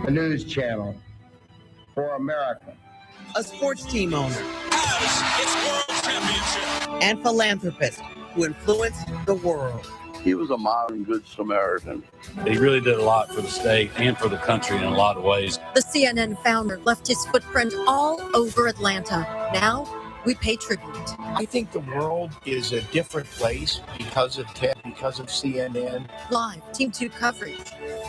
a news channel for America, a sports team owner, its world championship, and philanthropist who influenced the world. He was a modern good Samaritan. He really did a lot for the state and for the country in a lot of ways. The CNN founder left his footprint all over Atlanta. Now we pay tribute. I think the world is a different place because of TED, because of CNN. Live Team 2 coverage.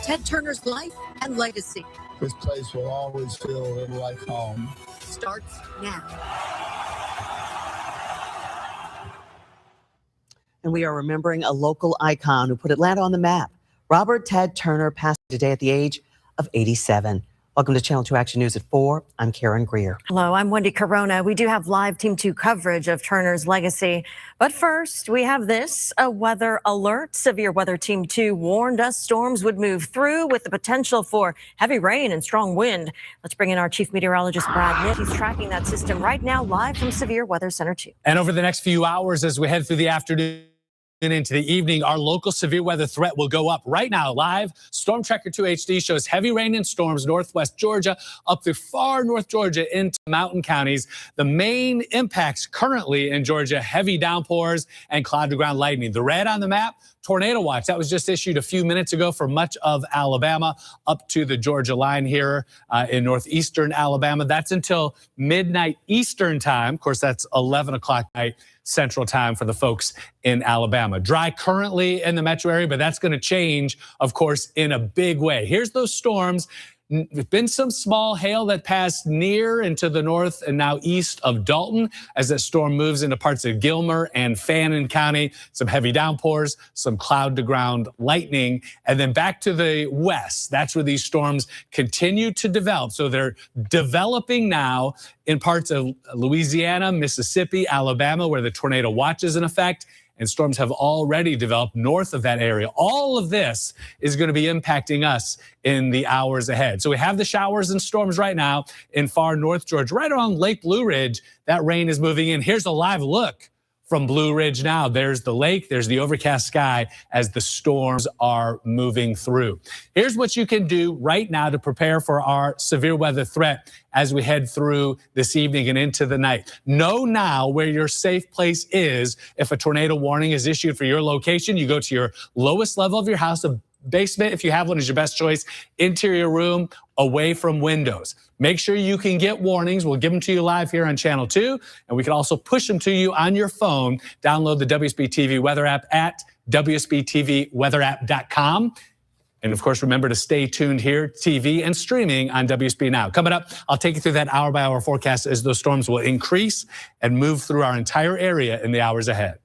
Ted Turner's life and legacy. This place will always feel a little like home. Starts now. And we are remembering a local icon who put Atlanta on the map. Robert Ted Turner passed today at the age of 87. Welcome to Channel 2 Action News at 4. I'm Karen Greer. Hello, I'm Wendy Corona. We do have live Team 2 coverage of Turner's legacy. But first, we have this, a weather alert. Severe weather Team 2 warned us storms would move through with the potential for heavy rain and strong wind. Let's bring in our chief meteorologist, Brad Nitt. He's tracking that system right now live from Severe Weather Center 2. And over the next few hours, as we head through the afternoon and into the evening, our local severe weather threat will go up. Right now, live, Storm Tracker 2 HD shows heavy rain and storms northwest Georgia up through far north Georgia into mountain counties. The main impacts currently in Georgia, heavy downpours and cloud-to-ground lightning. The red on the map, tornado watch. That was just issued a few minutes ago for much of Alabama up to the Georgia line here in northeastern Alabama. That's until midnight Eastern time. Of course, that's 11 o'clock night Central time for the folks in Alabama. Dry currently in the metro area, but that's going to change, of course, in a big way. Here's those storms. There's been some small hail that passed near into the north and now east of Dalton as that storm moves into parts of Gilmer and Fannin County. Some heavy downpours, some cloud-to-ground lightning, and then back to the west. That's where these storms continue to develop. So they're developing now in parts of Louisiana, Mississippi, Alabama, where the tornado watch is in effect. And storms have already developed north of that area. All of this is going to be impacting us in the hours ahead. So we have the showers and storms right now in far north Georgia, right around Lake Blue Ridge. That rain is moving in. Here's a live look from Blue Ridge now. There's the lake, there's the overcast sky as the storms are moving through. Here's what you can do right now to prepare for our severe weather threat as we head through this evening and into the night. Know now where your safe place is. If a tornado warning is issued for your location, you go to your lowest level of your house. A basement, if you have one, is your best choice. Interior room, away from windows. Make sure you can get warnings. We'll give them to you live here on Channel 2, and we can also push them to you on your phone. Download the WSB-TV weather app at WSB-TVweatherapp.com. And of course, remember to stay tuned here, TV and streaming on WSB Now. Coming up, I'll take you through that hour-by-hour forecast as those storms will increase and move through our entire area in the hours ahead.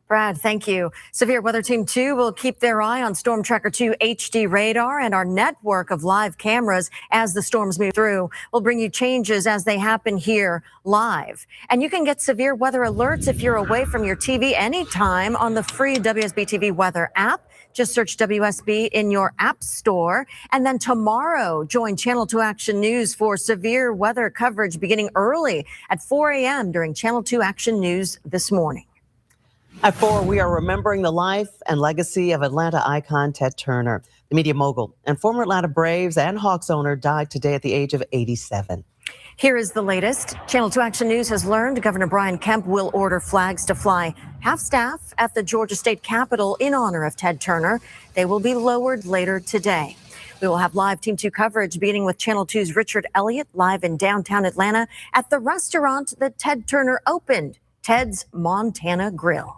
Brad, thank you. Severe Weather Team 2 will keep their eye on Storm Tracker 2 HD radar and our network of live cameras as the storms move through. We'll bring you changes as they happen here live. And you can get severe weather alerts if you're away from your TV anytime on the free WSB-TV weather app. Just search WSB in your app store. And then tomorrow, join Channel 2 Action News for severe weather coverage beginning early at 4 a.m. during Channel 2 Action News this morning. At 4, we are remembering the life and legacy of Atlanta icon Ted Turner. The media mogul and former Atlanta Braves and Hawks owner died today at the age of 87. Here is the latest. Channel 2 Action News has learned Governor Brian Kemp will order flags to fly half-staff at the Georgia State Capitol in honor of Ted Turner. They will be lowered later today. We will have live Team 2 coverage beginning with Channel 2's Richard Elliott live in downtown Atlanta at the restaurant that Ted Turner opened, Ted's Montana Grill.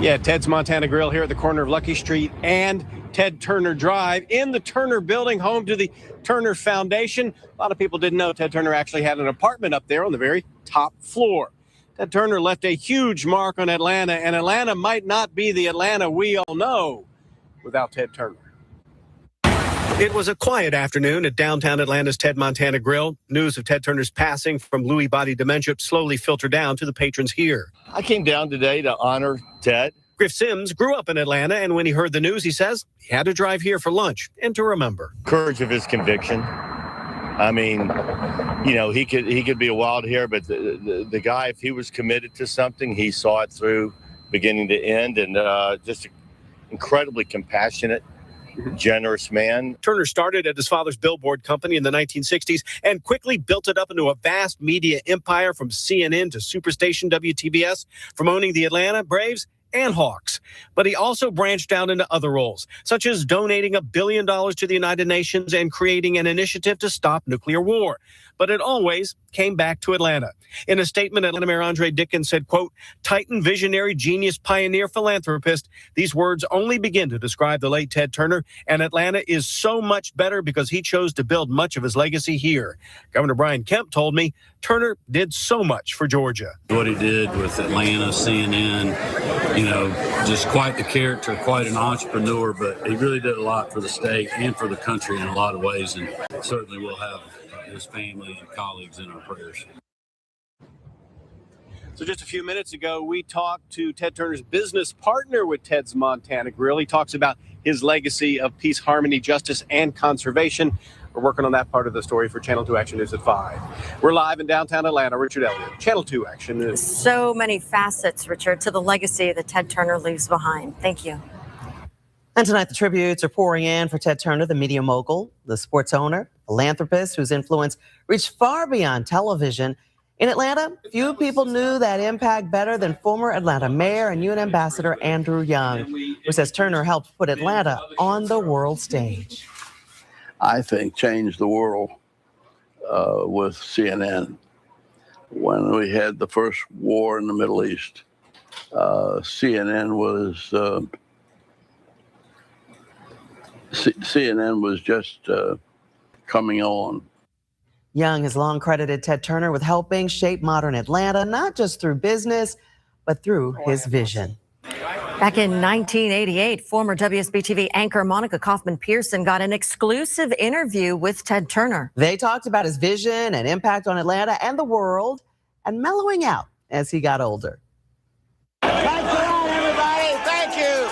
Yeah, Ted's Montana Grill here at the corner of Lucky Street and Ted Turner Drive in the Turner Building, home to the Turner Foundation. A lot of people didn't know Ted Turner actually had an apartment up there on the very top floor. Ted Turner left a huge mark on Atlanta, and Atlanta might not be the Atlanta we all know without Ted Turner. It was a quiet afternoon at downtown Atlanta's Ted Montana Grill. News of Ted Turner's passing from Lewy body dementia slowly filtered down to the patrons here. I came down today to honor Ted. Griff Sims grew up in Atlanta, and when he heard the news, he says he had to drive here for lunch and to remember. Courage of his conviction. I mean, you know, he could be a wild hair, but the guy, if he was committed to something, he saw it through beginning to end, and just incredibly compassionate generous man. Turner started at his father's billboard company in the 1960s and quickly built it up into a vast media empire, from CNN to Superstation WTBS, from owning the Atlanta Braves and Hawks. But he also branched out into other roles, such as donating $1 billion to the United Nations and creating an initiative to stop nuclear war. But it always came back to Atlanta. In a statement, Atlanta Mayor Andre Dickens said, quote, "Titan, visionary, genius, pioneer, philanthropist." These words only begin to describe the late Ted Turner, and Atlanta is so much better because he chose to build much of his legacy here. Governor Brian Kemp told me Turner did so much for Georgia. What he did with Atlanta, CNN, just quite the character, quite an entrepreneur, but he really did a lot for the state and for the country in a lot of ways, and certainly will have his family and colleagues in our prayers. So just a few minutes ago, we talked to Ted Turner's business partner with Ted's Montana Grill. He talks about his legacy of peace, harmony, justice, and conservation. We're working on that part of the story for Channel 2 Action News at 5. We're live in downtown Atlanta. Richard Elliott, Channel 2 Action News. So many facets, Richard, to the legacy that Ted Turner leaves behind. Thank you. And tonight, the tributes are pouring in for Ted Turner, the media mogul, the sports owner, philanthropist whose influence reached far beyond television. In Atlanta, few people knew that impact better than former Atlanta Mayor and UN Ambassador Andrew Young, who says Turner helped put Atlanta on the world stage. I think changed the world with CNN. When we had the first war in the Middle East, CNN was just coming on. Young has long credited Ted Turner with helping shape modern Atlanta, not just through business, but through his vision. Back in 1988, former WSB-TV anchor Monica Kaufman-Pearson got an exclusive interview with Ted Turner. They talked about his vision and impact on Atlanta and the world, and mellowing out as he got older. Thanks a lot, everybody. Thank you.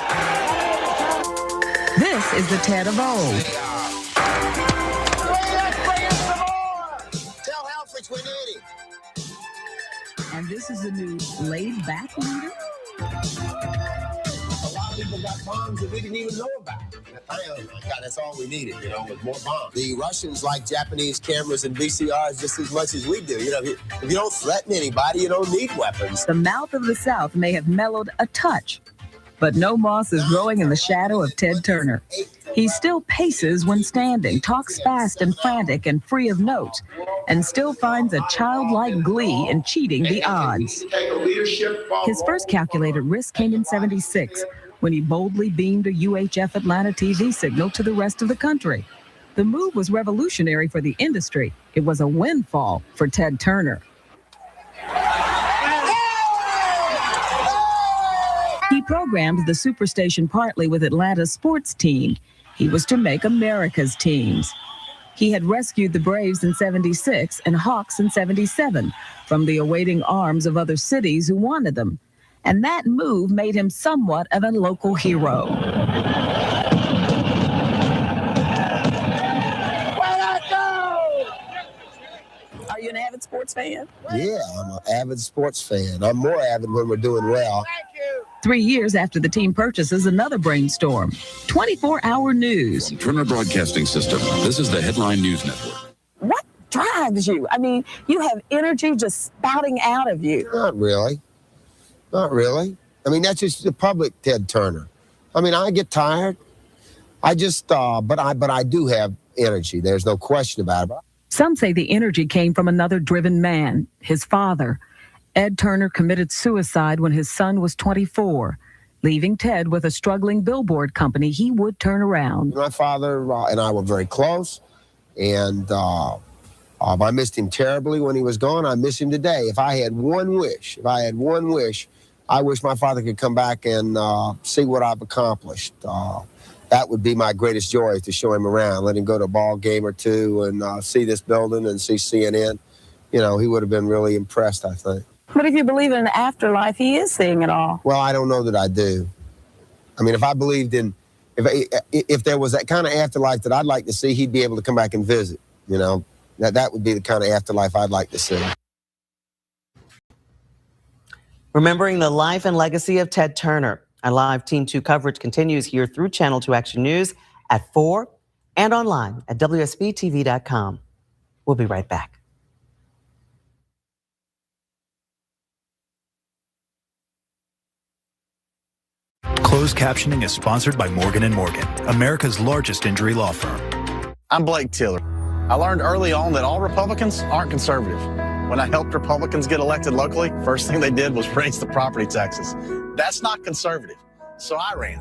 This is the Ted of old. Tell Helfrich we need him. And this is the new laid-back leader. A lot of people got bombs that we didn't even know about. Oh my God, that's all we needed, with more bombs. The Russians like Japanese cameras and VCRs just as much as we do. If you don't threaten anybody, you don't need weapons. The mouth of the South may have mellowed a touch, but no moss is growing in the shadow of Ted Turner. He still paces when standing, talks fast and frantic and free of notes, and still finds a childlike glee in cheating the odds. His first calculated risk came in '76, when he boldly beamed a UHF Atlanta TV signal to the rest of the country. The move was revolutionary for the industry. It was a windfall for Ted Turner. He programmed the Superstation partly with Atlanta's sports team. He was to make America's teams. He had rescued the Braves in '76 and Hawks in '77 from the awaiting arms of other cities who wanted them. And that move made him somewhat of a local hero. Are you an avid sports fan? Yeah, I'm an avid sports fan. I'm more avid when we're doing well. 3 years after the team purchases another brainstorm, 24-hour news. From Turner Broadcasting System, this is the Headline News Network. What drives you? I mean, you have energy just spouting out of you. Not really. Not really. I mean, that's just the public Ted Turner. I mean, I get tired. I just, but I do have energy. There's no question about it. Some say the energy came from another driven man, his father. Ed Turner committed suicide when his son was 24, leaving Ted with a struggling billboard company he would turn around. My father and I were very close, and I missed him terribly when he was gone. I miss him today. If I had one wish, I wish my father could come back and see what I've accomplished. That would be my greatest joy, to show him around, let him go to a ball game or two and see this building and see CNN. He would have been really impressed, I think. But if you believe in an afterlife, he is seeing it all. Well, I don't know that I do. I mean, if I believed in, if there was that kind of afterlife that I'd like to see, he'd be able to come back and visit. That would be the kind of afterlife I'd like to see. Remembering the life and legacy of Ted Turner. Our live Team 2 coverage continues here through Channel 2 Action News at 4 and online at WSB-TV.com. We'll be right back. Closed captioning is sponsored by Morgan & Morgan, America's largest injury law firm. I'm Blake Tiller. I learned early on that all Republicans aren't conservative. When I helped Republicans get elected locally, first thing they did was raise the property taxes. That's not conservative. So I ran,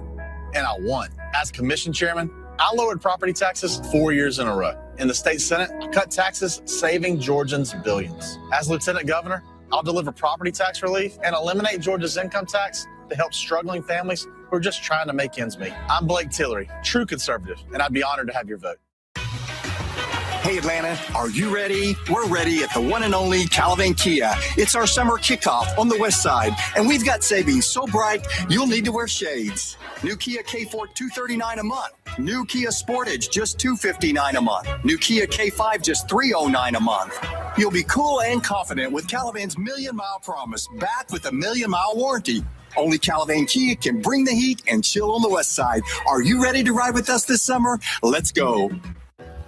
and I won. As commission chairman, I lowered property taxes 4 years in a row. In the state Senate, I cut taxes, saving Georgians billions. As lieutenant governor, I'll deliver property tax relief and eliminate Georgia's income tax to help struggling families who are just trying to make ends meet. I'm Blake Tillery, true conservative, and I'd be honored to have your vote. Hey Atlanta, are you ready? We're ready at the one and only Calavan Kia. It's our summer kickoff on the west side, and we've got savings so bright you'll need to wear shades. New Kia K4 $239 a month. New Kia Sportage just $259 a month. New Kia K5 just $309 a month. You'll be cool and confident with Calavan's million-mile promise, backed with a million-mile warranty. Only Calavan Kia can bring the heat and chill on the west side. Are you ready to ride with us this summer? Let's go.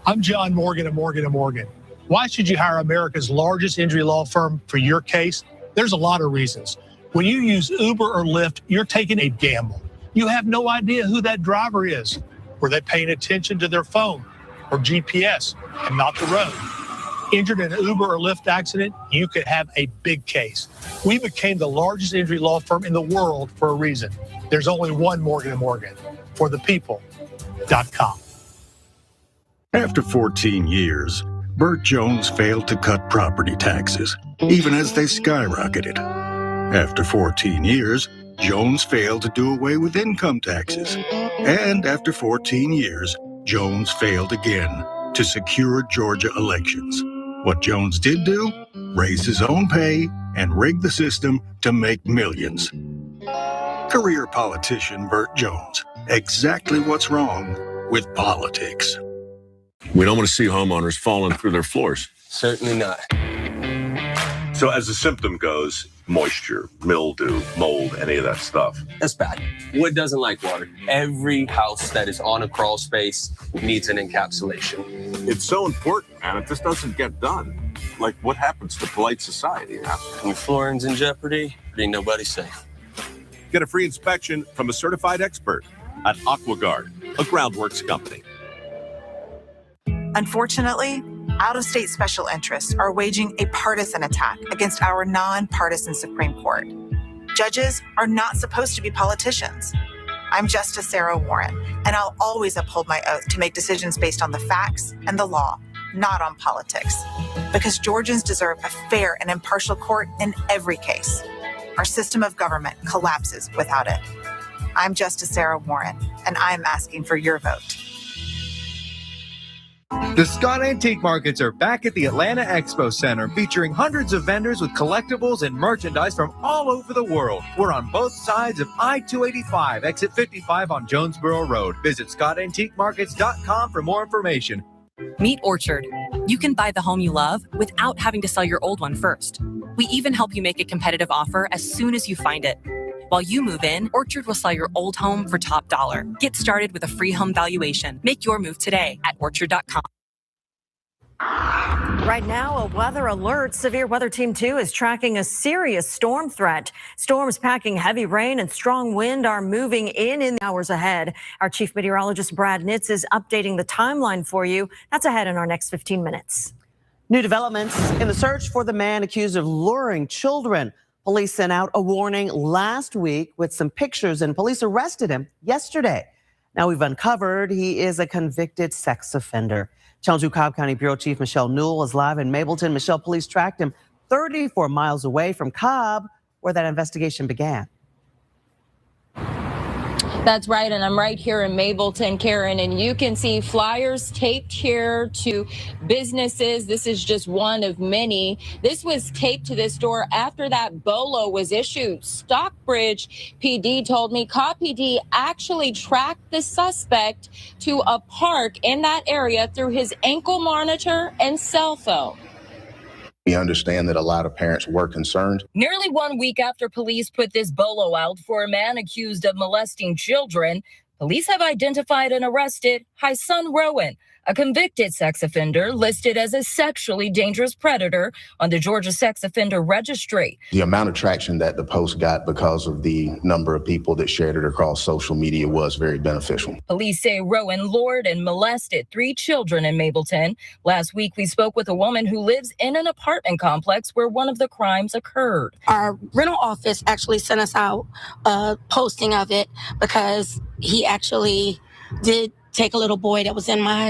I'm John Morgan of Morgan & Morgan. Why should you hire America's largest injury law firm for your case? There's a lot of reasons. When you use Uber or Lyft, you're taking a gamble. You have no idea who that driver is. Were they paying attention to their phone or GPS and not the road? Injured in an Uber or Lyft accident, you could have a big case. We became the largest injury law firm in the world for a reason. There's only one Morgan & Morgan. ForThePeople.com. After 14 years, Burt Jones failed to cut property taxes, even as they skyrocketed. After 14 years, Jones failed to do away with income taxes. And after 14 years, Jones failed again to secure Georgia elections. What Jones did do? Raise his own pay and rig the system to make millions. Career politician Burt Jones. Exactly what's wrong with politics. We don't want to see homeowners falling through their floors. Certainly not. So as the symptom goes, moisture, mildew, mold, any of that stuff. That's bad. Wood doesn't like water. Every house that is on a crawl space needs an encapsulation. It's so important, man. If this doesn't get done, like what happens to polite society? When flooring's in jeopardy, ain't nobody safe. Get a free inspection from a certified expert at AquaGuard, a groundworks company. Unfortunately, out-of-state special interests are waging a partisan attack against our nonpartisan Supreme Court. Judges are not supposed to be politicians. I'm Justice Sarah Warren, and I'll always uphold my oath to make decisions based on the facts and the law, not on politics, because Georgians deserve a fair and impartial court in every case. Our system of government collapses without it. I'm Justice Sarah Warren, and I'm asking for your vote. The Scott Antique Markets are back at the Atlanta Expo Center, featuring hundreds of vendors with collectibles and merchandise from all over the world. We're on both sides of I-285, exit 55 on Jonesboro Road. Visit scottantiquemarkets.com for more information. Meet Orchard. You can buy the home you love without having to sell your old one first. We even help you make a competitive offer as soon as you find it. While you move in, Orchard will sell your old home for top dollar. Get started with a free home valuation. Make your move today at orchard.com. Right now, a weather alert. Severe Weather Team 2 is tracking a serious storm threat. Storms packing heavy rain and strong wind are moving in the hours ahead. Our chief meteorologist, Brad Nitz, is updating the timeline for you. That's ahead in our next 15 minutes. New developments in the search for the man accused of luring children. Police sent out a warning last week with some pictures, and police arrested him yesterday. Now we've uncovered he is a convicted sex offender. Channel 2 Cobb County Bureau Chief Michelle Newell is live in Mableton. Michelle, police tracked him 34 miles away from Cobb, where that investigation began. That's right, and I'm right here in Mableton, Karen, and you can see flyers taped here to businesses. This is just one of many. This was taped to this door after that BOLO was issued. Stockbridge PD told me Cobb PD actually tracked the suspect to a park in that area through his ankle monitor and cell phone. We understand that a lot of parents were concerned. Nearly 1 week after police put this BOLO out for a man accused of molesting children, Police have identified and arrested Hyson Rowan, a convicted sex offender listed as a sexually dangerous predator on the Georgia Sex Offender Registry. The amount of traction that the post got because of the number of people that shared it across social media was very beneficial. Police say Rowan lured and molested 3 children in Mableton. Last week, we spoke with a woman who lives in an apartment complex where one of the crimes occurred. Our rental office actually sent us out a posting of it because he actually did take a little boy that was in my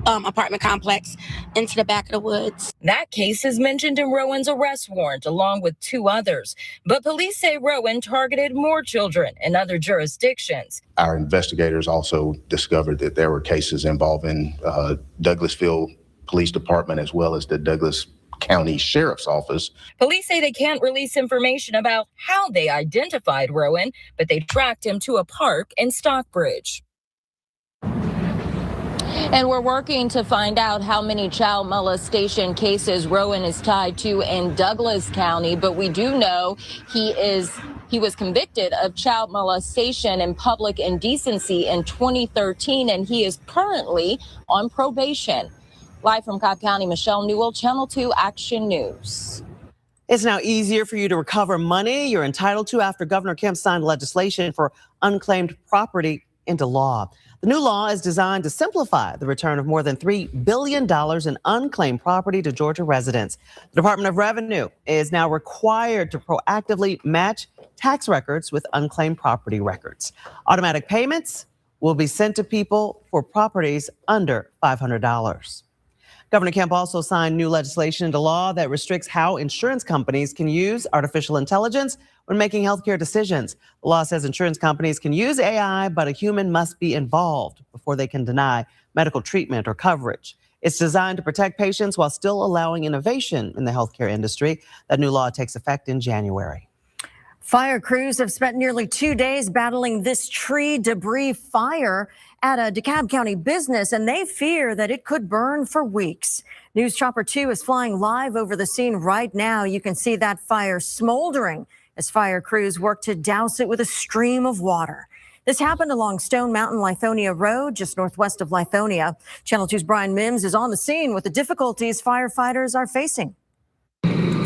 apartment complex into the back of the woods. That case is mentioned in Rowan's arrest warrant, along with 2 others. But police say Rowan targeted more children in other jurisdictions. Our investigators also discovered that there were cases involving Douglasville Police Department as well as the Douglas County Sheriff's Office. Police say they can't release information about how they identified Rowan, but they tracked him to a park in Stockbridge. And we're working to find out how many child molestation cases Rowan is tied to in Douglas County, but we do know he was convicted of child molestation and public indecency in 2013, and he is currently on probation. Live from Cobb County, Michelle Newell, Channel 2 Action News. It's now easier for you to recover money you're entitled to after Governor Kemp signed legislation for unclaimed property into law. The new law is designed to simplify the return of more than $3 billion in unclaimed property to Georgia residents. The Department of Revenue is now required to proactively match tax records with unclaimed property records. Automatic payments will be sent to people for properties under $500. Governor Kemp also signed new legislation into law that restricts how insurance companies can use artificial intelligence when making healthcare decisions. The law says insurance companies can use AI, but a human must be involved before they can deny medical treatment or coverage. It's designed to protect patients while still allowing innovation in the healthcare industry. That new law takes effect in January. Fire crews have spent nearly 2 days battling this tree debris fire at a DeKalb County business, and they fear that it could burn for weeks. News Chopper 2 is flying live over the scene right now. You can see that fire smoldering as fire crews work to douse it with a stream of water. This happened along Stone Mountain Lithonia Road, just northwest of Lithonia. Channel 2's Brian Mims is on the scene with the difficulties firefighters are facing.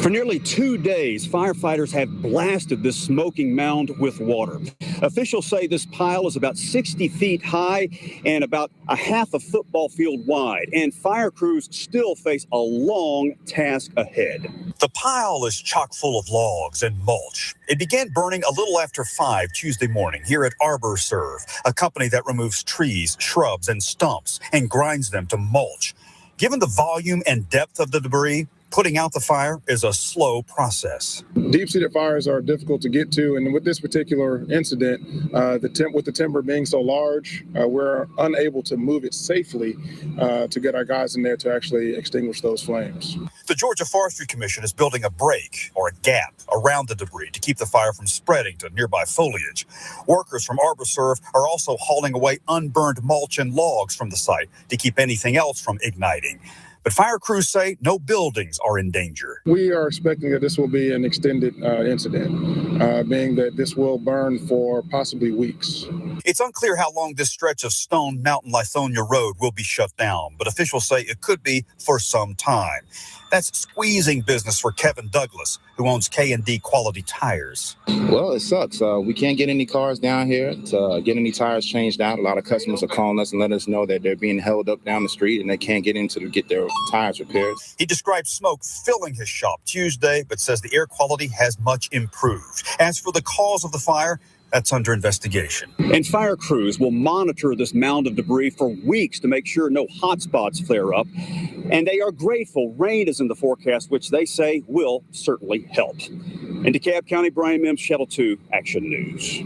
For nearly 2 days, firefighters have blasted this smoking mound with water. Officials say this pile is about 60 feet high and about a half a football field wide, and fire crews still face a long task ahead. The pile is chock full of logs and mulch. It began burning a little after 5 Tuesday morning here at ArborServe, a company that removes trees, shrubs, and stumps and grinds them to mulch. Given the volume and depth of the debris, putting out the fire is a slow process. Deep-seated fires are difficult to get to, and with this particular incident, with the timber being so large, we're unable to move it safely to get our guys in there to actually extinguish those flames. The Georgia Forestry Commission is building a break or a gap around the debris to keep the fire from spreading to nearby foliage. Workers from ArborServe are also hauling away unburned mulch and logs from the site to keep anything else from igniting. But fire crews say no buildings are in danger. We are expecting that this will be an extended incident, being that this will burn for possibly weeks. It's unclear how long this stretch of Stone Mountain Lithonia Road will be shut down, but officials say it could be for some time. That's squeezing business for Kevin Douglas, who owns K&D Quality Tires. Well, it sucks. We can't get any cars down here to get any tires changed out. A lot of customers are calling us and letting us know that they're being held up down the street and they can't get in to get their tires repaired. He described smoke filling his shop Tuesday, but says the air quality has much improved. As for the cause of the fire, that's under investigation. And fire crews will monitor this mound of debris for weeks to make sure no hot spots flare up. And they are grateful rain is in the forecast, which they say will certainly help. In DeKalb County, Brian Mims, Channel 2 Action News.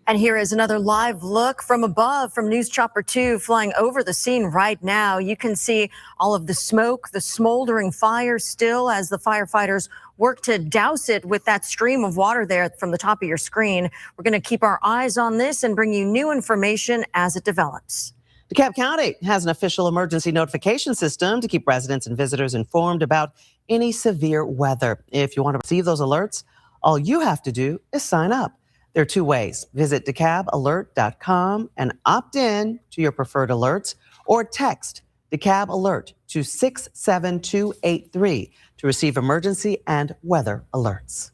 And here is another live look from above from News Chopper 2 flying over the scene right now. You can see all of the smoke, the smoldering fire still as the firefighters work to douse it with that stream of water there from the top of your screen. We're going to keep our eyes on this and bring you new information as it develops. DeKalb County has an official emergency notification system to keep residents and visitors informed about any severe weather. If you want to receive those alerts, all you have to do is sign up. There are two ways. Visit decabalert.com and opt in to your preferred alerts, or text DeKalb Alert to 67283 to receive emergency and weather alerts.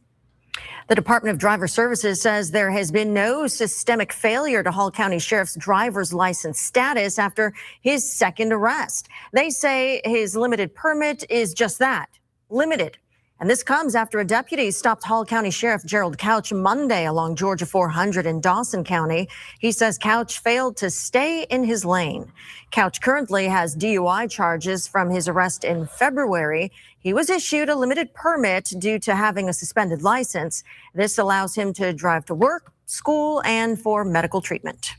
The Department of Driver Services says there has been no systemic failure to Hall County Sheriff's driver's license status after his second arrest. They say his limited permit is just that, limited. And this comes after a deputy stopped Hall County Sheriff Gerald Couch Monday along Georgia 400 in Dawson County. He says Couch failed to stay in his lane. Couch currently has DUI charges from his arrest in February. He was issued a limited permit due to having a suspended license. This allows him to drive to work, school, and for medical treatment.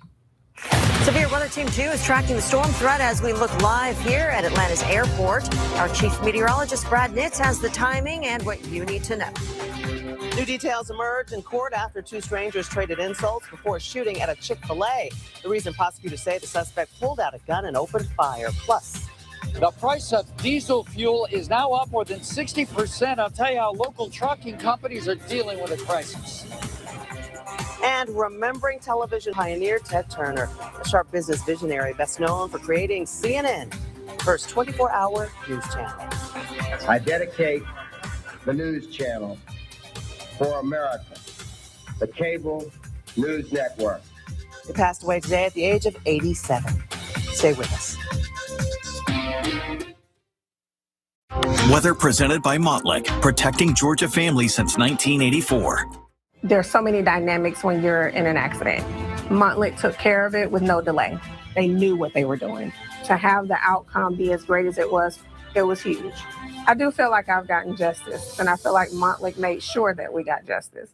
Severe Weather Team 2 is tracking the storm threat as we look live here at Atlanta's airport. Our chief meteorologist, Brad Nitz, has the timing and what you need to know. New details emerge in court after two strangers traded insults before a shooting at a Chick-fil-A. The reason prosecutors say the suspect pulled out a gun and opened fire. Plus, the price of diesel fuel is now up more than 60%. I'll tell you how local trucking companies are dealing with the crisis. And remembering television pioneer Ted Turner, a sharp business visionary best known for creating CNN, first 24-hour news channel. I dedicate the news channel for America, the cable news network. He passed away today at the age of 87. Stay with us. Weather presented by Montlick, protecting Georgia families since 1984. There's so many dynamics when you're in an accident. Montlick took care of it with no delay. They knew what they were doing. To have the outcome be as great as it was huge. I do feel like I've gotten justice, and I feel like Montlick made sure that we got justice.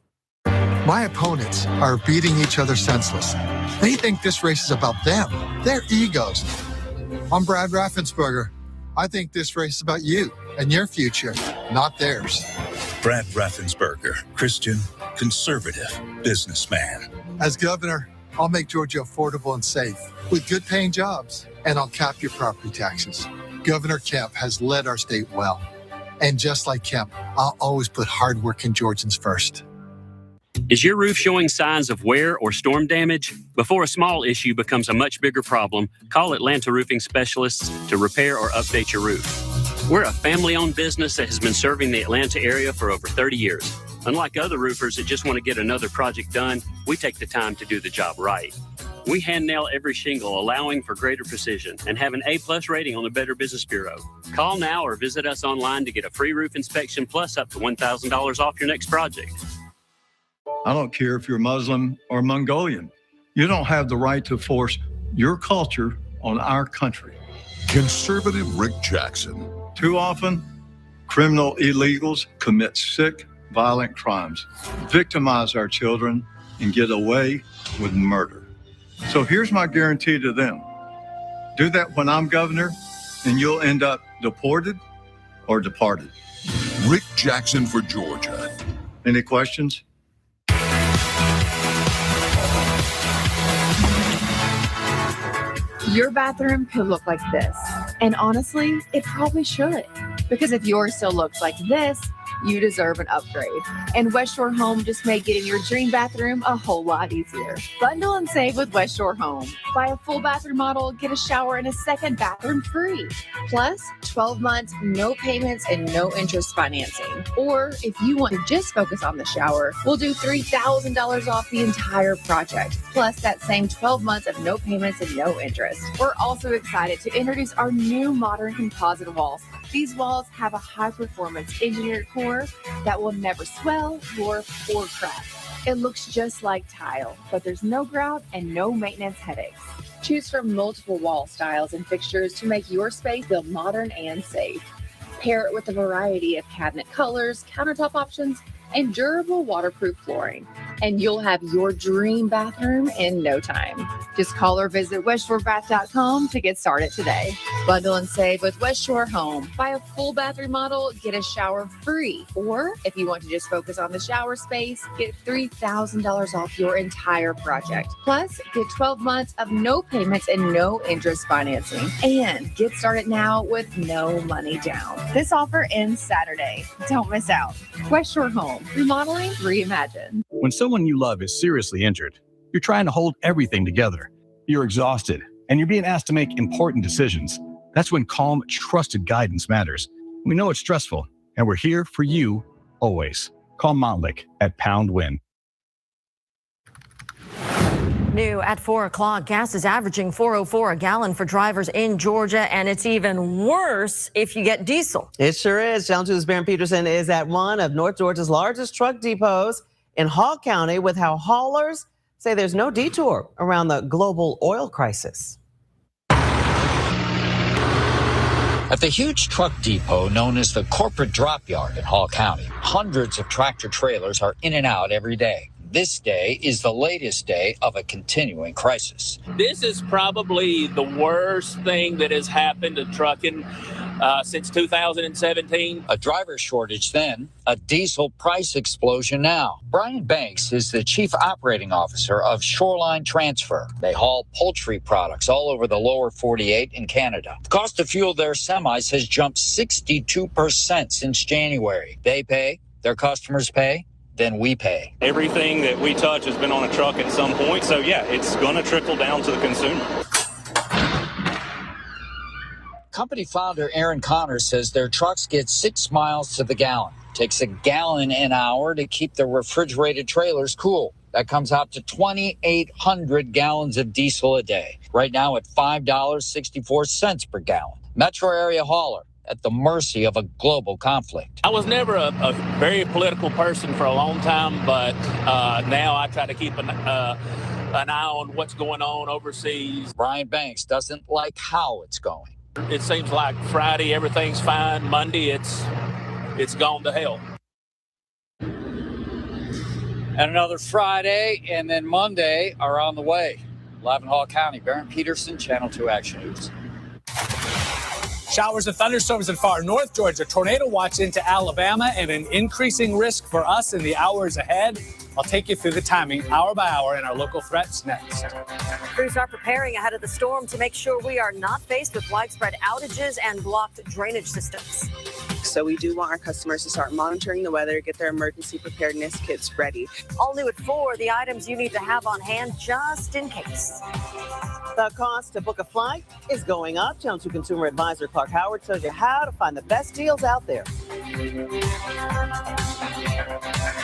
My opponents are beating each other senseless. They think this race is about them, their egos. I'm Brad Raffensperger. I think this race is about you and your future, not theirs. Brad Raffensperger, Christian, conservative businessman. As governor, I'll make Georgia affordable and safe with good paying jobs, and I'll cap your property taxes. Governor Kemp has led our state well. And just like Kemp, I'll always put hardworking Georgians first. Is your roof showing signs of wear or storm damage? Before a small issue becomes a much bigger problem, call Atlanta Roofing Specialists to repair or update your roof. We're a family-owned business that has been serving the Atlanta area for over 30 years. Unlike other roofers that just want to get another project done, we take the time to do the job right. We hand nail every shingle, allowing for greater precision, and have an A+ rating on the Better Business Bureau. Call now or visit us online to get a free roof inspection plus up to $1,000 off your next project. I don't care if you're Muslim or Mongolian. You don't have the right to force your culture on our country. Conservative Rick Jackson. Too often, criminal illegals commit sick, violent crimes, victimize our children, and get away with murder. So here's my guarantee to them. Do that when I'm governor, and you'll end up deported or departed. Rick Jackson for Georgia. Any questions? Your bathroom could look like this. And honestly, it probably should. Because if yours still looks like this, you deserve an upgrade. And West Shore Home just made getting your dream bathroom a whole lot easier. Bundle and save with West Shore Home. Buy a full bathroom model, get a shower and a second bathroom free. Plus, 12 months, no payments, and no interest financing. Or if you want to just focus on the shower, we'll do $3,000 off the entire project. Plus, that same 12 months of no payments and no interest. We're also excited to introduce our new modern composite walls. These walls have a high-performance engineered core that will never swell, dwarf, or crack. It looks just like tile, but there's no grout and no maintenance headaches. Choose from multiple wall styles and fixtures to make your space feel modern and safe. Pair it with a variety of cabinet colors, countertop options, and durable waterproof flooring. And you'll have your dream bathroom in no time. Just call or visit westshorebath.com to get started today. Bundle and save with West Shore Home. Buy a full bathroom model, get a shower free. Or if you want to just focus on the shower space, get $3,000 off your entire project. Plus, get 12 months of no payments and no interest financing. And get started now with no money down. This offer ends Saturday. Don't miss out. West Shore Home. Remodeling reimagined. When someone you love is seriously injured, you're trying to hold everything together. You're exhausted, and you're being asked to make important decisions. That's when calm, trusted guidance matters. We know it's stressful, and we're here for you always. Call Montlick at #WIN. New at 4 o'clock, gas is averaging $4.04 a gallon for drivers in Georgia, and it's even worse if you get diesel. It sure is. Channel 2's Barron Peterson is at one of North Georgia's largest truck depots in Hall County with how haulers say there's no detour around the global oil crisis. At the huge truck depot known as the Corporate Drop Yard in Hall County, hundreds of tractor trailers are in and out every day. This day is the latest day of a continuing crisis. This is probably the worst thing that has happened to trucking since 2017. A driver shortage then, a diesel price explosion now. Brian Banks is the chief operating officer of Shoreline Transfer. They haul poultry products all over the lower 48 in Canada. The cost to fuel their semis has jumped 62% since January. They pay, their customers pay, then we pay. Everything that we touch has been on a truck at some point. So yeah, it's going to trickle down to the consumer. Company founder Aaron Connors says their trucks get 6 miles to the gallon. Takes a gallon an hour to keep the refrigerated trailers cool. That comes out to 2,800 gallons of diesel a day. Right now at $5.64 per gallon. Metro area hauler at the mercy of a global conflict. I was never a very political person for a long time, but now I try to keep an eye on what's going on overseas. Brian Banks doesn't like how it's going. It seems like Friday everything's fine. Monday it's gone to hell. And another Friday and then Monday are on the way. Live in Hall County, Barron Peterson, Channel 2 Action News. Showers and thunderstorms in far north Georgia, tornado watch into Alabama, and an increasing risk for us in the hours ahead. I'll take you through the timing hour by hour in our local threats next. Crews are preparing ahead of the storm to make sure we are not faced with widespread outages and blocked drainage systems. So we do want our customers to start monitoring the weather, get their emergency preparedness kits ready. All new at 4, the items you need to have on hand just in case. The cost to book a flight is going up. Channel 2 consumer advisor Clark Howard tells you how to find the best deals out there.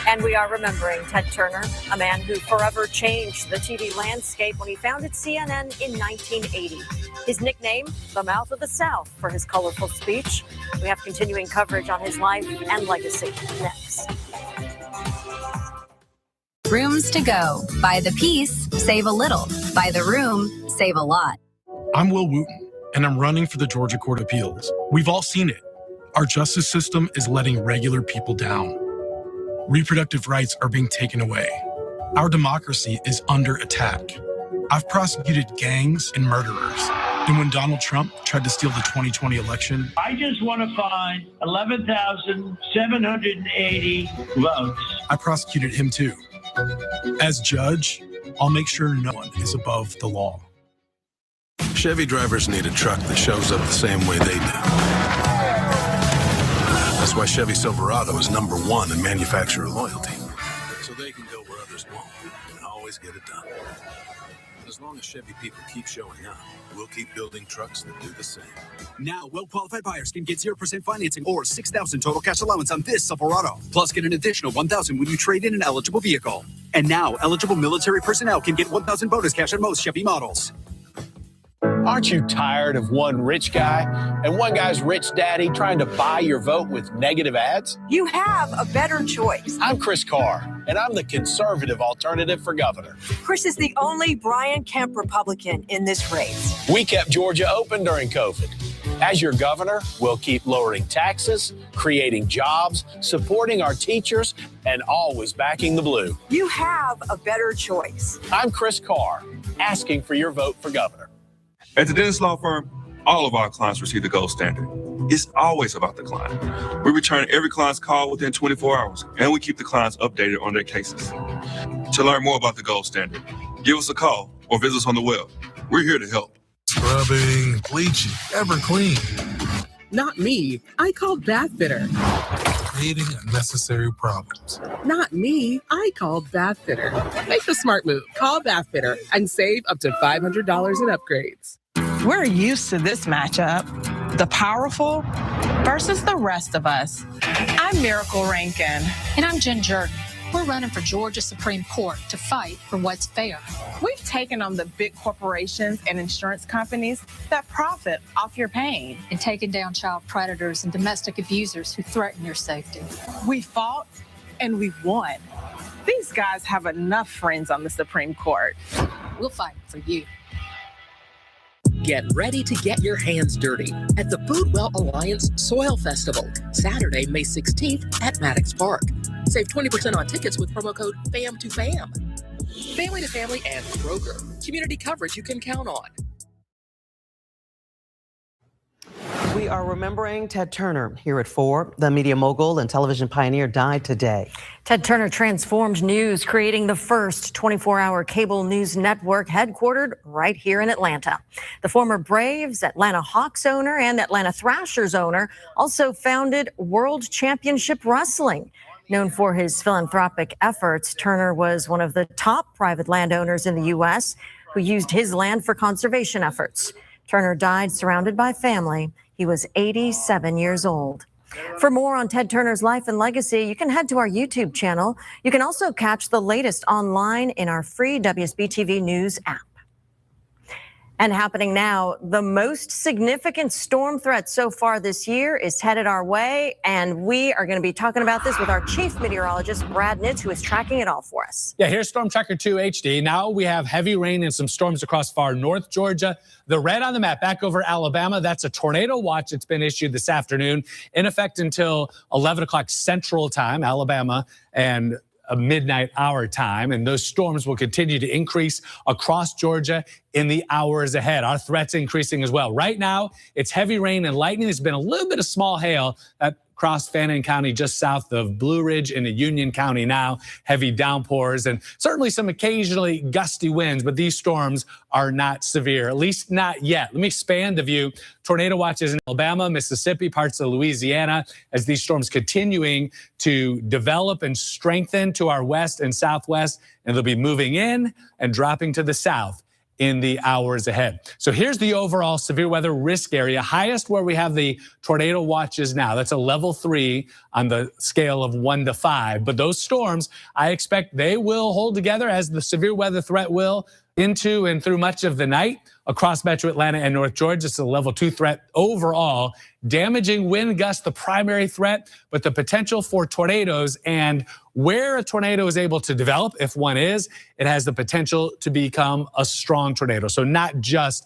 And we are remembering Ted Turner, a man who forever changed the TV landscape when he founded CNN in 1980. His nickname, the Mouth of the South, for his colorful speech. We have continuing coverage on his life and legacy next. Rooms to go. Buy the piece, save a little. Buy the room, save a lot. I'm Will Wooten, and I'm running for the Georgia Court of Appeals. We've all seen it. Our justice system is letting regular people down. Reproductive rights are being taken away. Our democracy is under attack. I've prosecuted gangs and murderers. And when Donald Trump tried to steal the 2020 election, I just want to find 11,780 votes. I prosecuted him too. As judge, I'll make sure no one is above the law. Chevy drivers need a truck that shows up the same way they do. That's why Chevy Silverado is #1 in manufacturer loyalty. So they can go where others won't and always get it done. As long as Chevy people keep showing up, we'll keep building trucks that do the same. Now, well-qualified buyers can get 0% financing or $6,000 total cash allowance on this Silverado. Plus, get an additional $1,000 when you trade in an eligible vehicle. And now, eligible military personnel can get $1,000 bonus cash on most Chevy models. Aren't you tired of one rich guy and one guy's rich daddy trying to buy your vote with negative ads? You have a better choice. I'm Chris Carr, and I'm the conservative alternative for governor. Chris is the only Brian Kemp Republican in this race. We kept Georgia open during COVID. As your governor, we'll keep lowering taxes, creating jobs, supporting our teachers, and always backing the blue. You have a better choice. I'm Chris Carr, asking for your vote for governor. At the Dennis Law Firm, all of our clients receive the gold standard. It's always about the client. We return every client's call within 24 hours, and we keep the clients updated on their cases. To learn more about the gold standard, give us a call or visit us on the web. We're here to help. Scrubbing, bleaching, ever clean. Not me. I called Bathfitter. Creating unnecessary problems. Not me. I called Bathfitter. Make the smart move. Call Bathfitter and save up to $500 in upgrades. We're used to this matchup. The powerful versus the rest of us. I'm Miracle Rankin. And I'm Jen Jordan. We're running for Georgia Supreme Court to fight for what's fair. We've taken on the big corporations and insurance companies that profit off your pain. And taken down child predators and domestic abusers who threaten your safety. We fought and we won. These guys have enough friends on the Supreme Court. We'll fight for you. Get ready to get your hands dirty at the Foodwell Alliance Soil Festival, Saturday, May 16th at Maddox Park. Save 20% on tickets with promo code FAM2FAM. Family to family and Kroger. Community coverage you can count on. We are remembering Ted Turner here at 4. The media mogul and television pioneer died today. Ted Turner transformed news, creating the first 24-hour cable news network headquartered right here in Atlanta. The former Braves, Atlanta Hawks owner, and Atlanta Thrashers owner also founded World Championship Wrestling. Known for his philanthropic efforts, Turner was one of the top private landowners in the U.S. who used his land for conservation efforts. Turner died surrounded by family. He was 87 years old. For more on Ted Turner's life and legacy, you can head to our YouTube channel. You can also catch the latest online in our free WSB-TV News app. And happening now, the most significant storm threat so far this year is headed our way, and we are going to be talking about this with our chief meteorologist, Brad Nitz, who is tracking it all for us. Yeah, here's Storm Tracker 2 HD. Now we have heavy rain and some storms across far north Georgia. The red on the map back over Alabama, that's a tornado watch that's been issued this afternoon, in effect until 11 o'clock Central Time, Alabama, and a midnight hour time, and those storms will continue to increase across Georgia in the hours ahead. Our threat's increasing as well. Right now, it's heavy rain and lightning. There's been a little bit of small hail across Fannin County, just south of Blue Ridge into Union County now. Heavy downpours and certainly some occasionally gusty winds, but these storms are not severe, at least not yet. Let me expand the view. Tornado watches in Alabama, Mississippi, parts of Louisiana, as these storms continuing to develop and strengthen to our west and southwest, and they'll be moving in and dropping to the south in the hours ahead. So here's the overall severe weather risk area, highest where we have the tornado watches now. That's a level 3 on the scale of 1 to 5. But those storms, I expect they will hold together as the severe weather threat will into and through much of the night across Metro Atlanta and North Georgia. It's a level 2 threat overall. Damaging wind gusts, the primary threat, but the potential for tornadoes, and where a tornado is able to develop, if one is, it has the potential to become a strong tornado. So not just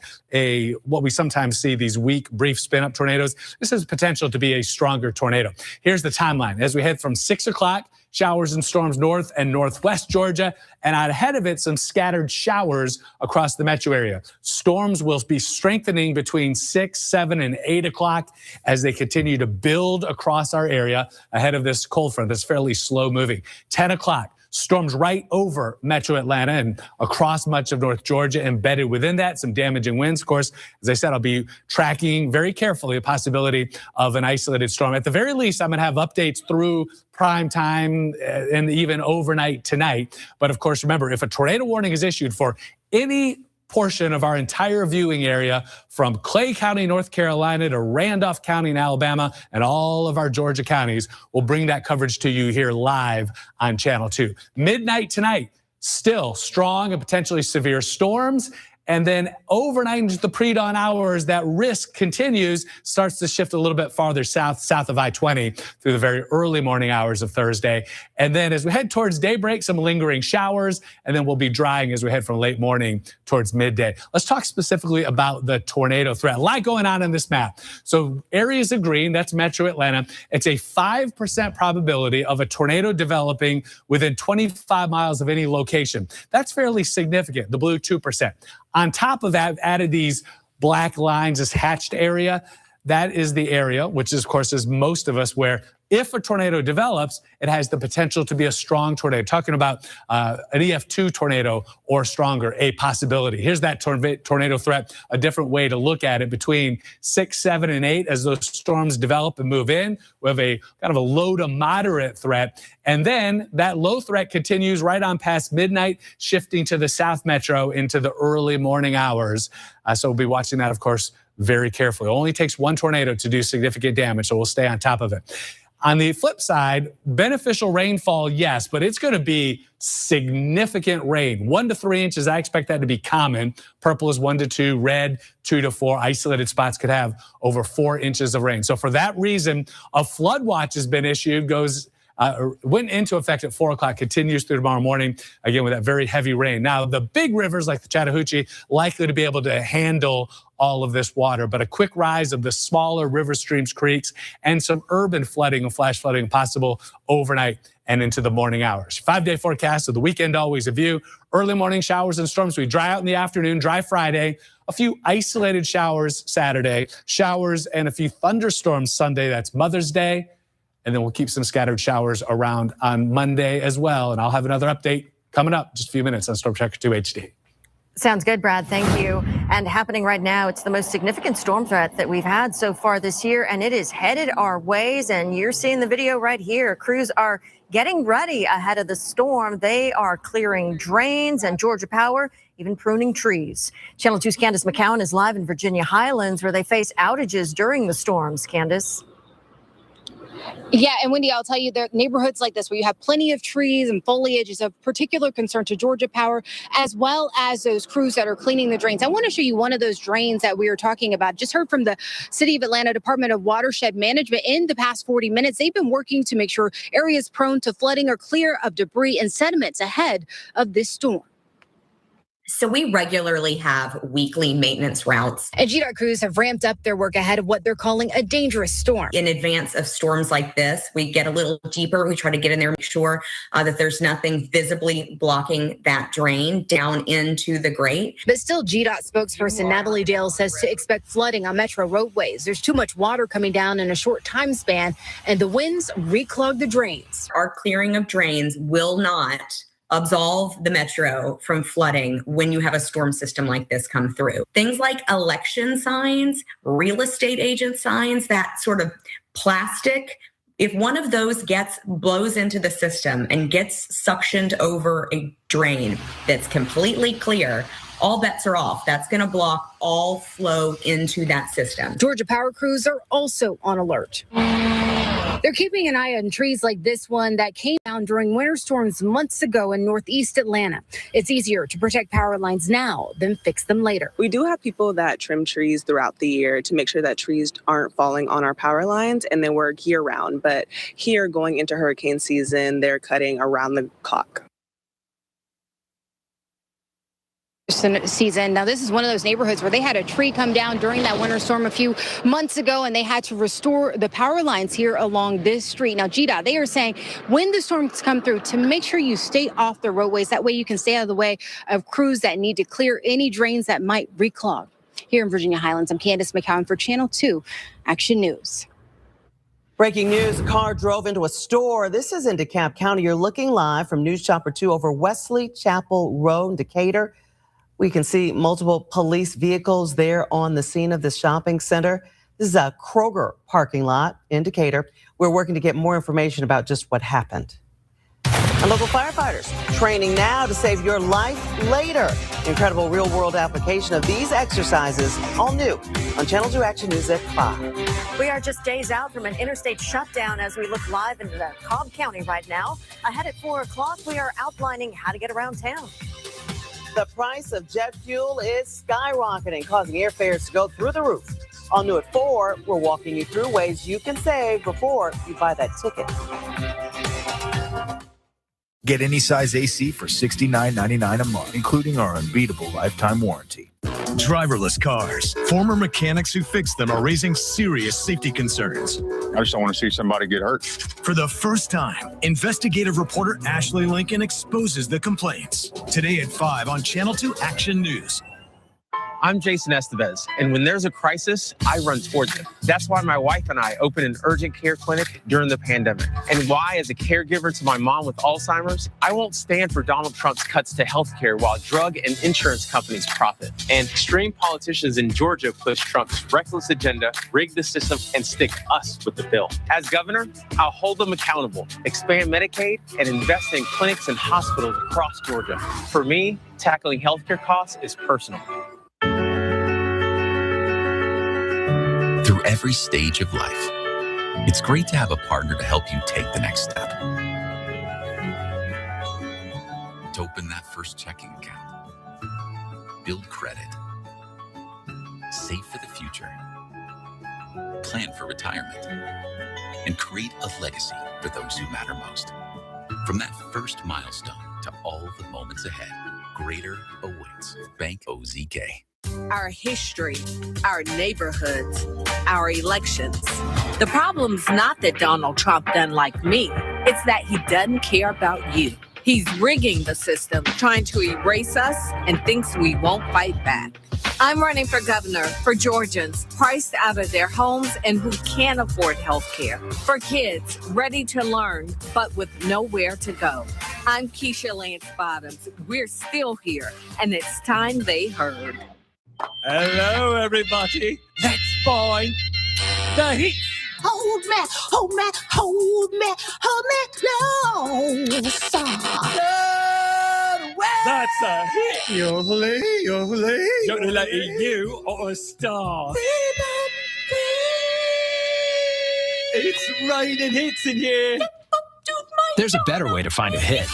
what we sometimes see, these weak, brief spin-up tornadoes. This has potential to be a stronger tornado. Here's the timeline. As we head from 6 o'clock, showers and storms north and northwest Georgia, and out ahead of it, some scattered showers across the metro area. Storms will be strengthening between 6, 7, and 8 o'clock as they continue to build across our area ahead of this cold front that's fairly slow moving. 10 o'clock. Storms right over Metro Atlanta and across much of North Georgia, embedded within that, some damaging winds. Of course, as I said, I'll be tracking very carefully the possibility of an isolated storm. At the very least, I'm going to have updates through prime time and even overnight tonight. But of course, remember, if a tornado warning is issued for any portion of our entire viewing area from Clay County, North Carolina to Randolph County in Alabama and all of our Georgia counties, we'll bring that coverage to you here live on Channel 2. Midnight tonight, still strong and potentially severe storms. And then overnight into the pre-dawn hours, that risk continues, starts to shift a little bit farther south of I-20 through the very early morning hours of Thursday. And then as we head towards daybreak, some lingering showers, and then we'll be drying as we head from late morning towards midday. Let's talk specifically about the tornado threat. A lot going on this map. So areas of green, that's Metro Atlanta. It's a 5% probability of a tornado developing within 25 miles of any location. That's fairly significant. The blue, 2%. On top of that, I've added these black lines, this hatched area. that is the area, which is, of course, is most of us, where if a tornado develops, it has the potential to be a strong tornado. Talking about an EF2 tornado or stronger, a possibility. Here's that tornado threat, a different way to look at it. Between 6, 7, and 8, as those storms develop and move in, we have a kind of a low to moderate threat. And then that low threat continues right on past midnight, shifting to the South Metro into the early morning hours. So we'll be watching that, of course, very carefully. It only takes one tornado to do significant damage, so we'll stay on top of it. On the flip side, beneficial rainfall, yes, but it's going to be significant rain. 1 to 3 inches, I expect that to be common. Purple is 1 to 2, red 2 to 4. Isolated spots could have over 4 inches of rain. So for that reason, a flood watch has been issued, went into effect at 4 o'clock, continues through tomorrow morning, again, with that very heavy rain. Now, the big rivers like the Chattahoochee likely to be able to handle all of this water, but a quick rise of the smaller river streams, creeks, and some urban flooding and flash flooding possible overnight and into the morning hours. 5-day forecast of the weekend, always a view. Early morning showers and storms. We dry out in the afternoon, dry Friday. A few isolated showers Saturday, showers and a few thunderstorms Sunday. That's Mother's Day. And then we'll keep some scattered showers around on Monday as well. And I'll have another update coming up just a few minutes on Storm Tracker 2 HD. Sounds good, Brad. Thank you. And happening right now, it's the most significant storm threat that we've had so far this year, and it is headed our ways. And you're seeing the video right here. Crews are getting ready ahead of the storm. They are clearing drains, and Georgia Power even pruning trees. Channel 2's Candace McCowan is live in Virginia Highlands, where they face outages during the storms. Candace. Yeah, and Wendy, I'll tell you, there are neighborhoods like this where you have plenty of trees and foliage is of particular concern to Georgia Power, as well as those crews that are cleaning the drains. I want to show you one of those drains that we were talking about. Just heard from the City of Atlanta Department of Watershed Management in the past 40 minutes. They've been working to make sure areas prone to flooding are clear of debris and sediments ahead of this storm. So we regularly have weekly maintenance routes. And GDOT crews have ramped up their work ahead of what they're calling a dangerous storm. In advance of storms like this, we get a little deeper. We try to get in there and make sure that there's nothing visibly blocking that drain down into the grate. But still, GDOT spokesperson Natalie Dale says to expect flooding on metro roadways. There's too much water coming down in a short time span, and the winds reclog the drains. Our clearing of drains will not absolve the metro from flooding when you have a storm system like this come through. Things like election signs, real estate agent signs, that sort of plastic, if one of those blows into the system and gets suctioned over a drain that's completely clear, all bets are off. That's going to block all flow into that system. Georgia Power crews are also on alert. They're keeping an eye on trees like this one that came down during winter storms months ago in northeast Atlanta. It's easier to protect power lines now than fix them later. We do have people that trim trees throughout the year to make sure that trees aren't falling on our power lines, and they work year round. But here, going into hurricane season, they're cutting around the clock. Season. Now, this is one of those neighborhoods where they had a tree come down during that winter storm a few months ago, and they had to restore the power lines here along this street. Now, GDOT, they are saying when the storms come through to make sure you stay off the roadways. That way you can stay out of the way of crews that need to clear any drains that might reclog. Here in Virginia Highlands, I'm Candace McCowan for Channel 2 Action News. Breaking news, a car drove into a store. This is in DeKalb County. You're looking live from News Chopper 2 over Wesley Chapel Road in Decatur. We can see multiple police vehicles there on the scene of this shopping center. This is a Kroger parking lot in Decatur. We're working to get more information about just what happened. And local firefighters training now to save your life later. Incredible real-world application of these exercises, all new on Channel 2 Action News at 5. We are just days out from an interstate shutdown as we look live into Cobb County right now. Ahead at 4 o'clock, we are outlining how to get around town. The price of jet fuel is skyrocketing, causing airfares to go through the roof. All new at 4, we're walking you through ways you can save before you buy that ticket. Get any size AC for $69.99 a month, including our unbeatable lifetime warranty. Driverless cars. Former mechanics who fixed them are raising serious safety concerns. I just don't want to see somebody get hurt. For the first time, investigative reporter Ashley Lincoln exposes the complaints. Today at 5 on Channel 2 Action News. I'm Jason Estevez, and when there's a crisis, I run towards it. That's why my wife and I opened an urgent care clinic during the pandemic, and why, as a caregiver to my mom with Alzheimer's, I won't stand for Donald Trump's cuts to healthcare while drug and insurance companies profit. And extreme politicians in Georgia push Trump's reckless agenda, rig the system, and stick us with the bill. As governor, I'll hold them accountable, expand Medicaid, and invest in clinics and hospitals across Georgia. For me, tackling healthcare costs is personal. Through every stage of life, it's great to have a partner to help you take the next step. To open that first checking account, build credit, save for the future, plan for retirement, and create a legacy for those who matter most. From that first milestone to all the moments ahead, greater awaits. Bank OZK. Our history, our neighborhoods, our elections. The problem's not that Donald Trump doesn't like me. It's that he doesn't care about you. He's rigging the system, trying to erase us, and thinks we won't fight back. I'm running for governor for Georgians priced out of their homes and who can't afford health care. For kids ready to learn, but with nowhere to go. I'm Keisha Lance Bottoms. We're still here, and it's time they heard. Hello, everybody. Let's find the hit. Hold me, hold me, hold me, hold me close. That's a hit. You're letting you or a star. It's raining hits in here. There's a better way to find a hit,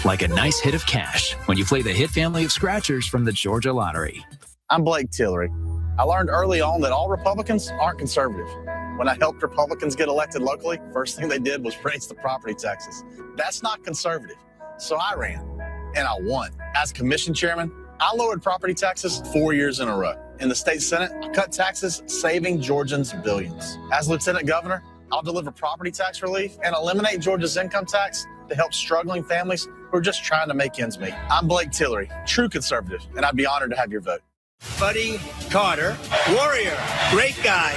like a nice hit of cash when you play the hit family of scratchers from the Georgia Lottery. I'm Blake Tillery. I learned early on that all Republicans aren't conservative. When I helped Republicans get elected locally, first thing they did was raise the property taxes. That's not conservative. So I ran, and I won. As commission chairman, I lowered property taxes 4 years in a row. In the state Senate, I cut taxes, saving Georgians billions. As lieutenant governor, I'll deliver property tax relief and eliminate Georgia's income tax to help struggling families who are just trying to make ends meet. I'm Blake Tillery, true conservative, and I'd be honored to have your vote. Buddy Carter, warrior, great guy.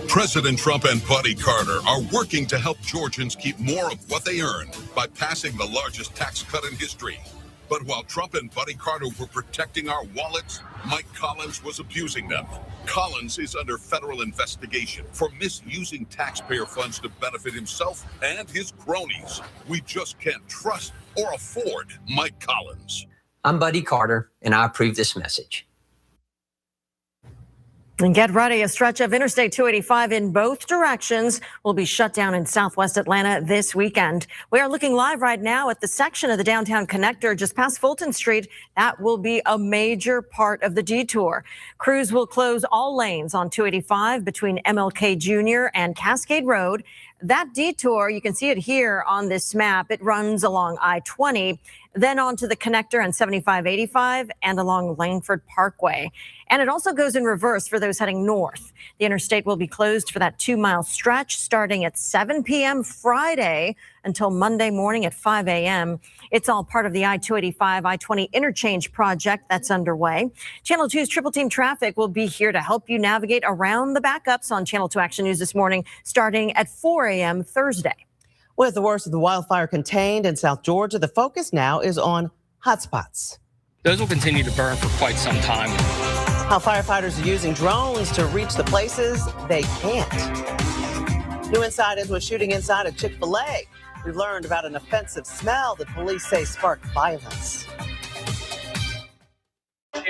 President Trump and Buddy Carter are working to help Georgians keep more of what they earn by passing the largest tax cut in history. But while Trump and Buddy Carter were protecting our wallets, Mike Collins was abusing them. Collins is under federal investigation for misusing taxpayer funds to benefit himself and his cronies. We just can't trust or afford Mike Collins. I'm Buddy Carter, and I approve this message. And get ready, a stretch of Interstate 285 in both directions will be shut down in southwest Atlanta this weekend. We are looking live right now at the section of the downtown connector just past Fulton Street. That will be a major part of the detour. Crews will close all lanes on 285 between MLK Jr. and Cascade Road. That detour, you can see it here on this map. It runs along I-20, then onto the connector and 7585 and along Langford Parkway. And it also goes in reverse for those heading north. The interstate will be closed for that 2-mile stretch starting at 7 p.m. Friday until Monday morning at 5 a.m. It's all part of the I-285, I-20 interchange project that's underway. Channel 2's Triple Team Traffic will be here to help you navigate around the backups on Channel 2 Action News this morning starting at 4 a.m. Thursday. With the worst of the wildfire contained in South Georgia, the focus now is on hotspots. Those will continue to burn for quite some time. How firefighters are using drones to reach the places they can't. New insight is what's shooting inside a Chick-fil-A. We learned about an offensive smell that police say sparked violence.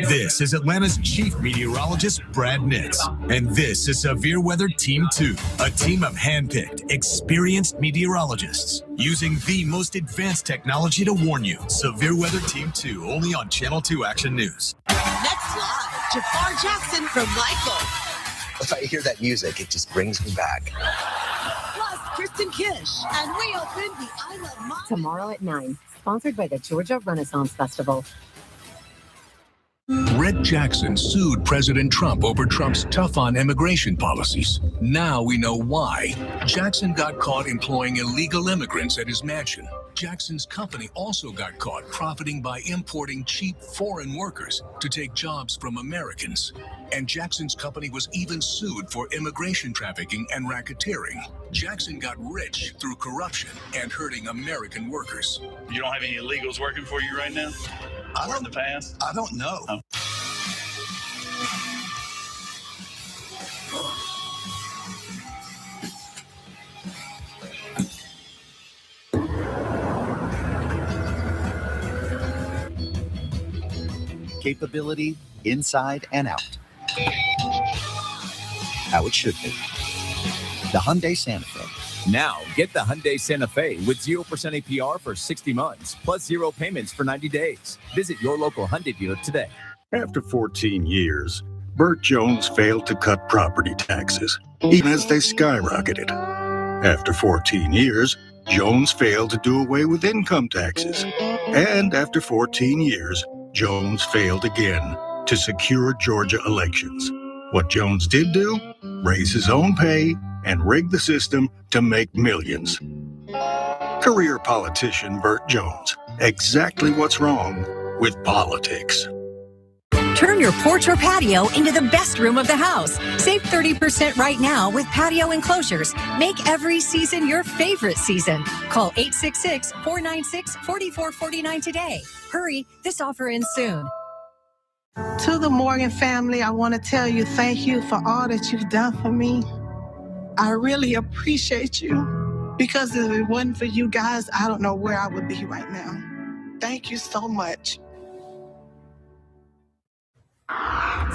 This is Atlanta's chief meteorologist, Brad Nitz. And this is Severe Weather Team 2, a team of hand-picked, experienced meteorologists using the most advanced technology to warn you. Severe Weather Team 2, only on Channel 2 Action News. Next live, Jafar Jackson from Michael. If I hear that music, it just brings me back. Plus, Kristen Kish. And we open the I Love Mom. Tomorrow at 9, sponsored by the Georgia Renaissance Festival. Rick Jackson sued President Trump over Trump's tough-on immigration policies. Now we know why. Jackson got caught employing illegal immigrants at his mansion. Jackson's company also got caught profiting by importing cheap foreign workers to take jobs from Americans. And Jackson's company was even sued for immigration trafficking and racketeering. Jackson got rich through corruption and hurting American workers. You don't have any illegals working for you right now? Or in the past? I don't know. Oh. Capability inside and out. How it should be. The Hyundai Santa Fe. Now, get the Hyundai Santa Fe with 0% APR for 60 months, plus 0 payments for 90 days. Visit your local Hyundai dealer today. After 14 years, Burt Jones failed to cut property taxes, even as they skyrocketed. After 14 years, Jones failed to do away with income taxes. And after 14 years, Jones failed again to secure Georgia elections. What Jones did do? Raise his own pay and rig the system to make millions. Career politician Burt Jones. Exactly what's wrong with politics. Turn your porch or patio into the best room of the house. Save 30% right now with patio enclosures. Make every season your favorite season. Call 866-496-4449 today. Hurry, this offer ends soon. To the Morgan family, I want to tell you thank you for all that you've done for me. I really appreciate you, because if it wasn't for you guys, I don't know where I would be right now. Thank you so much.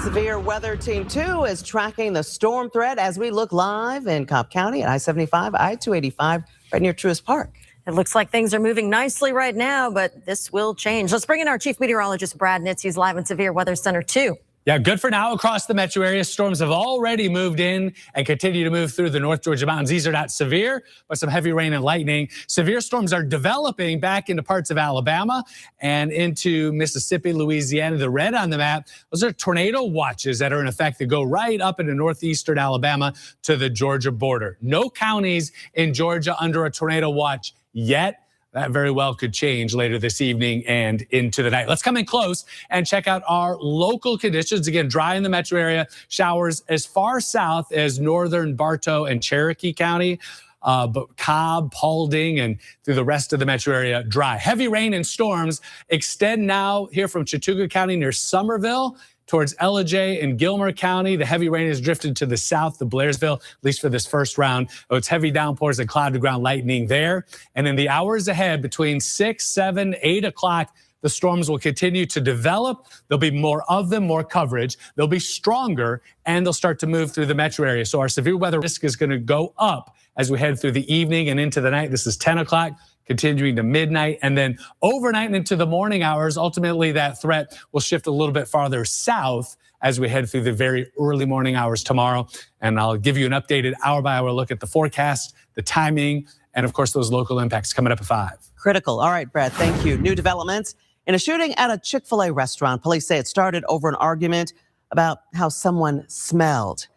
Severe Weather Team 2 is tracking the storm threat as we look live in Cobb County at I-75, I-285, right near Truist Park. It looks like things are moving nicely right now, but this will change. Let's bring in our chief meteorologist, Brad Nitz. He's live in Severe Weather Center 2. Yeah, good for now across the metro area. Storms have already moved in and continue to move through the North Georgia mountains. These are not severe, but some heavy rain and lightning. Severe storms are developing back into parts of Alabama and into Mississippi, Louisiana. The red on the map, those are tornado watches that are in effect that go right up into northeastern Alabama to the Georgia border. No counties in Georgia under a tornado watch yet. That very well could change later this evening and into the night. Let's come in close and check out our local conditions. Again, dry in the metro area. Showers as far south as northern Bartow and Cherokee County. But Cobb, Paulding, and through the rest of the metro area, dry. Heavy rain and storms extend now here from Chattooga County near Somerville towards Ellijay and Gilmer County. The heavy rain has drifted to the south of Blairsville, at least for this first round. Oh, it's heavy downpours and cloud-to-ground lightning there. And in the hours ahead, between 6, 7, 8 o'clock, the storms will continue to develop. There'll be more of them, more coverage. They'll be stronger, and they'll start to move through the metro area. So our severe weather risk is going to go up as we head through the evening and into the night. This is 10 o'clock. Continuing to midnight, and then overnight and into the morning hours. Ultimately, that threat will shift a little bit farther south as we head through the very early morning hours tomorrow. And I'll give you an updated hour-by-hour look at the forecast, the timing, and of course, those local impacts coming up at 5. Critical. All right, Brad, thank you. New developments in a shooting at a Chick-fil-A restaurant. Police say it started over an argument about how someone smelled.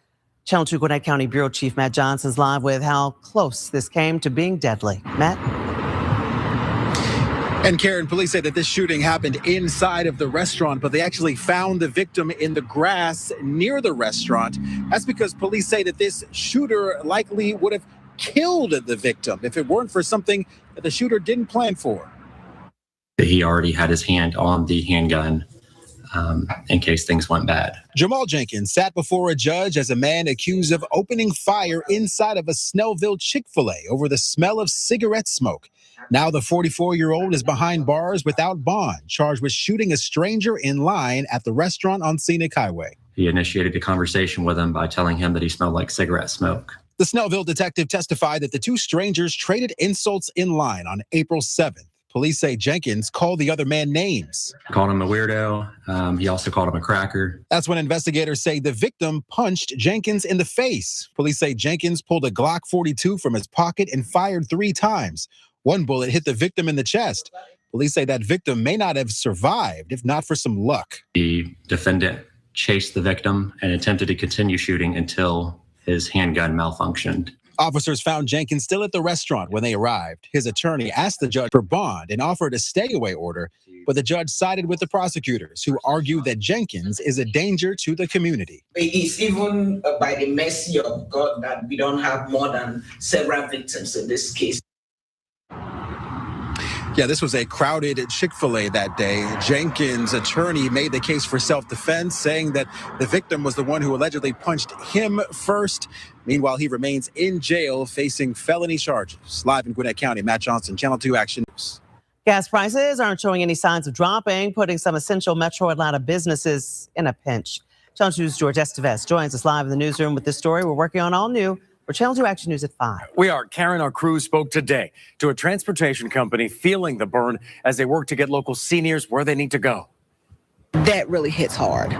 Channel 2 Gwinnett County Bureau Chief Matt Johnson's live with how close this came to being deadly. Matt? And Karen, police say that this shooting happened inside of the restaurant, but they actually found the victim in the grass near the restaurant. That's because police say that this shooter likely would have killed the victim if it weren't for something that the shooter didn't plan for. He already had his hand on the handgun in case things went bad. Jamal Jenkins sat before a judge as a man accused of opening fire inside of a Snellville Chick-fil-A over the smell of cigarette smoke. Now the 44-year-old is behind bars without bond, charged with shooting a stranger in line at the restaurant on Scenic Highway. He initiated a conversation with him by telling him that he smelled like cigarette smoke. The Snellville detective testified that the two strangers traded insults in line on April 7th. Police say Jenkins called the other man names. Called him a weirdo. He also called him a cracker. That's when investigators say the victim punched Jenkins in the face. Police say Jenkins pulled a Glock 42 from his pocket and fired 3 times. One bullet hit the victim in the chest. Police say that victim may not have survived if not for some luck. The defendant chased the victim and attempted to continue shooting until his handgun malfunctioned. Officers found Jenkins still at the restaurant when they arrived. His attorney asked the judge for bond and offered a stay-away order, but the judge sided with the prosecutors, who argued that Jenkins is a danger to the community. It's even by the mercy of God that we don't have more than several victims in this case. Yeah, this was a crowded Chick-fil-A that day. Jenkins' attorney made the case for self-defense, saying that the victim was the one who allegedly punched him first. Meanwhile, he remains in jail facing felony charges. Live in Gwinnett County, Matt Johnson, Channel 2 Action News. Gas prices aren't showing any signs of dropping, putting some essential Metro Atlanta businesses in a pinch. Channel 2's George Estevez joins us live in the newsroom with this story. We're working on all new for Channel 2 Action News at 5. We are. Karen, our crew spoke today to a transportation company feeling the burn as they work to get local seniors where they need to go. That really hits hard.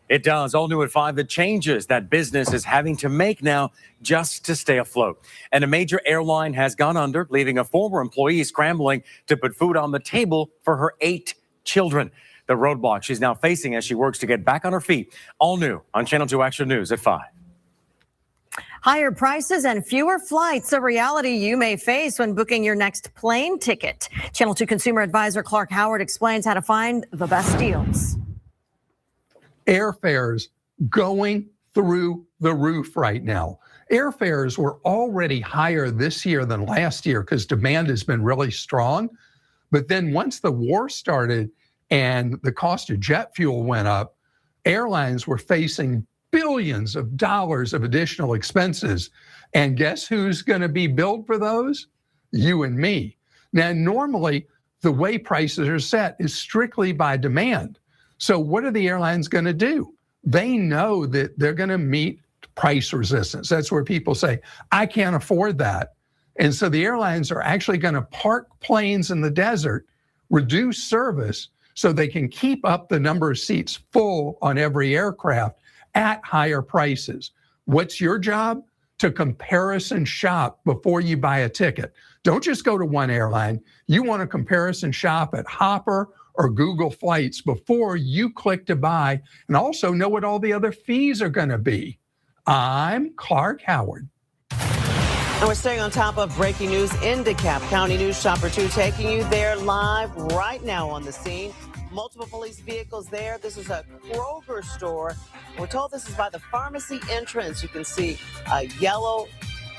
It does. All new at 5, the changes that business is having to make now just to stay afloat. And a major airline has gone under, leaving a former employee scrambling to put food on the table for her 8 children. The roadblock she's now facing as she works to get back on her feet. All new on Channel 2 Action News at 5. Higher prices and fewer flights, a reality you may face when booking your next plane ticket. Channel 2 consumer advisor Clark Howard explains how to find the best deals. Airfares going through the roof right now. Airfares were already higher this year than last year because demand has been really strong. But then once the war started and the cost of jet fuel went up, airlines were facing billions of dollars of additional expenses. And guess who's going to be billed for those? You and me. Now, normally, the way prices are set is strictly by demand. So what are the airlines going to do? They know that they're going to meet price resistance. That's where people say, I can't afford that. And so the airlines are actually going to park planes in the desert, reduce service, so they can keep up the number of seats full on every aircraft at higher prices. What's your job? To comparison shop before you buy a ticket. Don't just go to one airline. You want to comparison shop at Hopper or Google Flights before you click to buy, and also know what all the other fees are going to be. I'm Clark Howard. And we're staying on top of breaking news in DeKalb County News Chopper 2 taking you there live right now on the scene. Multiple police vehicles there. This is a Kroger store. We're told this is by the pharmacy entrance. You can see a yellow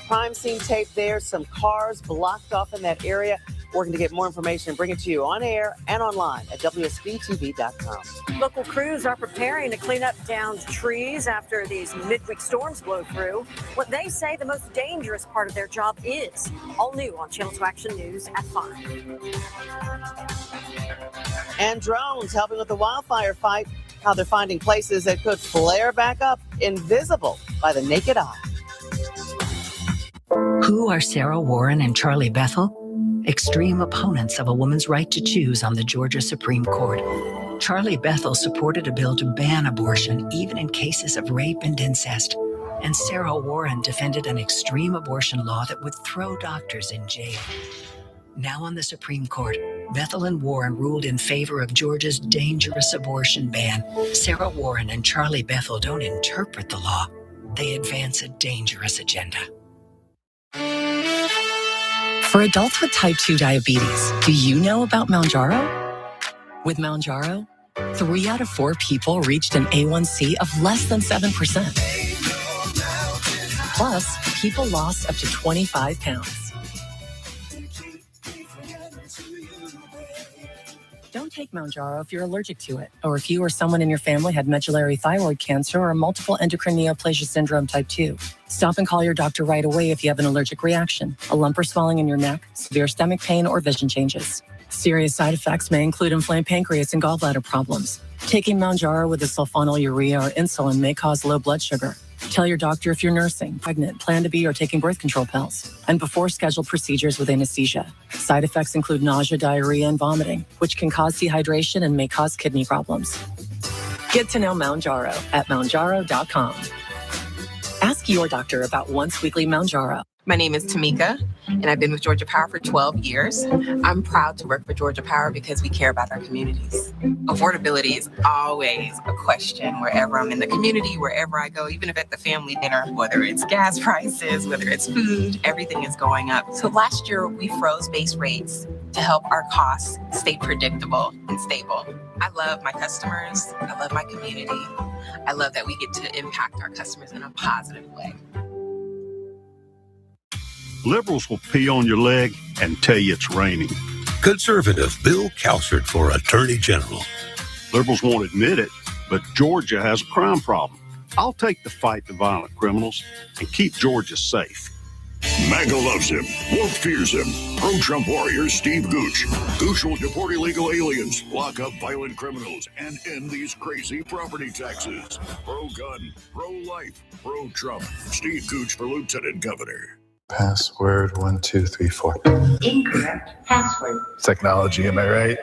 crime scene tape there, some cars blocked off in that area. Working to get more information and bring it to you on air and online at WSB-TV.com. Local crews are preparing to clean up downed trees after these midweek storms blow through. What they say the most dangerous part of their job is. All new on Channel 2 Action News at 5. And drones helping with the wildfire fight. How they're finding places that could flare back up, invisible by the naked eye. Who are Sarah Warren and Charlie Bethel? Extreme opponents of a woman's right to choose on the Georgia Supreme Court. Charlie Bethel supported a bill to ban abortion even in cases of rape and incest. And Sarah Warren defended an extreme abortion law that would throw doctors in jail. Now on the Supreme Court, Bethel and Warren ruled in favor of Georgia's dangerous abortion ban. Sarah Warren and Charlie Bethel don't interpret the law. They advance a dangerous agenda. For adults with type 2 diabetes, do you know about Mounjaro? With Mounjaro, 3 out of 4 people reached an A1C of less than 7%. Plus, people lost up to 25 pounds. Don't take Mounjaro if you're allergic to it, or if you or someone in your family had medullary thyroid cancer or multiple endocrine neoplasia syndrome type 2. Stop and call your doctor right away if you have an allergic reaction, a lump or swelling in your neck, severe stomach pain, or vision changes. Serious side effects may include inflamed pancreas and gallbladder problems. Taking Mounjaro with a sulfonylurea or insulin may cause low blood sugar. Tell your doctor if you're nursing, pregnant, plan to be, or taking birth control pills. And before scheduled procedures with anesthesia. Side effects include nausea, diarrhea, and vomiting, which can cause dehydration and may cause kidney problems. Get to know Mounjaro at Mounjaro.com. Ask your doctor about once-weekly Mounjaro. My name is Tamika, and I've been with Georgia Power for 12 years. I'm proud to work for Georgia Power because we care about our communities. Affordability is always a question wherever I'm in the community, wherever I go, even if at the family dinner, whether it's gas prices, whether it's food, everything is going up. So last year, we froze base rates to help our costs stay predictable and stable. I love my customers. I love my community. I love that we get to impact our customers in a positive way. Liberals will pee on your leg and tell you it's raining. Conservative Bill Calsert for Attorney General. Liberals won't admit it, but Georgia has a crime problem. I'll take the fight to violent criminals and keep Georgia safe. MAGA loves him. Woke fears him. Pro-Trump warrior Steve Gooch. Gooch will deport illegal aliens, lock up violent criminals, and end these crazy property taxes. Pro-gun, pro-life, pro-Trump. Steve Gooch for Lieutenant Governor. Password 1234. Incorrect password. Technology, am I right?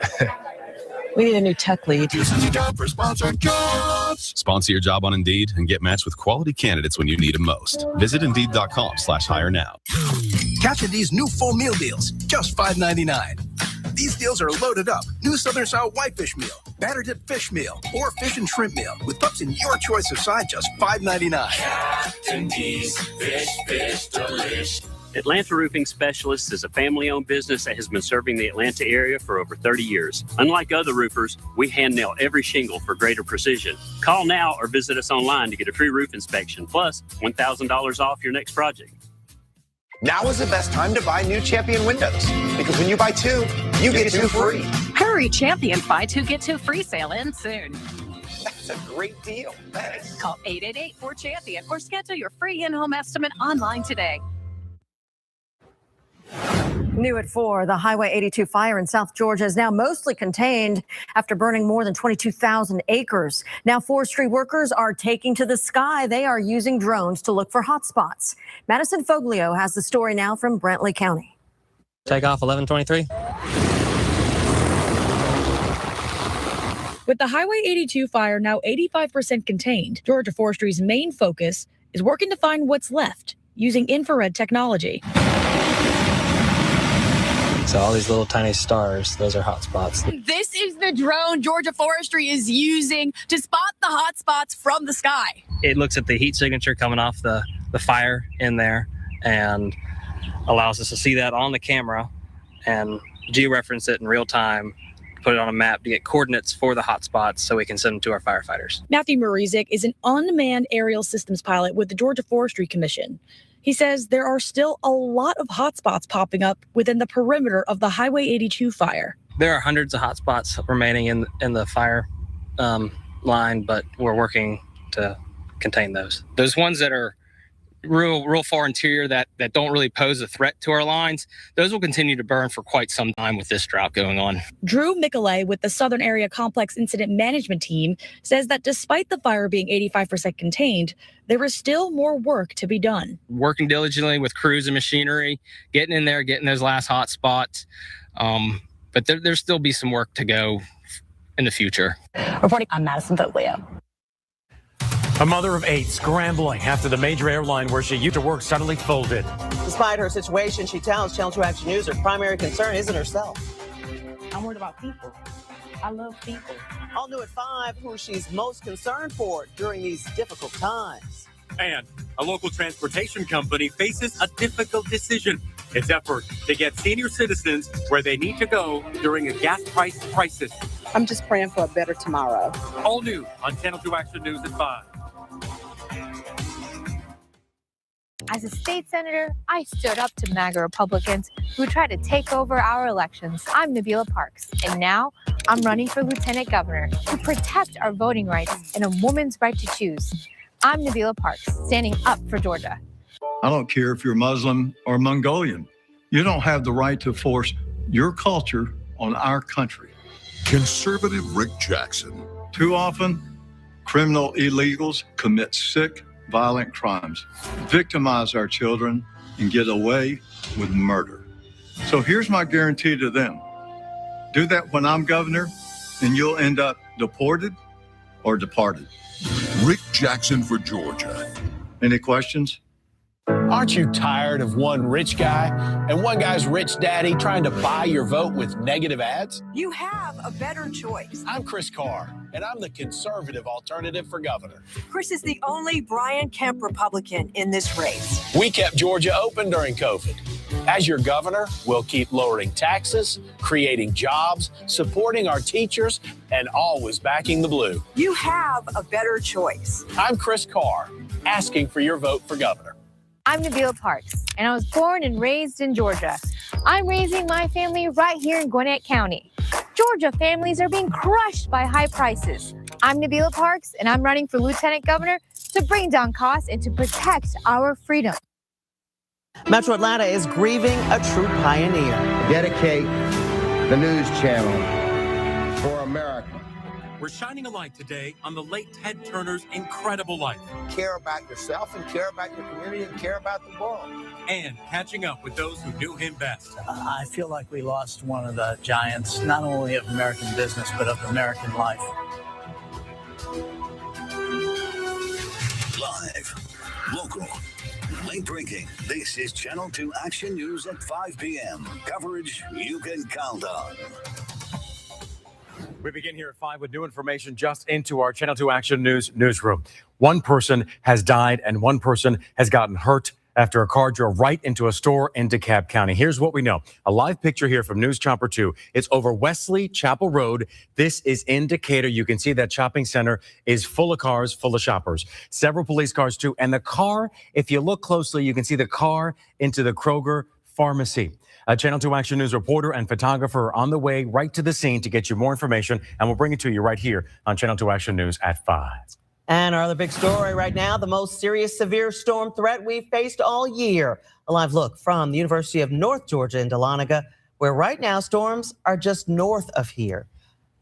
We need a new tech lead. This is a job for sponsored jobs. Sponsor your job on Indeed and get matched with quality candidates when you need them most. Visit Indeed.com/hire now. Catch these new full meal deals, just $5.99. These deals are loaded up. New Southern Style Whitefish Meal, Batter Dip Fish Meal, or Fish and Shrimp Meal with pups in your choice of side, just $5.99. Captain D's Fish Delish. Atlanta Roofing Specialists is a family-owned business that has been serving the Atlanta area for over 30 years. Unlike other roofers, we hand nail every shingle for greater precision. Call now or visit us online to get a free roof inspection, plus $1,000 off your next project. Now is the best time to buy new Champion windows, because when you buy two, you get two free. Hurry, Champion buy two, get two free sale ends soon. That's a great deal. Thanks. Call 888-4CHAMPION or schedule your free in-home estimate online today. New at 4, the Highway 82 fire in South Georgia is now mostly contained after burning more than 22,000 acres. Now forestry workers are taking to the sky. They are using drones to look for hot spots. Madison Foglio has the story now from Brantley County. Take off 1123. With the Highway 82 fire now 85% contained, Georgia Forestry's main focus is working to find what's left using infrared technology. So all these little tiny stars, those are hot spots. This is the drone Georgia Forestry is using to spot the hot spots from the sky. It looks at the heat signature coming off the fire in there and allows us to see that on the camera and georeference it in real time, put it on a map to get coordinates for the hot spots so we can send them to our firefighters. Matthew Marizik is an unmanned aerial systems pilot with the Georgia Forestry Commission. He says there are still a lot of hotspots popping up within the perimeter of the Highway 82 fire. There are hundreds of hotspots remaining in the fire line, but we're working to contain those. Those ones that are real far interior that don't really pose a threat to our lines, those will continue to burn for quite some time with this drought going on. Drew Michelet with the Southern Area Complex Incident Management Team says that despite the fire being 85% contained, there is still more work to be done. Working diligently with crews and machinery, getting in there, getting those last hot spots. But there'll still be some work to go in the future. Reporting, I'm Madison Foglio. A mother of 8 scrambling after the major airline where she used to work suddenly folded. Despite her situation, she tells Channel 2 Action News her primary concern isn't herself. I'm worried about people. I love people. All new at 5, who she's most concerned for during these difficult times. And a local transportation company faces a difficult decision. Its effort to get senior citizens where they need to go during a gas price crisis. I'm just praying for a better tomorrow. All new on Channel 2 Action News at 5. As a state senator, I stood up to MAGA Republicans who tried to take over our elections. I'm Nabila Parks, and now I'm running for lieutenant governor to protect our voting rights and a woman's right to choose. I'm Nabila Parks, standing up for Georgia. I don't care if you're Muslim or Mongolian. You don't have the right to force your culture on our country. Conservative Rick Jackson. Too often, criminal illegals commit sick, violent crimes, victimize our children, and get away with murder. So here's my guarantee to them. Do that when I'm governor, and you'll end up deported or departed. Rick Jackson for Georgia. Any questions? Aren't you tired of one rich guy and one guy's rich daddy trying to buy your vote with negative ads? You have a better choice. I'm Chris Carr, and I'm the conservative alternative for governor. Chris is the only Brian Kemp Republican in this race. We kept Georgia open during COVID. As your governor, we'll keep lowering taxes, creating jobs, supporting our teachers, and always backing the blue. You have a better choice. I'm Chris Carr, asking for your vote for governor. I'm Nabila Parks, and I was born and raised in Georgia. I'm raising my family right here in Gwinnett County. Georgia families are being crushed by high prices. I'm Nabila Parks, and I'm running for Lieutenant Governor to bring down costs and to protect our freedom. Metro Atlanta is grieving a true pioneer. Dedicate the news channel for America. We're shining a light today on the late Ted Turner's incredible life. Care about yourself and care about your community and care about the world. And catching up with those who knew him best. I feel like we lost one of the giants, not only of American business, but of American life. Live, local, late breaking. This is Channel 2 Action News at 5 p.m. Coverage you can count on. We begin here at 5 with new information just into our Channel 2 Action News newsroom. One person has died and one person has gotten hurt after a car drove right into a store in DeKalb County. Here's what we know. A live picture here from News Chopper 2. It's over Wesley Chapel Road. This is in Decatur. You can see that shopping center is full of cars, full of shoppers. Several police cars too. And the car, if you look closely, you can see the car into the Kroger pharmacy. A Channel 2 Action News reporter and photographer are on the way right to the scene to get you more information, and we'll bring it to you right here on Channel 2 Action News at 5. And our other big story right now, the most serious severe storm threat we've faced all year. A live look from the University of North Georgia in Dahlonega, where right now storms are just north of here.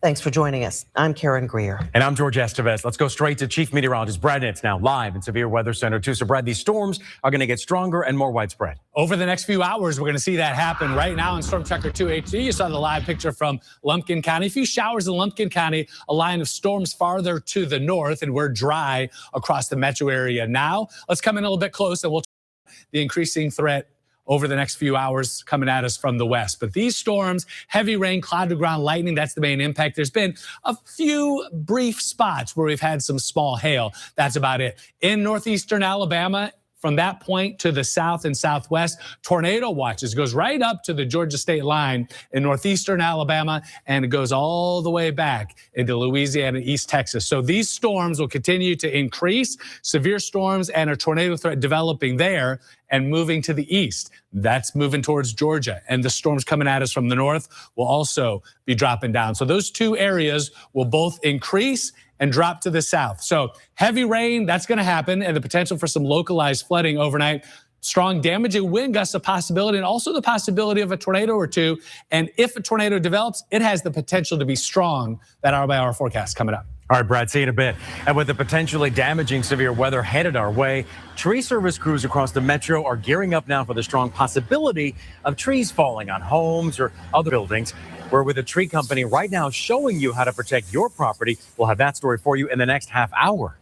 Thanks for joining us. I'm Karen Greer. And I'm George Estevez. Let's go straight to Chief Meteorologist Brad Nitz now live in Severe Weather Center 2. So Brad, these storms are going to get stronger and more widespread. Over the next few hours, we're going to see that happen right now in Storm Tracker 2 HD. You saw the live picture from Lumpkin County. A few showers in Lumpkin County, a line of storms farther to the north, and we're dry across the metro area now. Let's come in a little bit close and we'll talk about the increasing threat over the next few hours coming at us from the west. But these storms, heavy rain, cloud to ground lightning, that's the main impact. There's been a few brief spots where we've had some small hail. That's about it. In northeastern Alabama, from that point to the south and southwest, tornado watches goes right up to the Georgia state line in northeastern Alabama, and it goes all the way back into Louisiana, East Texas. So these storms will continue to increase, severe storms and a tornado threat developing there and moving to the east. That's moving towards Georgia. And the storms coming at us from the north will also be dropping down. So those two areas will both increase and drop to the south. So heavy rain, that's going to happen, and the potential for some localized flooding overnight. Strong damaging wind gusts a possibility, and also the possibility of a tornado or two. And if a tornado develops, it has the potential to be strong. That hour-by-hour forecast coming up. All right, Brad, see you in a bit. And with the potentially damaging severe weather headed our way, tree service crews across the metro are gearing up now for the strong possibility of trees falling on homes or other buildings. We're with a tree company right now showing you how to protect your property. We'll have that story for you in the next half hour.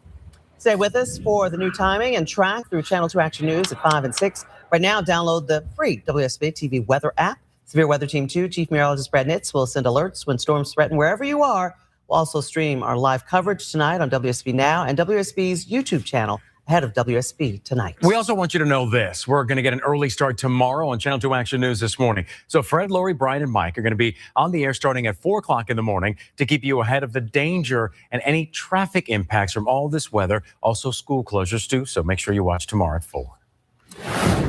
Stay with us for the new timing and track through Channel 2 Action News at 5 and 6. Right now, download the free WSB-TV weather app. Severe Weather Team 2, Chief Meteorologist Brad Nitz will send alerts when storms threaten wherever you are. We'll also stream our live coverage tonight on WSB Now and WSB's YouTube channel ahead of WSB Tonight. We also want you to know this. We're going to get an early start tomorrow on Channel 2 Action News this morning. So Fred, Lori, Brian, and Mike are going to be on the air starting at 4 o'clock in the morning to keep you ahead of the danger and any traffic impacts from all this weather. Also school closures too, so make sure you watch tomorrow at 4.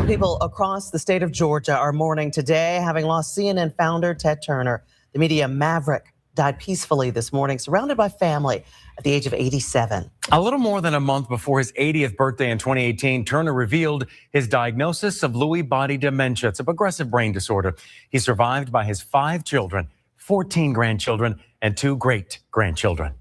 People across the state of Georgia are mourning today, having lost CNN founder Ted Turner. The media maverick died peacefully this morning, surrounded by family at the age of 87. A little more than a month before his 80th birthday in 2018, Turner revealed his diagnosis of Lewy body dementia. It's a progressive brain disorder. He's survived by his 5 children, 14 grandchildren, and 2 great-grandchildren.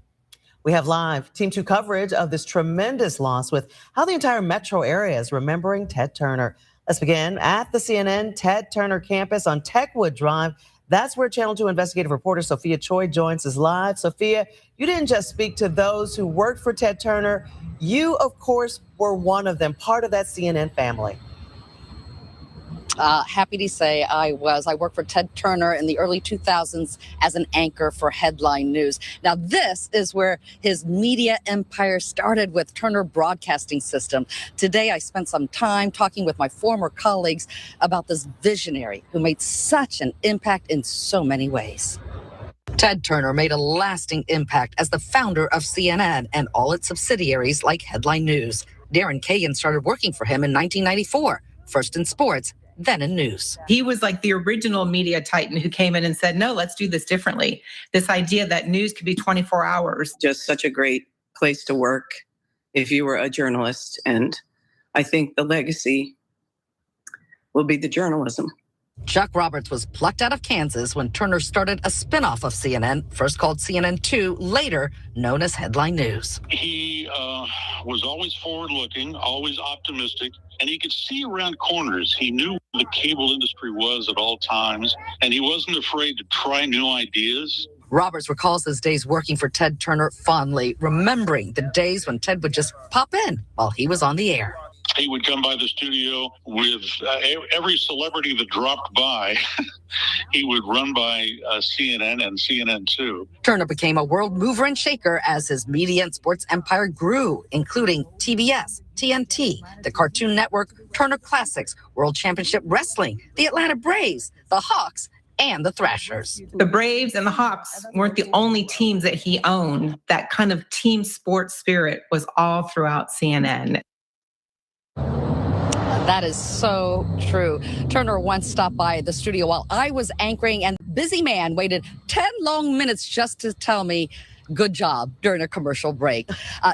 We have live Team 2 coverage of this tremendous loss with how the entire metro area is remembering Ted Turner. Let's begin at the CNN Ted Turner campus on Techwood Drive. That's where Channel 2 investigative reporter Sophia Choi joins us live. Sophia, you didn't just speak to those who worked for Ted Turner. You, of course, were one of them, part of that CNN family. Happy to say I worked for Ted Turner in the early 2000s as an anchor for Headline News. Now, this is where his media empire started with Turner Broadcasting System. Today, I spent some time talking with my former colleagues about this visionary who made such an impact in so many ways. Ted Turner made a lasting impact as the founder of CNN and all its subsidiaries like Headline News. Darren Kagan started working for him in 1994, first in sports, then in news. He was like the original media titan who came in and said, no, let's do this differently. This idea that news could be 24 hours. Just such a great place to work if you were a journalist. And I think the legacy will be the journalism. Chuck Roberts was plucked out of Kansas when Turner started a spinoff of CNN, first called CNN 2, later known as Headline News. He was always forward-looking, always optimistic, and he could see around corners. He knew where the cable industry was at all times, and he wasn't afraid to try new ideas. Roberts recalls his days working for Ted Turner fondly, remembering the days when Ted would just pop in while he was on the air. He would come by the studio with every celebrity that dropped by. He would run by CNN and CNN 2. Turner became a world mover and shaker as his media and sports empire grew, including TBS, TNT, the Cartoon Network, Turner Classics, World Championship Wrestling, the Atlanta Braves, the Hawks, and the Thrashers. The Braves and the Hawks weren't the only teams that he owned. That kind of team sports spirit was all throughout CNN. That is so true. Turner once stopped by the studio while I was anchoring, and busy man waited 10 long minutes just to tell me, good job, during a commercial break.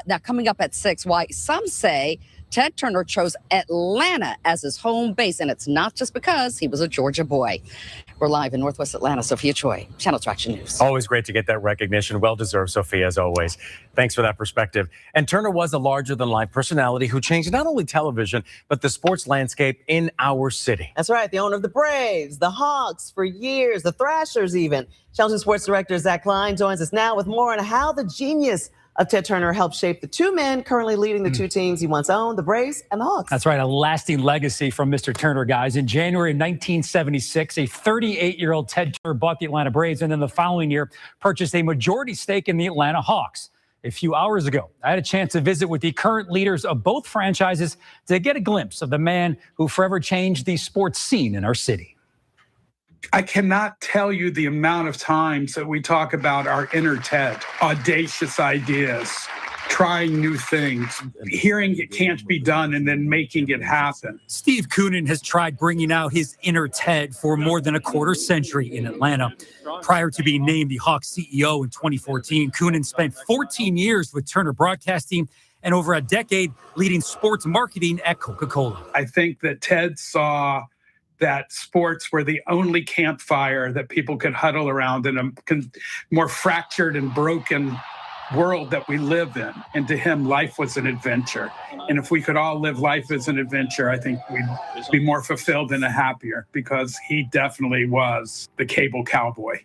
Now, coming up at 6, why some say Ted Turner chose Atlanta as his home base, and it's not just because he was a Georgia boy. We're live in Northwest Atlanta. Sophia Choi, Channel 12 Action News. Always great to get that recognition. Well-deserved, Sophia, as always. Thanks for that perspective. And Turner was a larger-than-life personality who changed not only television, but the sports landscape in our city. That's right. The owner of the Braves, the Hawks for years, the Thrashers even. Channel 2 Sports Director Zach Klein joins us now with more on how the genius of Ted Turner helped shape the two men currently leading the two teams he once owned, the Braves and the Hawks. That's right, a lasting legacy from Mr. Turner, guys. In January 1976, a 38-year-old Ted Turner bought the Atlanta Braves, and then the following year purchased a majority stake in the Atlanta Hawks. A few hours ago, I had a chance to visit with the current leaders of both franchises to get a glimpse of the man who forever changed the sports scene in our city. I cannot tell you the amount of times that we talk about our inner Ted, audacious ideas, trying new things, hearing it can't be done and then making it happen. Steve Koonin has tried bringing out his inner Ted for more than a quarter century in Atlanta. Prior to being named the Hawks CEO in 2014, Koonin spent 14 years with Turner Broadcasting and over a decade leading sports marketing at Coca-Cola. I think that Ted saw that sports were the only campfire that people could huddle around in a more fractured and broken world that we live in. And to him, life was an adventure. And if we could all live life as an adventure, I think we'd be more fulfilled and happier, because he definitely was the cable cowboy.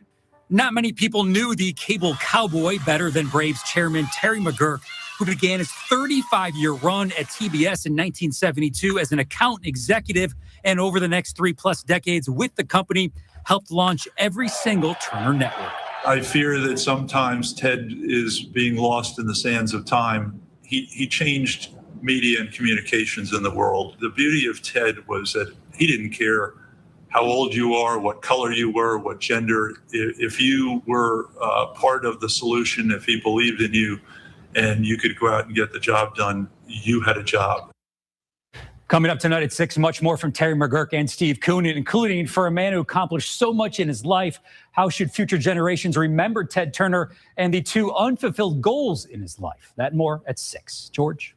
Not many people knew the cable cowboy better than Braves chairman Terry McGurk, who began his 35-year run at TBS in 1972 as an account executive, and over the next 3+ decades with the company, helped launch every single Turner network. I fear that sometimes Ted is being lost in the sands of time. He changed media and communications in the world. The beauty of Ted was that he didn't care how old you are, what color you were, what gender. If you were part of the solution, if he believed in you and you could go out and get the job done, you had a job. Coming up tonight at 6, much more from Terry McGurk and Steve Koonin, including for a man who accomplished so much in his life, how should future generations remember Ted Turner and the 2 unfulfilled goals in his life? That and more at 6. George?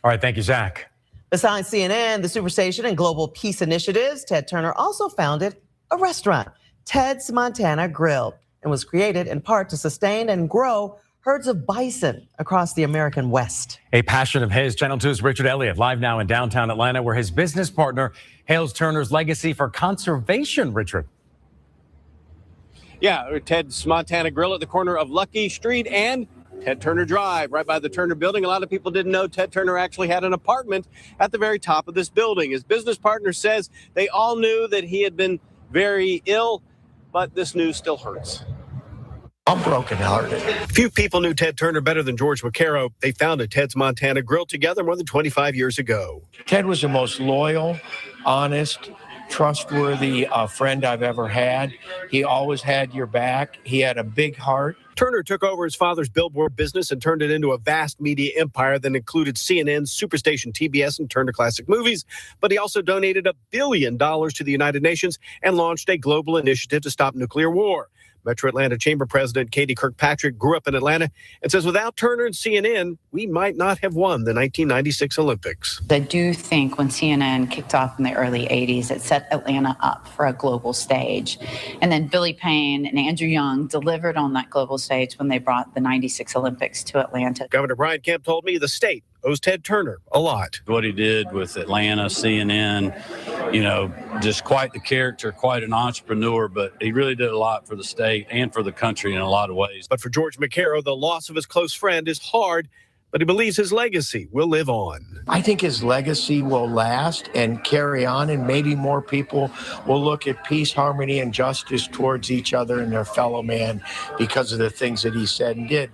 All right, thank you, Zach. Besides CNN, the Superstation, and global peace initiatives, Ted Turner also founded a restaurant, Ted's Montana Grill, and was created in part to sustain and grow herds of bison across the American West. A passion of his. Channel 2's Richard Elliott live now in downtown Atlanta, where his business partner hails Turner's legacy for conservation. Richard. Yeah, Ted's Montana Grill at the corner of Lucky Street and Ted Turner Drive, right by the Turner Building. A lot of people didn't know Ted Turner actually had an apartment at the very top of this building. His business partner says they all knew that he had been very ill, but this news still hurts. I'm brokenhearted. Few people knew Ted Turner better than George McCarrow. They founded Ted's Montana Grill together more than 25 years ago. Ted was the most loyal, honest, trustworthy friend I've ever had. He always had your back. He had a big heart. Turner took over his father's billboard business and turned it into a vast media empire that included CNN, Superstation TBS, and Turner Classic Movies. But he also donated $1 billion to the United Nations and launched a global initiative to stop nuclear war. Metro Atlanta Chamber President Katie Kirkpatrick grew up in Atlanta and says without Turner and CNN, we might not have won the 1996 Olympics. I do think when CNN kicked off in the early 80s, it set Atlanta up for a global stage. And then Billy Payne and Andrew Young delivered on that global stage when they brought the 96 Olympics to Atlanta. Governor Brian Kemp told me the state owes Ted Turner a lot. What he did with Atlanta, CNN, just quite the character, quite an entrepreneur, but he really did a lot for the state and for the country in a lot of ways. But for George McCarrow, the loss of his close friend is hard, but he believes his legacy will live on. I think his legacy will last and carry on, and maybe more people will look at peace, harmony, and justice towards each other and their fellow man because of the things that he said and did.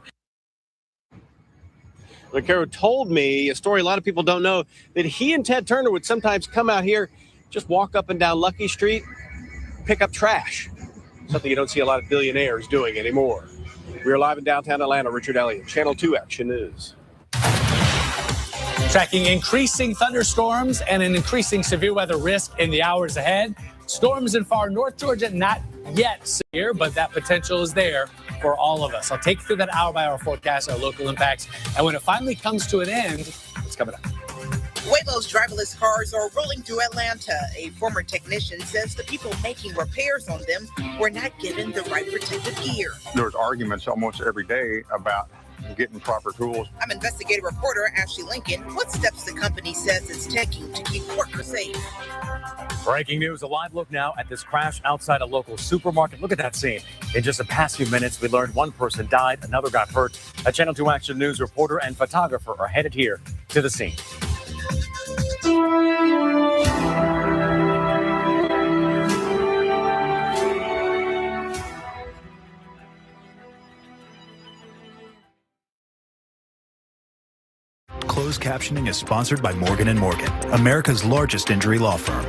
McCarrow told me a story a lot of people don't know, that he and Ted Turner would sometimes come out here, just walk up and down Lucky Street, pick up trash. Something you don't see a lot of billionaires doing anymore. We're live in downtown Atlanta. Richard Elliott, Channel 2 Action News. Tracking increasing thunderstorms and an increasing severe weather risk in the hours ahead. Storms in far north Georgia, not yet severe, but that potential is there for all of us. I'll take you through that hour-by-hour forecast, our local impacts, and when it finally comes to an end, it's coming up. Waymo's driverless cars are rolling through Atlanta. A former technician says the people making repairs on them were not given the right protective gear. There's arguments almost every day about getting proper tools. I'm investigative reporter Ashley Lincoln. What steps the company says it's taking to keep workers safe? Breaking news, a live look now at this crash outside a local supermarket. Look at that scene. In just the past few minutes, we learned one person died, another got hurt. A Channel 2 Action News reporter and photographer are headed here to the scene. Closed captioning is sponsored by Morgan & Morgan, America's largest injury law firm.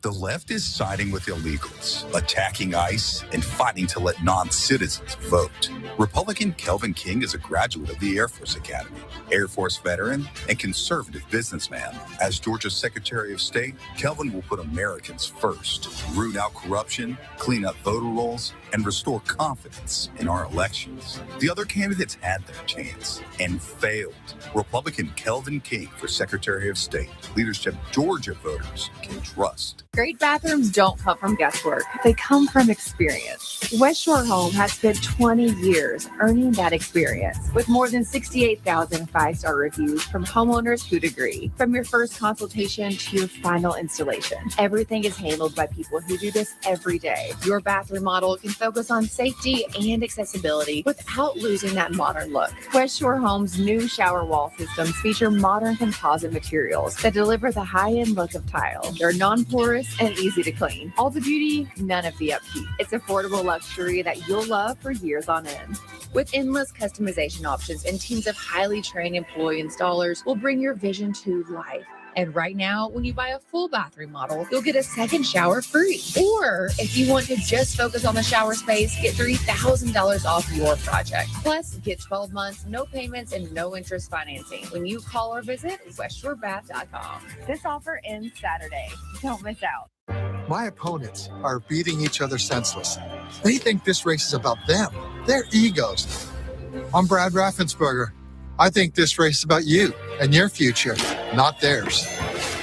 The left is siding with illegals, attacking ICE, and fighting to let non-citizens vote. Republican Kelvin King is a graduate of the Air Force Academy, Air Force veteran, and conservative businessman. As Georgia's Secretary of State, Kelvin will put Americans first, root out corruption, clean up voter rolls, and restore confidence in our elections. The other candidates had their chance and failed. Republican Kelvin King for Secretary of State. Leadership Georgia voters can trust. Great bathrooms don't come from guesswork. They come from experience. West Shore Home has spent 20 years earning that experience with more than 68,000 five-star reviews from homeowners who'd agree. From your first consultation to your final installation, everything is handled by people who do this every day. Your bathroom model can focus on safety and accessibility without losing that modern look. West Shore Home's new shower wall systems feature modern composite materials that deliver the high-end look of tile. They're non-porous and easy to clean. All the beauty, none of the upkeep. It's affordable luxury that you'll love for years on end. With endless customization options and teams of highly trained employee installers will bring your vision to life. And right now, when you buy a full bathroom model, you'll get a second shower free. Or if you want to just focus on the shower space, get $3,000 off your project. Plus, get 12 months, no payments, and no interest financing when you call or visit westshorebath.com. This offer ends Saturday. Don't miss out. My opponents are beating each other senseless. They think this race is about them, their egos. I'm Brad Raffensperger. I think this race is about you and your future, not theirs.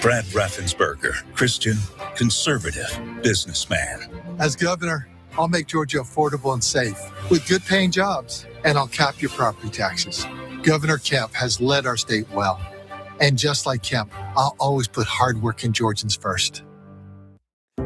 Brad Raffensperger, Christian, conservative businessman. As governor, I'll make Georgia affordable and safe with good paying jobs, and I'll cap your property taxes. Governor Kemp has led our state well. And just like Kemp, I'll always put hardworking Georgians first.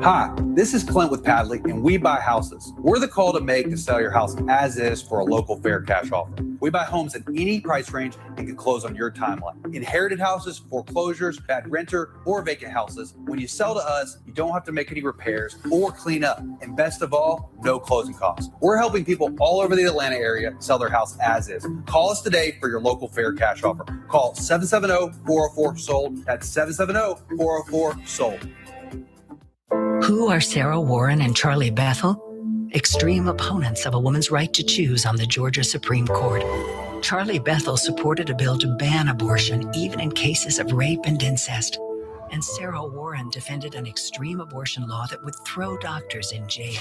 Hi, this is Clint with Padley, and we buy houses. We're the call to make to sell your house as is for a local fair cash offer. We buy homes in any price range and can close on your timeline. Inherited houses, foreclosures, bad renter, or vacant houses. When you sell to us, you don't have to make any repairs or clean up. And best of all, no closing costs. We're helping people all over the Atlanta area sell their house as is. Call us today for your local fair cash offer. Call 770-404-SOLD. That's 770-404-SOLD. Who are Sarah Warren and Charlie Bethel? Extreme opponents of a woman's right to choose on the Georgia Supreme Court. Charlie Bethel supported a bill to ban abortion even in cases of rape and incest. And Sarah Warren defended an extreme abortion law that would throw doctors in jail.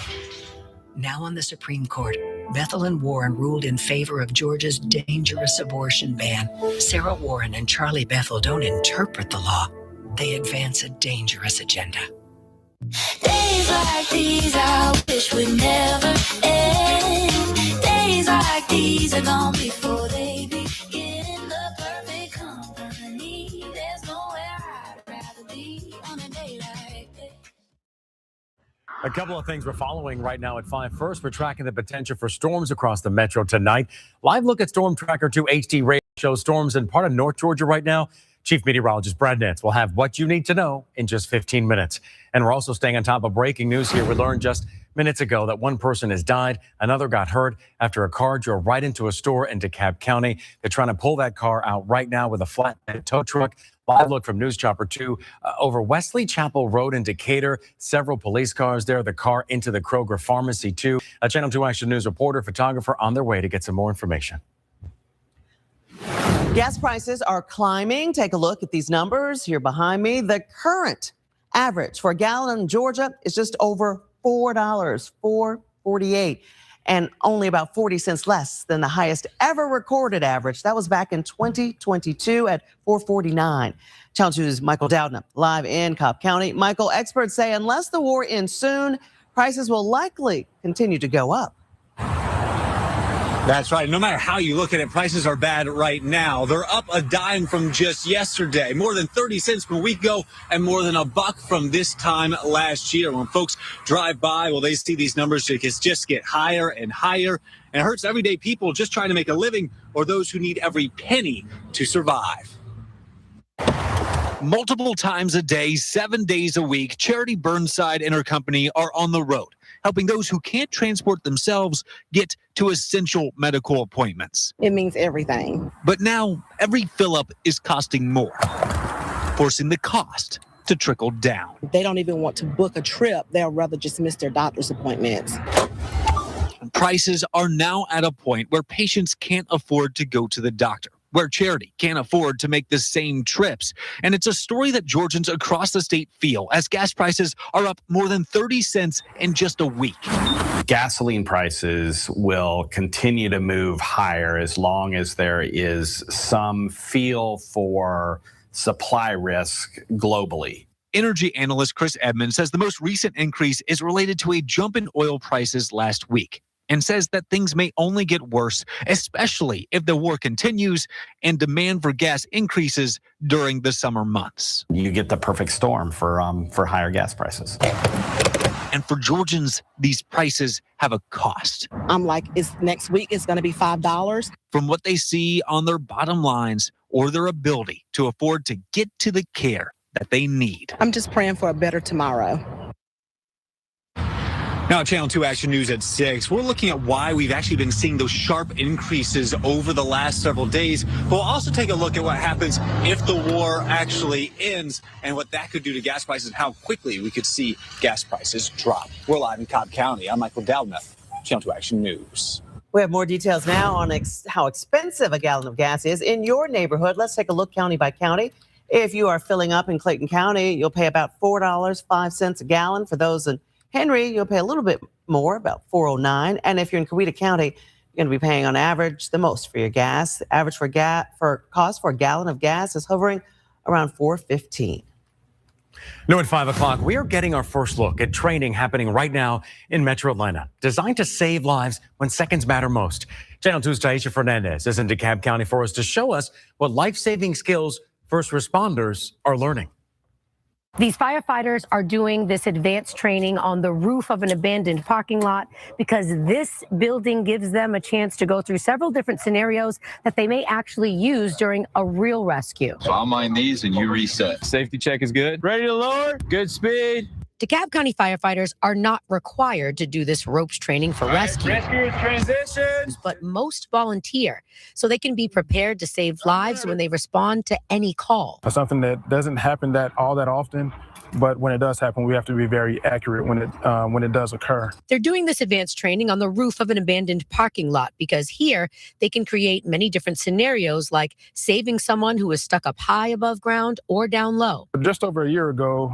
Now on the Supreme Court, Bethel and Warren ruled in favor of Georgia's dangerous abortion ban. Sarah Warren and Charlie Bethel don't interpret the law. They advance a dangerous agenda. Days like these I wish would never end. Days like these are gone before they begin. The perfect company. There's nowhere I'd rather be on a day like this. A couple of things we're following right now at 5. First, we're tracking the potential for storms across the metro tonight. Live look at Storm Tracker 2 HD radar shows storms in part of North Georgia right now. Chief Meteorologist Brad Nance will have what you need to know in just 15 minutes. And we're also staying on top of breaking news here. We learned just minutes ago that one person has died. Another got hurt after a car drove right into a store in DeKalb County. They're trying to pull that car out right now with a flatbed tow truck. Live look from News Chopper 2 over Wesley Chapel Road in Decatur. Several police cars there. The car into the Kroger Pharmacy too. A Channel 2 Action News reporter, photographer on their way to get some more information. Gas prices are climbing. Take a look at these numbers here behind me. The current average for a gallon in Georgia is just over $4, $4.48, and only about 40 cents less than the highest ever recorded average. That was back in 2022 at $4.49. Channel 2's Michael Dowdner live in Cobb County. Michael, experts say unless the war ends soon, prices will likely continue to go up. That's right. No matter how you look at it, prices are bad right now. They're up a dime from just yesterday, more than 30 cents from a week ago, and more than $1 from this time last year. When folks drive by, well, they see these numbers just get higher and higher, and it hurts everyday people just trying to make a living or those who need every penny to survive. Multiple times a day, 7 days a week, Charity Burnside and her company are on the road, helping those who can't transport themselves get to essential medical appointments. It means everything. But now every fill-up is costing more, forcing the cost to trickle down. They don't even want to book a trip. They'll rather just miss their doctor's appointments. Prices are now at a point where patients can't afford to go to the doctor, where Charity can't afford to make the same trips. And it's a story that Georgians across the state feel as gas prices are up more than 30 cents in just a week. Gasoline prices will continue to move higher as long as there is some feel for supply risk globally. Energy analyst Chris Edmonds says the most recent increase is related to a jump in oil prices last week, and says that things may only get worse, especially if the war continues and demand for gas increases during the summer months. You get the perfect storm for higher gas prices. And for Georgians, these prices have a cost. I'm like, next week it's going to be $5. From what they see on their bottom lines or their ability to afford to get to the care that they need. I'm just praying for a better tomorrow. Now, Channel 2 Action News at 6. We're looking at why we've actually been seeing those sharp increases over the last several days. We'll also take a look at what happens if the war actually ends and what that could do to gas prices and how quickly we could see gas prices drop. We're live in Cobb County. I'm Michael Dowdner, Channel 2 Action News. We have more details now on how expensive a gallon of gas is in your neighborhood. Let's take a look county by county. If you are filling up in Clayton County, you'll pay about $4.05 a gallon. For those in Henry, you'll pay a little bit more, about $4.09. And if you're in Coweta County, you're going to be paying on average the most for your gas. Average for cost for a gallon of gas is hovering around $4.15. New at 5 o'clock, we are getting our first look at training happening right now in Metro Atlanta, designed to save lives when seconds matter most. Channel 2's Taisha Fernandez is in DeKalb County for us to show us what life-saving skills first responders are learning. These firefighters are doing this advanced training on the roof of an abandoned parking lot because this building gives them a chance to go through several different scenarios that they may actually use during a real rescue. So I'll mind these and you reset. Safety check is good. Ready to lower? Good speed. DeKalb County firefighters are not required to do this ropes training for rescue. Rescue transition. But most volunteer so they can be prepared to save lives when they respond to any call. Something that doesn't happen all that often, but when it does happen, we have to be very accurate when it does occur. They're doing this advanced training on the roof of an abandoned parking lot because here they can create many different scenarios like saving someone who is stuck up high above ground or down low. Just over a year ago,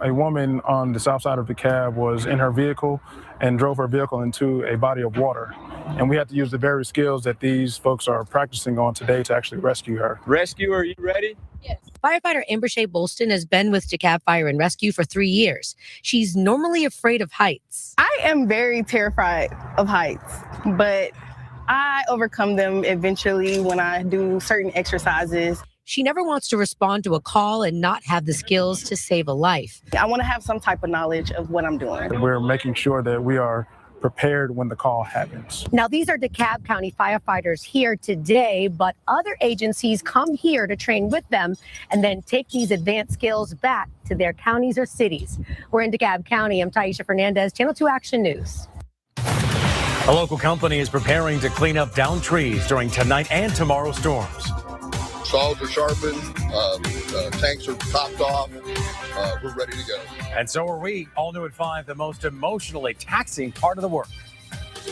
a woman on the south side of DeKalb was in her vehicle and drove her vehicle into a body of water. And we had to use the very skills that these folks are practicing on today to actually rescue her. Rescue, are you ready? Yes. Firefighter Amber Shea Bolston has been with DeKalb Fire and Rescue for 3 years. She's normally afraid of heights. I am very terrified of heights, but I overcome them eventually when I do certain exercises. She never wants to respond to a call and not have the skills to save a life. I want to have some type of knowledge of what I'm doing. We're making sure that we are prepared when the call happens. Now, these are DeKalb County firefighters here today, but other agencies come here to train with them and then take these advanced skills back to their counties or cities. We're in DeKalb County. I'm Taisha Fernandez, Channel 2 Action News. A local company is preparing to clean up downed trees during tonight and tomorrow's storms. Saws are sharpened, tanks are topped off, we're ready to go. And so are we. All new at 5, the most emotionally taxing part of the work.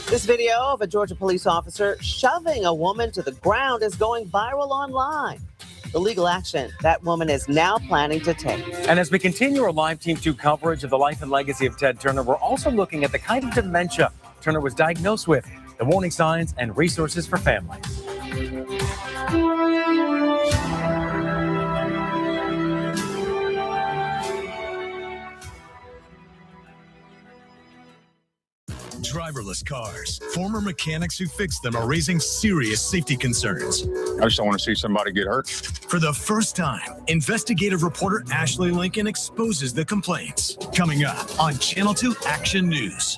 This video of a Georgia police officer shoving a woman to the ground is going viral online. The legal action that woman is now planning to take. And as we continue our live Team 2 coverage of the life and legacy of Ted Turner, we're also looking at the kind of dementia Turner was diagnosed with, the warning signs and resources for families. Driverless cars. Former mechanics who fixed them are raising serious safety concerns. I just don't want to see somebody get hurt. For the first time, investigative reporter Ashley Lincoln exposes the complaints. Coming up on Channel 2 Action News.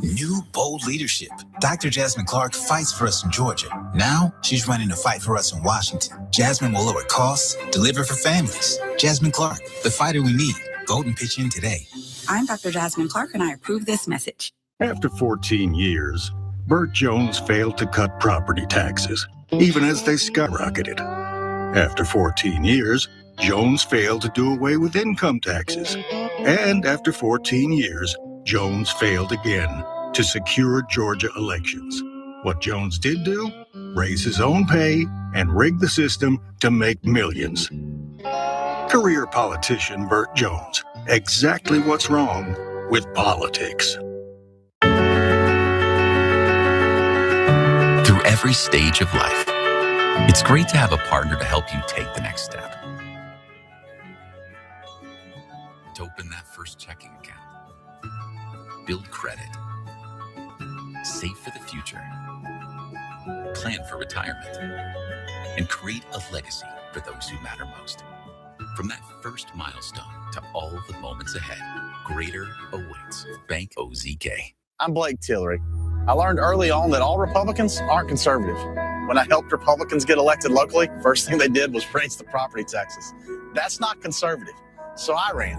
New bold leadership. Dr. Jasmine Clark fights for us in Georgia. Now she's running a fight for us in Washington. Jasmine will lower costs, deliver for families. Jasmine Clark, the fighter we need. Vote and pitch in today. I'm Dr. Jasmine Clark, and I approve this message. After 14 years, Burt Jones failed to cut property taxes, even as they skyrocketed. After 14 years, Jones failed to do away with income taxes. And after 14 years, Jones failed again to secure Georgia elections. What Jones did do? Raise his own pay and rig the system to make millions. Career politician Burt Jones. Exactly what's wrong with politics. Through every stage of life, it's great to have a partner to help you take the next step. To open that first checking account, build credit, save for the future, plan for retirement, and create a legacy for those who matter most. From that first milestone to all the moments ahead, greater awaits. Bank OZK. I'm Blake Tillery. I learned early on that all Republicans aren't conservative. When I helped Republicans get elected locally, first thing they did was raise the property taxes. That's not conservative. So I ran,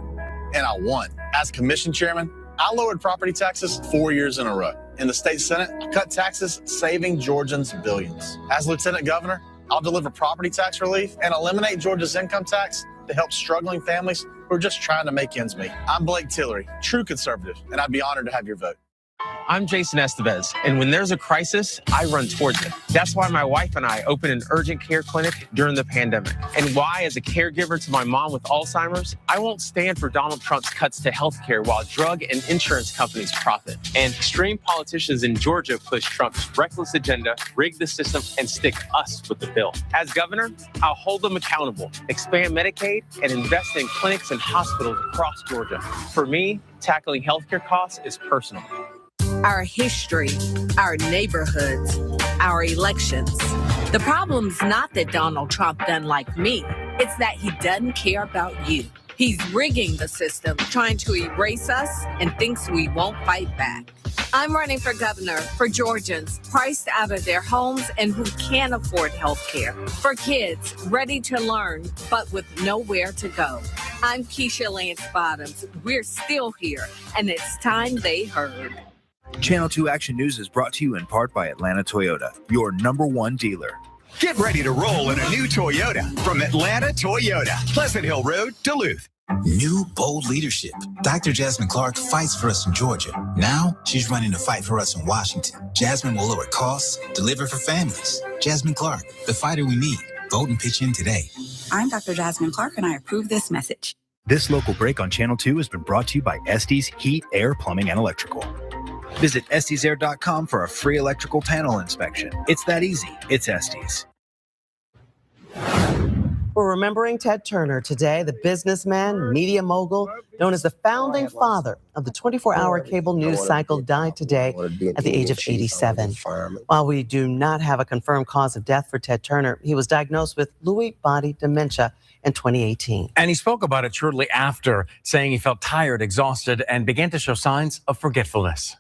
and I won. As commission chairman, I lowered property taxes 4 years in a row. In the state Senate, I cut taxes, saving Georgians billions. As lieutenant governor, I'll deliver property tax relief and eliminate Georgia's income tax to help struggling families who are just trying to make ends meet. I'm Blake Tillery, true conservative, and I'd be honored to have your vote. I'm Jason Estevez, and when there's a crisis, I run towards it. That's why my wife and I opened an urgent care clinic during the pandemic, and why, as a caregiver to my mom with Alzheimer's, I won't stand for Donald Trump's cuts to health care while drug and insurance companies profit. And extreme politicians in Georgia push Trump's reckless agenda, rig the system, and stick us with the bill. As governor, I'll hold them accountable, expand Medicaid, and invest in clinics and hospitals across Georgia. For me, tackling healthcare costs is personal. Our history, our neighborhoods, our elections. The problem's not that Donald Trump doesn't like me. It's that he doesn't care about you. He's rigging the system, trying to erase us, and thinks we won't fight back. I'm running for governor for Georgians priced out of their homes and who can't afford health care. For kids ready to learn, but with nowhere to go. I'm Keisha Lance Bottoms. We're still here, and it's time they heard. Channel 2 Action News is brought to you in part by Atlanta Toyota, your #1 dealer. Get ready to roll in a new Toyota from Atlanta Toyota. Pleasant Hill Road, Duluth. New bold leadership. Dr. Jasmine Clark fights for us in Georgia. Now she's running to fight for us in Washington. Jasmine will lower costs, deliver for families. Jasmine Clark, the fighter we need. Vote and pitch in today. I'm Dr. Jasmine Clark, and I approve this message. This local break on Channel 2 has been brought to you by Estes Heat, Air, Plumbing, and Electrical. Visit EstesAir.com for a free electrical panel inspection. It's that easy. It's Estes. We're remembering Ted Turner today, the businessman, media mogul, known as the founding father of the 24-hour cable news cycle, died today at the age of 87. While we do not have a confirmed cause of death for Ted Turner, he was diagnosed with Lewy body dementia in 2018. And he spoke about it shortly after, saying he felt tired, exhausted, and began to show signs of forgetfulness.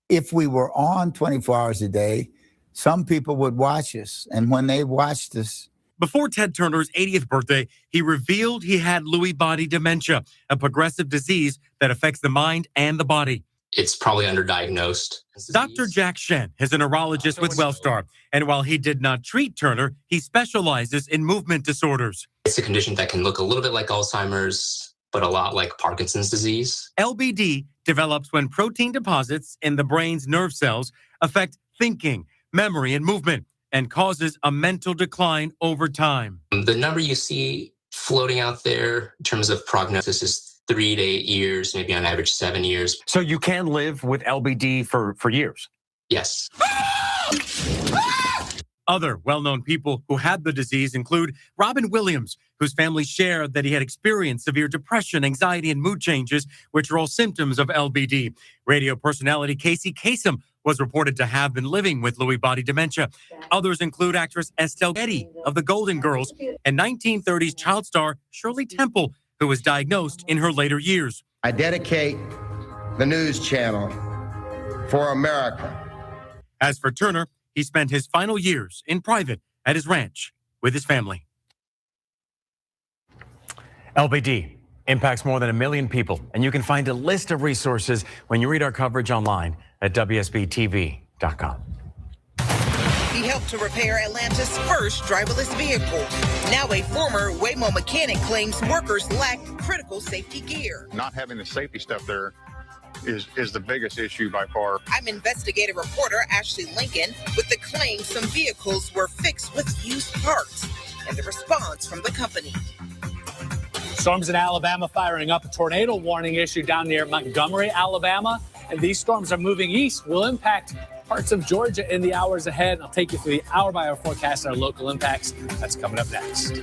If we were on 24 hours a day, some people would watch us. And when they watched us, before Ted Turner's 80th birthday, he revealed he had Lewy body dementia, a progressive disease that affects the mind and the body. It's probably underdiagnosed. Dr. Jack Shen is a neurologist with Wellstar, and while he did not treat Turner, he specializes in movement disorders. It's a condition that can look a little bit like Alzheimer's, but a lot like Parkinson's disease. LBD develops when protein deposits in the brain's nerve cells affect thinking, memory, and movement, and causes a mental decline over time. The number you see floating out there in terms of prognosis is 3 to 8 years, maybe on average 7 years. So you can live with LBD for years? Yes. Other well-known people who had the disease include Robin Williams, whose family shared that he had experienced severe depression, anxiety, and mood changes, which are all symptoms of LBD. Radio personality Casey Kasem was reported to have been living with Lewy body dementia. Others include actress Estelle Getty of The Golden Girls and 1930s child star Shirley Temple, who was diagnosed in her later years. I dedicate the news channel for America. As for Turner, he spent his final years in private at his ranch with his family. LBD impacts more than 1 million people, and you can find a list of resources when you read our coverage online at WSB-TV.com. He helped to repair Atlanta's first driverless vehicle. Now a former Waymo mechanic claims workers lacked critical safety gear. Not having the safety stuff there is the biggest issue by far. I'm investigative reporter Ashley Lincoln with the claim some vehicles were fixed with used parts and the response from the company. Storms in Alabama firing up. A tornado warning issued down near Montgomery, Alabama. And these storms are moving east, will impact parts of Georgia in the hours ahead. I'll take you through the hour-by-hour forecast and our local impacts. That's coming up next.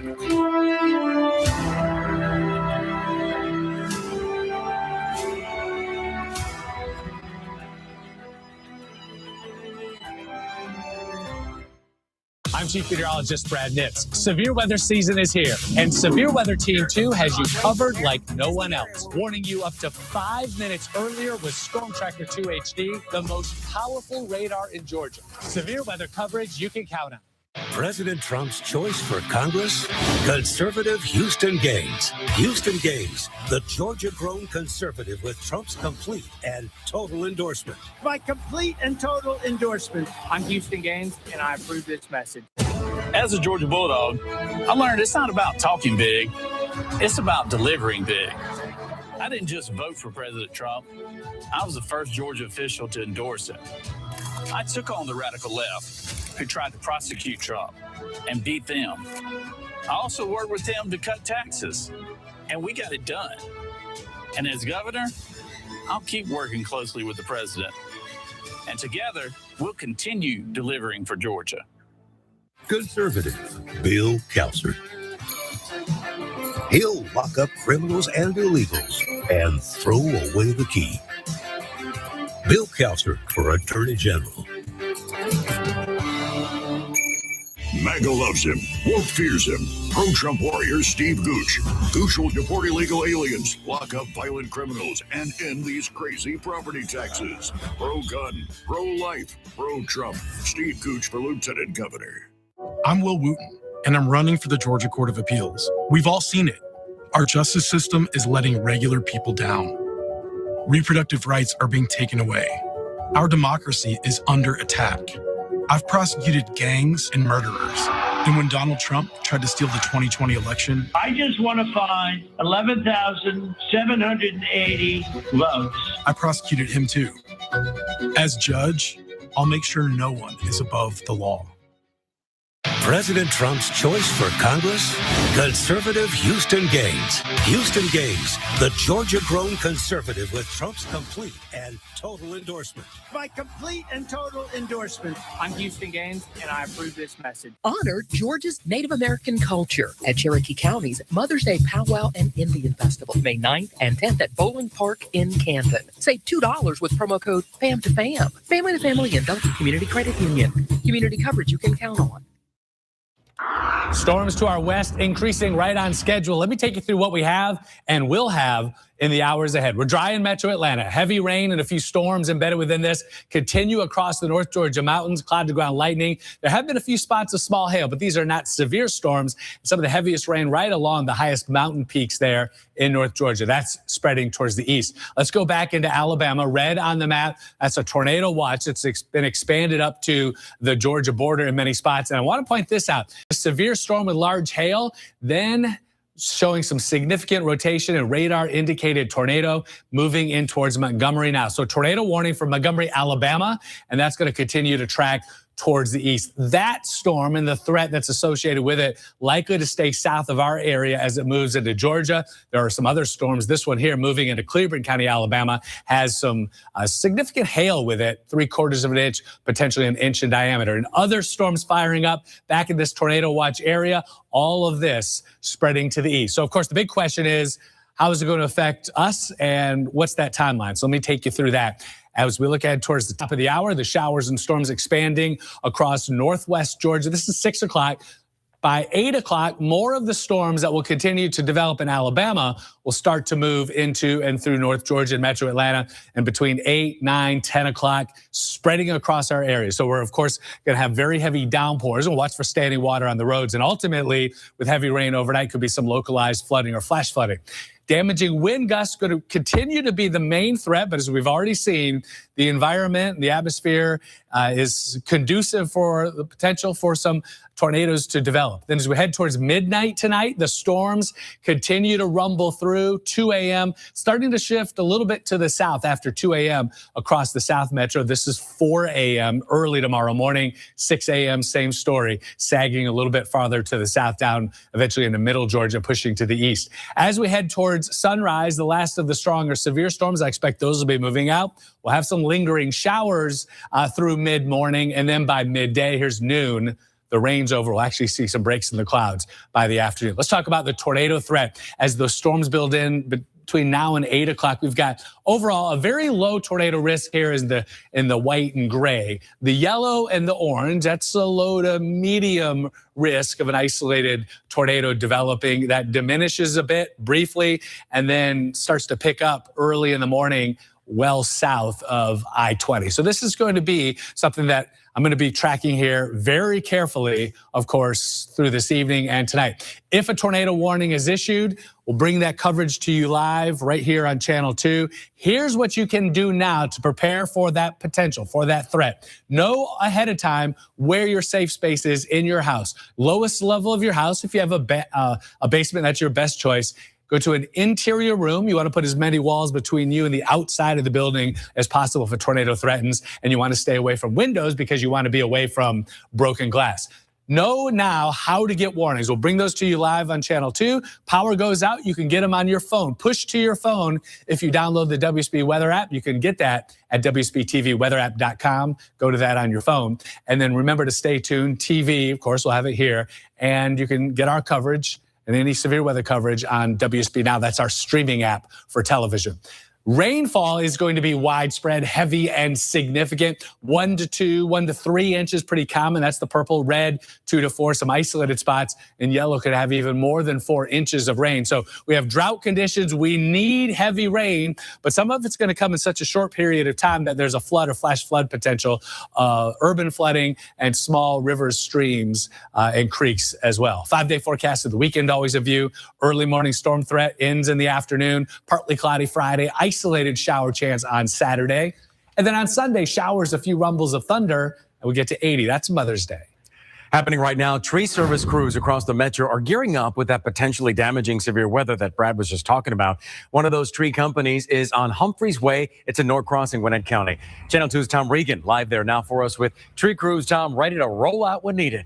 I'm Chief Meteorologist Brad Nitz. Severe weather season is here, and Severe Weather Team 2 has you covered like no one else. Warning you up to 5 minutes earlier with Storm Tracker 2 HD, the most powerful radar in Georgia. Severe weather coverage you can count on. President Trump's choice for Congress? Conservative Houston Gaines. Houston Gaines, the Georgia-grown conservative with Trump's complete and total endorsement. My complete and total endorsement. I'm Houston Gaines, and I approve this message. As a Georgia Bulldog, I learned it's not about talking big, it's about delivering big. I didn't just vote for President Trump. I was the first Georgia official to endorse him. I took on the radical left who tried to prosecute Trump and beat them. I also worked with them to cut taxes, and we got it done. And as governor, I'll keep working closely with the president. And together, we'll continue delivering for Georgia. Conservative Bill Kelser. He'll lock up criminals and illegals and throw away the key. Bill Kelser for Attorney General. MAGA loves him. Woke fears him. Pro-Trump warrior Steve Gooch. Gooch will deport illegal aliens, lock up violent criminals, and end these crazy property taxes. Pro-gun, pro-life, pro-Trump. Steve Gooch for Lieutenant Governor. I'm Will Wooten, and I'm running for the Georgia Court of Appeals. We've all seen it. Our justice system is letting regular people down. Reproductive rights are being taken away. Our democracy is under attack. I've prosecuted gangs and murderers. And when Donald Trump tried to steal the 2020 election, I just want to find 11,780 votes. I prosecuted him too. As judge, I'll make sure no one is above the law. President Trump's choice for Congress? Conservative Houston Gaines. Houston Gaines, the Georgia-grown conservative with Trump's complete and total endorsement. My complete and total endorsement. I'm Houston Gaines, and I approve this message. Honor Georgia's Native American culture at Cherokee County's Mother's Day Powwow and Indian Festival, May 9th and 10th at Bowling Park in Canton. Save $2 with promo code FAM2FAM. Family to Family and Duncan Community Credit Union. Community coverage you can count on. Storms to our west increasing right on schedule. Let me take you through what we have and will have in the hours ahead. We're dry in metro Atlanta. Heavy rain and a few storms embedded within this continue across the North Georgia mountains, cloud to ground lightning. There have been a few spots of small hail, but these are not severe storms. Some of the heaviest rain right along the highest mountain peaks there in North Georgia. That's spreading towards the east. Let's go back into Alabama. Red on the map. That's a tornado watch. It's been expanded up to the Georgia border in many spots. And I want to point this out. A severe storm with large hail, then showing some significant rotation and radar indicated tornado moving in towards Montgomery now. So tornado warning for Montgomery, Alabama, and that's going to continue to track towards the east. That storm and the threat that's associated with it likely to stay south of our area as it moves into Georgia. There are some other storms. This one here moving into Cleveland County, Alabama, has some significant hail with it, 3/4 of an inch, potentially an inch in diameter. And other storms firing up back in this tornado watch area, all of this spreading to the east. So of course, the big question is, how is it going to affect us and what's that timeline? So let me take you through that. As we look ahead towards the top of the hour, the showers and storms expanding across northwest Georgia. This is 6 o'clock. By 8 o'clock, more of the storms that will continue to develop in Alabama will start to move into and through North Georgia and metro Atlanta. And between 8, 9, 10 o'clock, spreading across our area. So we're, of course, going to have very heavy downpours and watch for standing water on the roads. And ultimately, with heavy rain overnight, could be some localized flooding or flash flooding. Damaging wind gusts going to continue to be the main threat, but as we've already seen, the environment, the atmosphere is conducive for the potential for some tornadoes to develop. Then as we head towards midnight tonight, the storms continue to rumble through 2 a.m., starting to shift a little bit to the south after 2 a.m. across the South Metro. This is 4 a.m. early tomorrow morning, 6 a.m., same story, sagging a little bit farther to the south down, eventually into middle Georgia, pushing to the east. As we head towards sunrise, the last of the strong or severe storms, I expect those will be moving out. We'll have some lingering showers through mid-morning, and then by midday, here's noon, the rain's over. We'll actually see some breaks in the clouds by the afternoon. Let's talk about the tornado threat. As those storms build in between now and 8 o'clock, we've got overall a very low tornado risk here in the white and gray. The yellow and the orange, that's a low to medium risk of an isolated tornado developing. That diminishes a bit briefly and then starts to pick up early in the morning well south of I-20. So this is going to be something that I'm going to be tracking here very carefully, of course, through this evening and tonight. If a tornado warning is issued, we'll bring that coverage to you live right here on Channel 2. Here's what you can do now to prepare for that potential, for that threat. Know ahead of time where your safe space is in your house. Lowest level of your house, if you have a basement, that's your best choice. Go to an interior room. You want to put as many walls between you and the outside of the building as possible if a tornado threatens. And you want to stay away from windows because you want to be away from broken glass. Know now how to get warnings. We'll bring those to you live on Channel 2. Power goes out, you can get them on your phone. Push to your phone if you download the WSB Weather app. You can get that at WSB-TV Go to that on your phone. And then remember to stay tuned. TV, of course, we'll have it here. And you can get our coverage and any severe weather coverage on WSB Now. That's our streaming app for television. Rainfall is going to be widespread, heavy, and significant. 1 to 3 inches, pretty common. That's the purple. Red, 2 to 4, some isolated spots. And yellow could have even more than 4 inches of rain. So we have drought conditions. We need heavy rain, but some of it's going to come in such a short period of time that there's a flood or flash flood potential, urban flooding, and small rivers, streams, and creeks as well. 5-day forecast of the weekend, always a view. Early morning storm threat ends in the afternoon. Partly cloudy Friday. Isolated shower chance on Saturday. And then on Sunday, showers, a few rumbles of thunder, and we get to 80. That's Mother's Day. Happening right now, tree service crews across the metro are gearing up with that potentially damaging severe weather that Brad was just talking about. One of those tree companies is on Humphreys Way. It's in North Crossing, Gwinnett County. Channel 2's Tom Regan live there now for us with tree crews. Tom, ready to roll out when needed.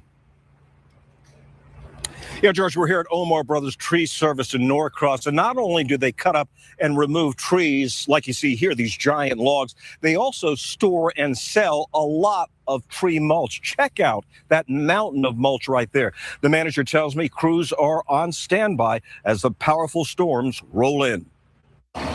Yeah, George, we're here at Omar Brothers Tree Service in Norcross, and not only do they cut up and remove trees like you see here, these giant logs, they also store and sell a lot of tree mulch. Check out that mountain of mulch right there. The manager tells me crews are on standby as the powerful storms roll in.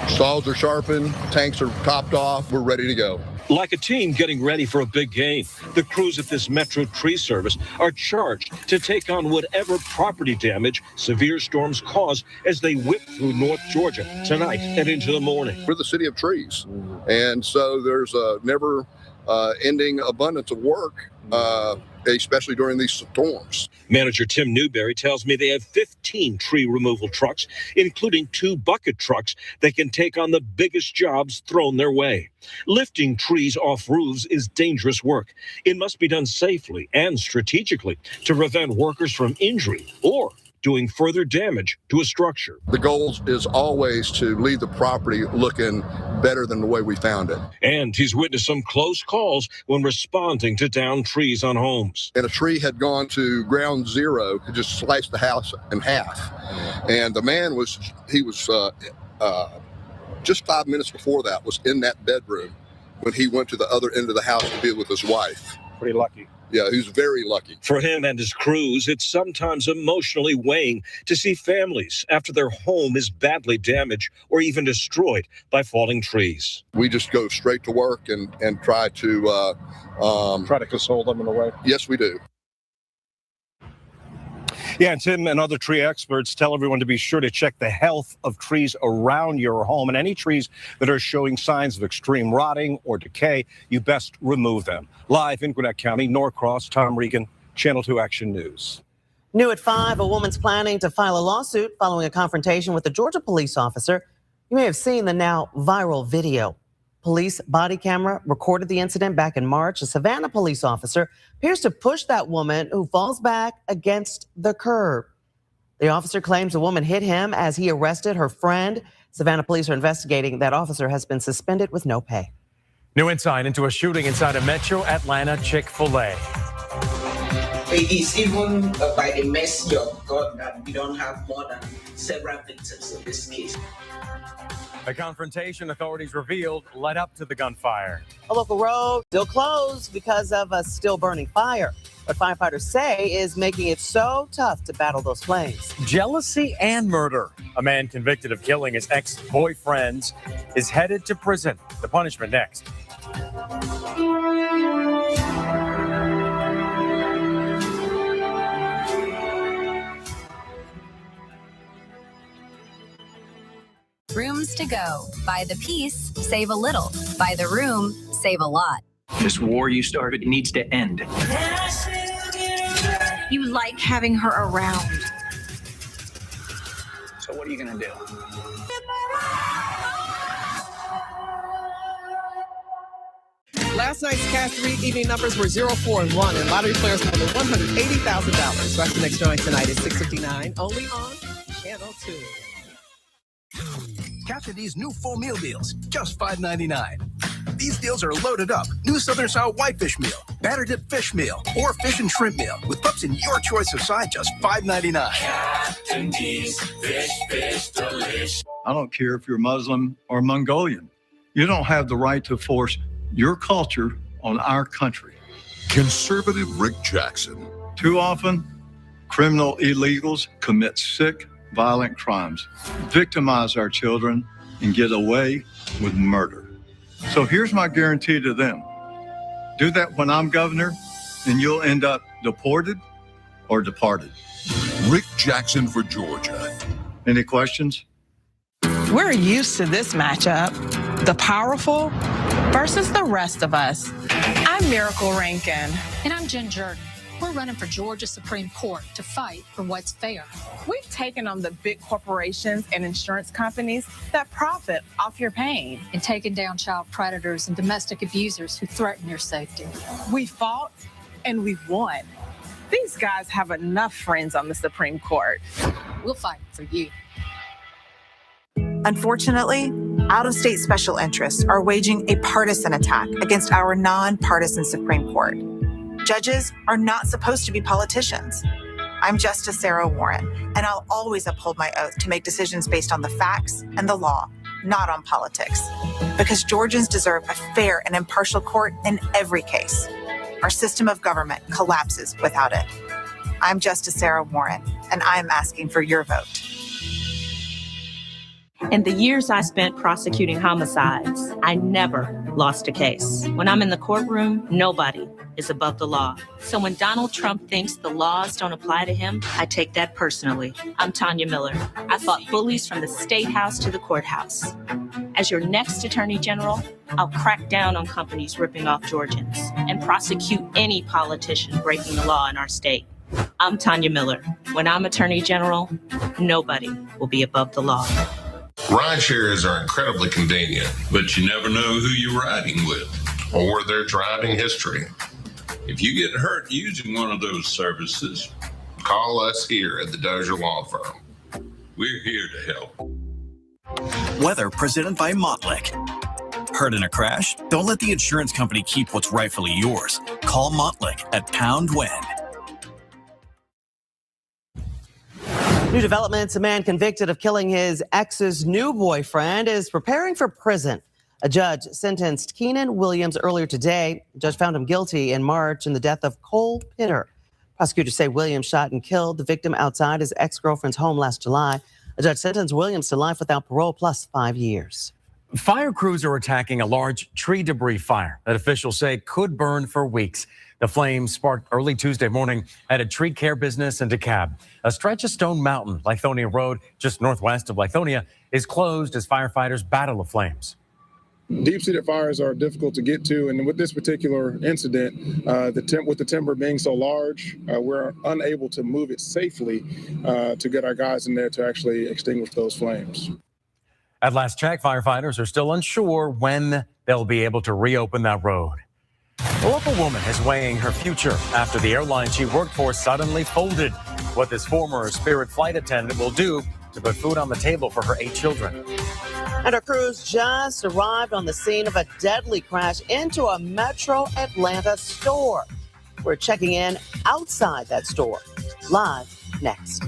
Saws are sharpened, tanks are topped off, we're ready to go. Like a team getting ready for a big game, the crews at this Metro Tree Service are charged to take on whatever property damage severe storms cause as they whip through North Georgia tonight and into the morning. We're the city of trees, and so there's a never-ending abundance of work, especially during these storms. Manager Tim Newberry tells me they have 15 tree removal trucks, including 2 bucket trucks that can take on the biggest jobs thrown their way. Lifting trees off roofs is dangerous work. It must be done safely and strategically to prevent workers from injury or doing further damage to a structure. The goal is always to leave the property looking better than the way we found it. And he's witnessed some close calls when responding to downed trees on homes. And a tree had gone to ground zero, it just sliced the house in half. And the man was just 5 minutes before that was in that bedroom when he went to the other end of the house to be with his wife. Pretty lucky. Yeah, he's very lucky. For him and his crews, it's sometimes emotionally weighing to see families after their home is badly damaged or even destroyed by falling trees. We just go straight to work and try to console them in a way. Yes, we do. Yeah, and Tim and other tree experts tell everyone to be sure to check the health of trees around your home, and any trees that are showing signs of extreme rotting or decay, you best remove them. Live in Gwinnett County, Norcross, Tom Regan, Channel 2 Action News. New at 5, a woman's planning to file a lawsuit following a confrontation with a Georgia police officer. You may have seen the now viral video. Police body camera recorded the incident back in March. A Savannah police officer appears to push that woman who falls back against the curb. The officer claims the woman hit him as he arrested her friend. Savannah police are investigating. That officer has been suspended with no pay. New insight into a shooting inside a Metro Atlanta Chick-fil-A. It is even by the mercy of God that we don't have more than several victims in this case. The confrontation, authorities revealed, led up to the gunfire. A local road still closed because of a still burning fire. What firefighters say is making it so tough to battle those flames. Jealousy and murder. A man convicted of killing his ex-boyfriends is headed to prison. The punishment next. Rooms to go. Buy the piece, save a little. Buy the room, save a lot. This war you started needs to end. You like having her around. So what are you going to do? Last night's Cash 3 evening numbers were 0, 4, and 1, and lottery players won more than $180,000. That's the next drawing tonight at 6:59, only on Channel 2. Capture these new full meal deals, just $5.99. These deals are loaded up. New Southern Style Whitefish Meal, Batter Dip Fish Meal, or Fish and Shrimp Meal with pups in your choice of side, just $5.99. Captain D's fish delish. I don't care if you're Muslim or Mongolian. You don't have the right to force your culture on our country. Conservative Rick Jackson. Too often, criminal illegals commit sick, violent crimes, victimize our children, and get away with murder. So here's my guarantee to them. Do that when I'm governor, and you'll end up deported or departed. Rick Jackson for Georgia. Any questions? We're used to this matchup, the powerful versus the rest of us. I'm Miracle Rankin. And I'm Jen Jordan. We're running for Georgia Supreme Court to fight for what's fair. We've taken on the big corporations and insurance companies that profit off your pain. And taken down child predators and domestic abusers who threaten your safety. We fought and we won. These guys have enough friends on the Supreme Court. We'll fight for you. Unfortunately, out-of-state special interests are waging a partisan attack against our nonpartisan Supreme Court. Judges are not supposed to be politicians. I'm Justice Sarah Warren, and I'll always uphold my oath to make decisions based on the facts and the law, not on politics. Because Georgians deserve a fair and impartial court in every case. Our system of government collapses without it. I'm Justice Sarah Warren, and I'm asking for your vote. In the years I spent prosecuting homicides, I never lost a case. When I'm in the courtroom, nobody is above the law. So when Donald Trump thinks the laws don't apply to him, I take that personally. I'm Tanya Miller. I fought bullies from the State House to the courthouse. As your next Attorney General, I'll crack down on companies ripping off Georgians and prosecute any politician breaking the law in our state. I'm Tanya Miller. When I'm Attorney General, nobody will be above the law. Ride shares are incredibly convenient, but you never know who you're riding with or their driving history. If you get hurt using one of those services, call us here at the Dozier Law Firm. We're here to help. Weather presented by Montlick. Hurt in a crash? Don't let the insurance company keep what's rightfully yours. Call Montlick at #WHEN. New developments: a man convicted of killing his ex's new boyfriend is preparing for prison. A judge sentenced Keenan Williams earlier today. The judge found him guilty in March in the death of Cole Pitter. Prosecutors say Williams shot and killed the victim outside his ex-girlfriend's home last July. A judge sentenced Williams to life without parole plus 5 years. Fire crews are attacking a large tree debris fire that officials say could burn for weeks. The flames sparked early Tuesday morning at a tree care business in DeKalb. A stretch of Stone Mountain, Lithonia Road, just northwest of Lithonia, is closed as firefighters battle the flames. Deep-seated fires are difficult to get to, and with this particular incident, with the timber being so large, we're unable to move it safely to get our guys in there to actually extinguish those flames. At last check, firefighters are still unsure when they'll be able to reopen that road. A local woman is weighing her future after the airline she worked for suddenly folded. What this former Spirit flight attendant will do to put food on the table for her 8 children. And our crews just arrived on the scene of a deadly crash into a Metro Atlanta store. We're checking in outside that store. Live next.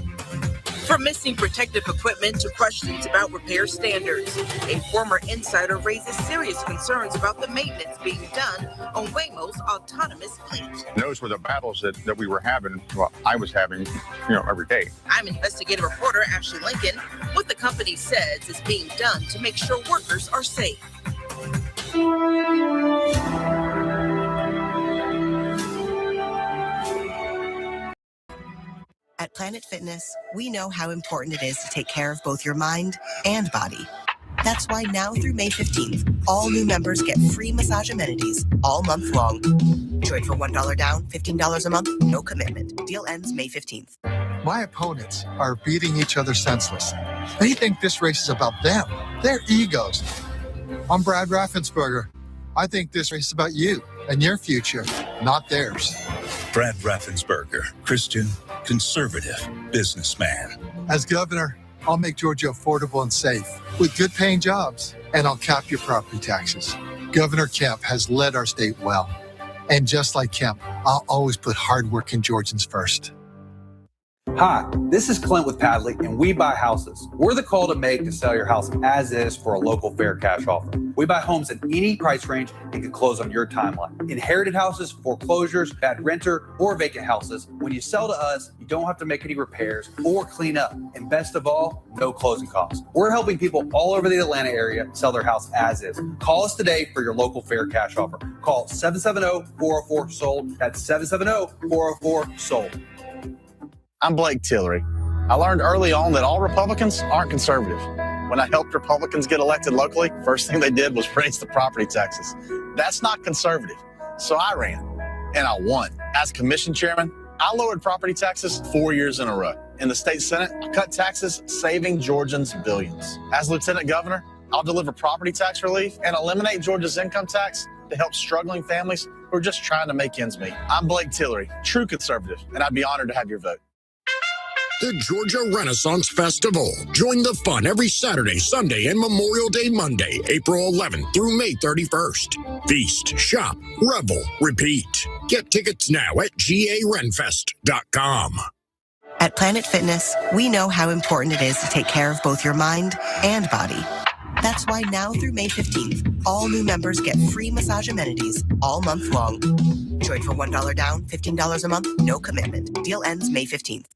From missing protective equipment to questions about repair standards, a former insider raises serious concerns about the maintenance being done on Waymo's autonomous fleet. Those were the battles that we were having, well, I was having, every day. I'm investigative reporter Ashley Lincoln. What the company says is being done to make sure workers are safe. At Planet Fitness, we know how important it is to take care of both your mind and body. That's why now through May 15th, all new members get free massage amenities all month long. Join for $1 down, $15 a month, no commitment. Deal ends May 15th. My opponents are beating each other senseless. They think this race is about them, their egos. I'm Brad Raffensperger. I think this race is about you and your future, not theirs. Brad Raffensperger, Christian, conservative businessman. As governor, I'll make Georgia affordable and safe with good paying jobs, and I'll cap your property taxes. Governor Kemp has led our state well. And just like Kemp, I'll always put hardworking Georgians first. Hi, this is Clint with Padley, and we buy houses. We're the call to make to sell your house as is for a local fair cash offer. We buy homes in any price range and can close on your timeline. Inherited houses, foreclosures, bad renter, or vacant houses. When you sell to us, you don't have to make any repairs or clean up. And best of all, no closing costs. We're helping people all over the Atlanta area sell their house as is. Call us today for your local fair cash offer. Call 770-404-SOLD. That's 770-404-SOLD. I'm Blake Tillery. I learned early on that all Republicans aren't conservative. When I helped Republicans get elected locally, first thing they did was raise the property taxes. That's not conservative. So I ran, and I won. As commission chairman, I lowered property taxes 4 years in a row. In the state Senate, I cut taxes, saving Georgians billions. As lieutenant governor, I'll deliver property tax relief and eliminate Georgia's income tax to help struggling families who are just trying to make ends meet. I'm Blake Tillery, true conservative, and I'd be honored to have your vote. The Georgia Renaissance Festival. Join the fun every Saturday, Sunday, and Memorial Day Monday, April 11th through May 31st. Feast, shop, revel, repeat. Get tickets now at garenfest.com. At Planet Fitness, we know how important it is to take care of both your mind and body. That's why now through May 15th, all new members get free massage amenities all month long. Join for $1 down, $15 a month, no commitment. Deal ends May 15th.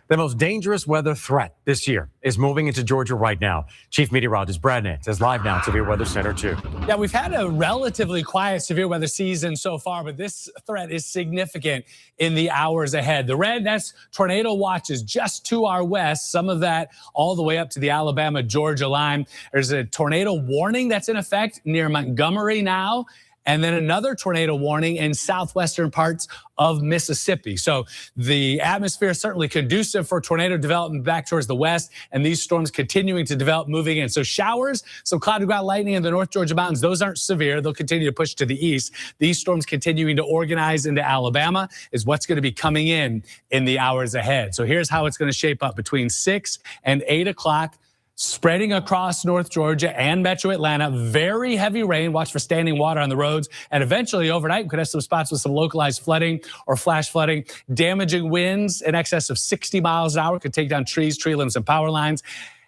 The most dangerous weather threat this year is moving into Georgia right now. Chief Meteorologist Brad Nance is live now at Severe Weather Center 2. Yeah, we've had a relatively quiet severe weather season so far, but this threat is significant in the hours ahead. The red, that's tornado watches just to our west, some of that all the way up to the Alabama-Georgia line. There's a tornado warning that's in effect near Montgomery now, and then another tornado warning in southwestern parts of Mississippi. So the atmosphere is certainly conducive for tornado development back towards the west, and these storms continuing to develop moving in. So showers, some cloud ground lightning in the North Georgia mountains, those aren't severe. They'll continue to push to the east. These storms continuing to organize into Alabama is what's going to be coming in the hours ahead. So here's how it's going to shape up between 6 and 8 o'clock. Spreading across North Georgia and Metro Atlanta, very heavy rain. Watch for standing water on the roads. And eventually overnight, we could have some spots with some localized flooding or flash flooding. Damaging winds in excess of 60 miles an hour could take down trees, tree limbs, and power lines.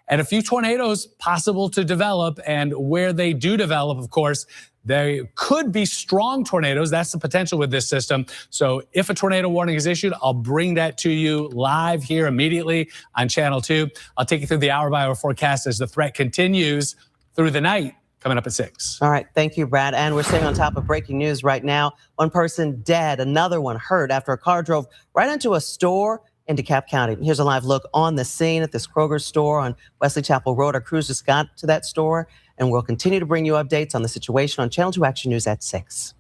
And a few tornadoes possible to develop. And where they do develop, of course, there could be strong tornadoes. That's the potential with this system. So if a tornado warning is issued, I'll bring that to you live here immediately on Channel 2. I'll take you through the hour-by-hour forecast as the threat continues through the night, coming up at 6. All right. Thank you, Brad. And we're staying on top of breaking news right now. One person dead, another one hurt after a car drove right into a store in DeKalb County. Here's a live look on the scene at this Kroger store on Wesley Chapel Road. Our crews just got to that store, and we'll continue to bring you updates on the situation on Channel 2 Action News at 6.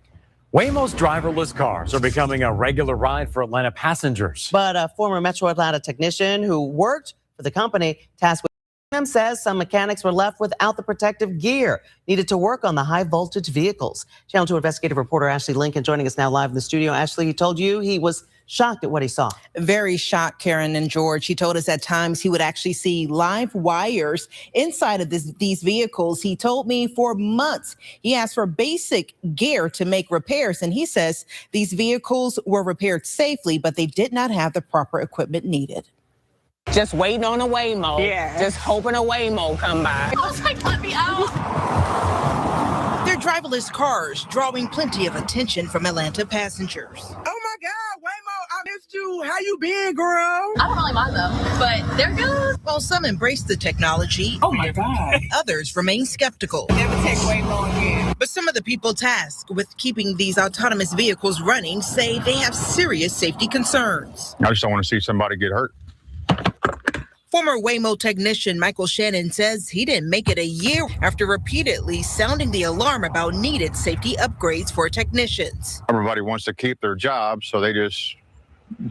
Waymo's driverless cars are becoming a regular ride for Atlanta passengers. But a former Metro Atlanta technician who worked for the company tasked with him says some mechanics were left without the protective gear needed to work on the high voltage vehicles. Channel 2 investigative reporter Ashley Lincoln joining us now live in the studio. Ashley, he told you he was shocked at what he saw. Very shocked, Karen and George. He told us at times he would actually see live wires inside of these vehicles. He told me for months he asked for basic gear to make repairs, and he says these vehicles were repaired safely, but they did not have the proper equipment needed. Just waiting on a Waymo. Yeah. Just hoping a Waymo come by. I was like, let me out. They're driverless cars drawing plenty of attention from Atlanta passengers. Oh my God, Waymo, I missed you. How you been, girl? I don't really mind them, but they're good. While some embrace the technology, Oh my God. others remain skeptical. Never take Waymo again. But some of the people tasked with keeping these autonomous vehicles running say they have serious safety concerns. I just don't want to see somebody get hurt. Former Waymo technician Michael Shannon says he didn't make it a year after repeatedly sounding the alarm about needed safety upgrades for technicians. Everybody wants to keep their job, so they just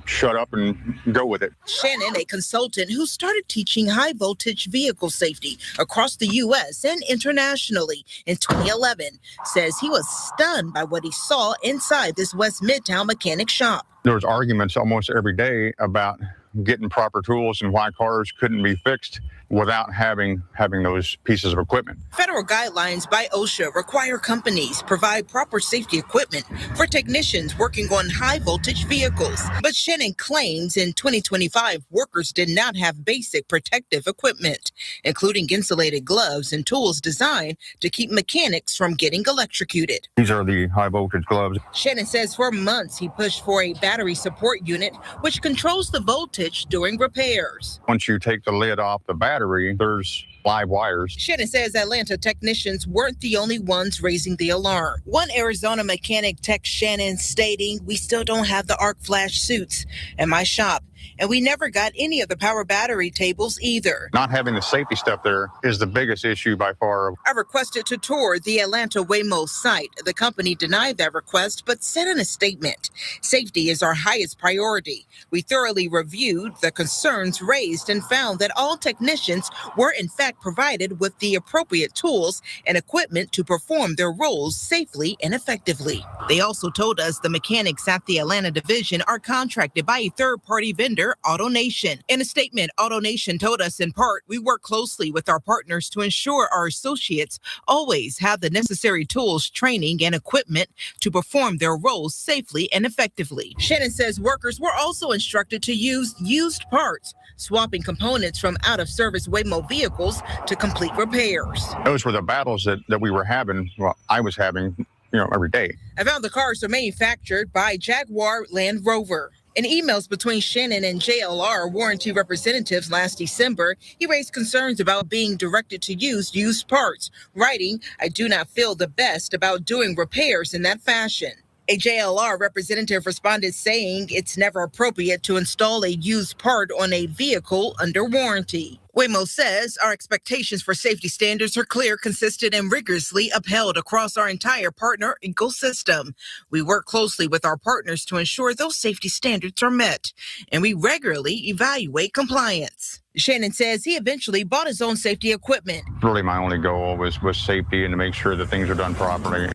shut up and go with it. Shannon, a consultant who started teaching high voltage vehicle safety across the U.S. and internationally in 2011, says he was stunned by what he saw inside this West Midtown mechanic shop. There was arguments almost every day about getting proper tools and why cars couldn't be fixed without having those pieces of equipment. Federal guidelines by OSHA require companies provide proper safety equipment for technicians working on high voltage vehicles. But Shannon claims in 2025, workers did not have basic protective equipment, including insulated gloves and tools designed to keep mechanics from getting electrocuted. These are the high voltage gloves. Shannon says for months he pushed for a battery support unit, which controls the voltage during repairs. Once you take the lid off the battery, there's live wires. Shannon says Atlanta technicians weren't the only ones raising the alarm. One Arizona mechanic texted Shannon stating, "We still don't have the arc flash suits at my shop, and we never got any of the power battery tables either." Not having the safety stuff there is the biggest issue by far. I requested to tour the Atlanta Waymo site. The company denied that request, but said in a statement, "Safety is our highest priority. We thoroughly reviewed the concerns raised and found that all technicians were in fact provided with the appropriate tools and equipment to perform their roles safely and effectively." They also told us the mechanics at the Atlanta division are contracted by a third-party vendor, AutoNation. In a statement, AutoNation told us in part, "We work closely with our partners to ensure our associates always have the necessary tools, training, and equipment to perform their roles safely and effectively." Shannon says workers were also instructed to use used parts, swapping components from out-of-service Waymo vehicles to complete repairs. Those were the battles that we were having, well, I was having, every day. I found the cars are manufactured by Jaguar Land Rover. In emails between Shannon and JLR warranty representatives last December, he raised concerns about being directed to use used parts, writing, "I do not feel the best about doing repairs in that fashion." A JLR representative responded saying it's never appropriate to install a used part on a vehicle under warranty. Waymo says our expectations for safety standards are clear, consistent, and rigorously upheld across our entire partner ecosystem. We work closely with our partners to ensure those safety standards are met, and we regularly evaluate compliance. Shannon says he eventually bought his own safety equipment. Really, my only goal was safety and to make sure that things are done properly.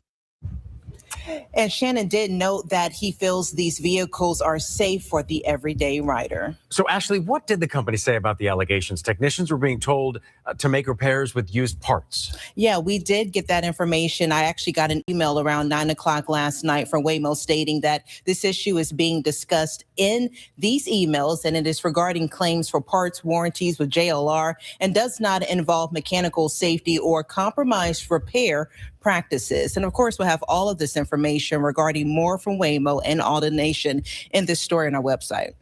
And Shannon did note that he feels these vehicles are safe for the everyday rider. So, Ashley, what did the company say about the allegations? Technicians were being told to make repairs with used parts. Yeah, we did get that information. I actually got an email around 9 o'clock last night from Waymo stating that this issue is being discussed in these emails, and it is regarding claims for parts warranties with JLR and does not involve mechanical safety or compromised repair practices. And of course, we'll have all of this information regarding more from Waymo and AutoNation in this story on our website.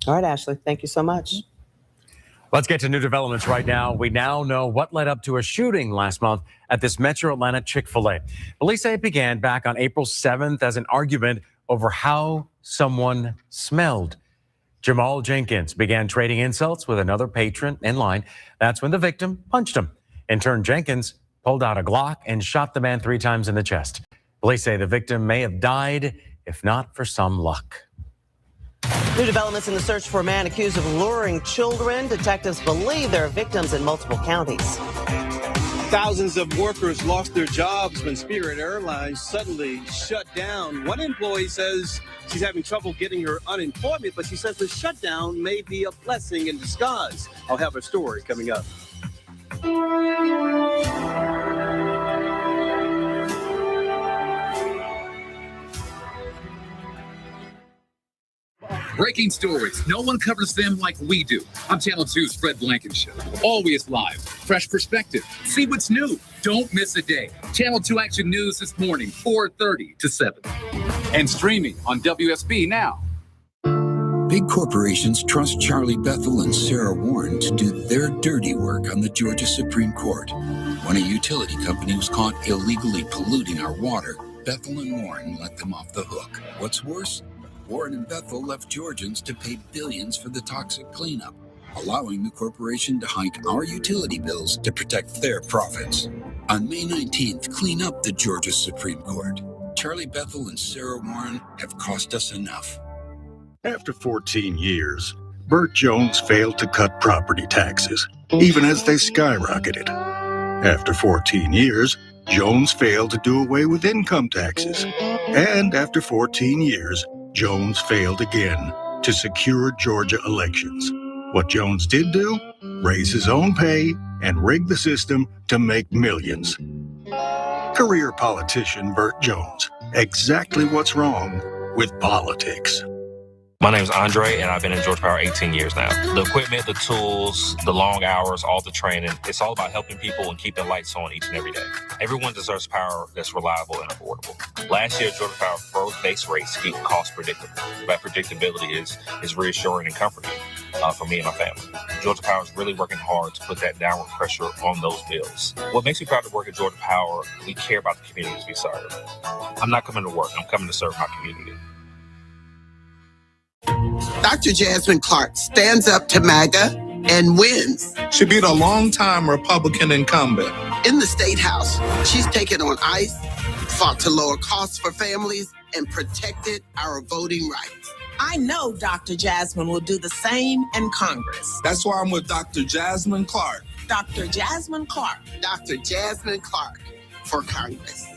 All right, Ashley, thank you so much. Let's get to new developments right now. We now know what led up to a shooting last month at this Metro Atlanta Chick-fil-A. Police say it began back on April 7th as an argument over how someone smelled. Jamal Jenkins began trading insults with another patron in line. That's when the victim punched him. In turn, Jenkins pulled out a Glock and shot the man 3 times in the chest. Police say the victim may have died if not for some luck. New developments in the search for a man accused of luring children. Detectives believe there are victims in multiple counties. Thousands of workers lost their jobs when Spirit Airlines suddenly shut down. One employee says she's having trouble getting her unemployment, but she says the shutdown may be a blessing in disguise. I'll have a story coming up. Breaking stories. No one covers them like we do. I'm Channel 2's Fred Blankenship. Always live. Fresh perspective. See what's new. Don't miss a day. Channel 2 Action News this morning, 4:30 to 7. And streaming on WSB now. Big corporations trust Charlie Bethel and Sarah Warren to do their dirty work on the Georgia Supreme Court. When a utility company was caught illegally polluting our water, Bethel and Warren let them off the hook. What's worse? Warren and Bethel left Georgians to pay billions for the toxic cleanup, allowing the corporation to hike our utility bills to protect their profits. On May 19th, clean up the Georgia Supreme Court. Charlie Bethel and Sarah Warren have cost us enough. After 14 years, Burt Jones failed to cut property taxes, even as they skyrocketed. After 14 years, Jones failed to do away with income taxes. And after 14 years, Jones failed again, to secure Georgia elections. What Jones did do? Raise his own pay and rig the system to make millions. Career politician Burt Jones. Exactly what's wrong with politics. My name is Andre, and I've been in Georgia Power 18 years now. The equipment, the tools, the long hours, all the training, it's all about helping people and keeping lights on each and every day. Everyone deserves power that's reliable and affordable. Last year, Georgia Power froze base rates to keep costs predictable. That predictability is reassuring and comforting for me and my family. Georgia Power is really working hard to put that downward pressure on those bills. What makes me proud to work at Georgia Power, we care about the communities we serve. I'm not coming to work, I'm coming to serve my community. Dr. Jasmine Clark stands up to MAGA and wins. She beat a longtime Republican incumbent. In the State House, she's taken on ICE, fought to lower costs for families, and protected our voting rights. I know Dr. Jasmine will do the same in Congress. That's why I'm with Dr. Jasmine Clark. Dr. Jasmine Clark. Dr. Jasmine Clark for Congress.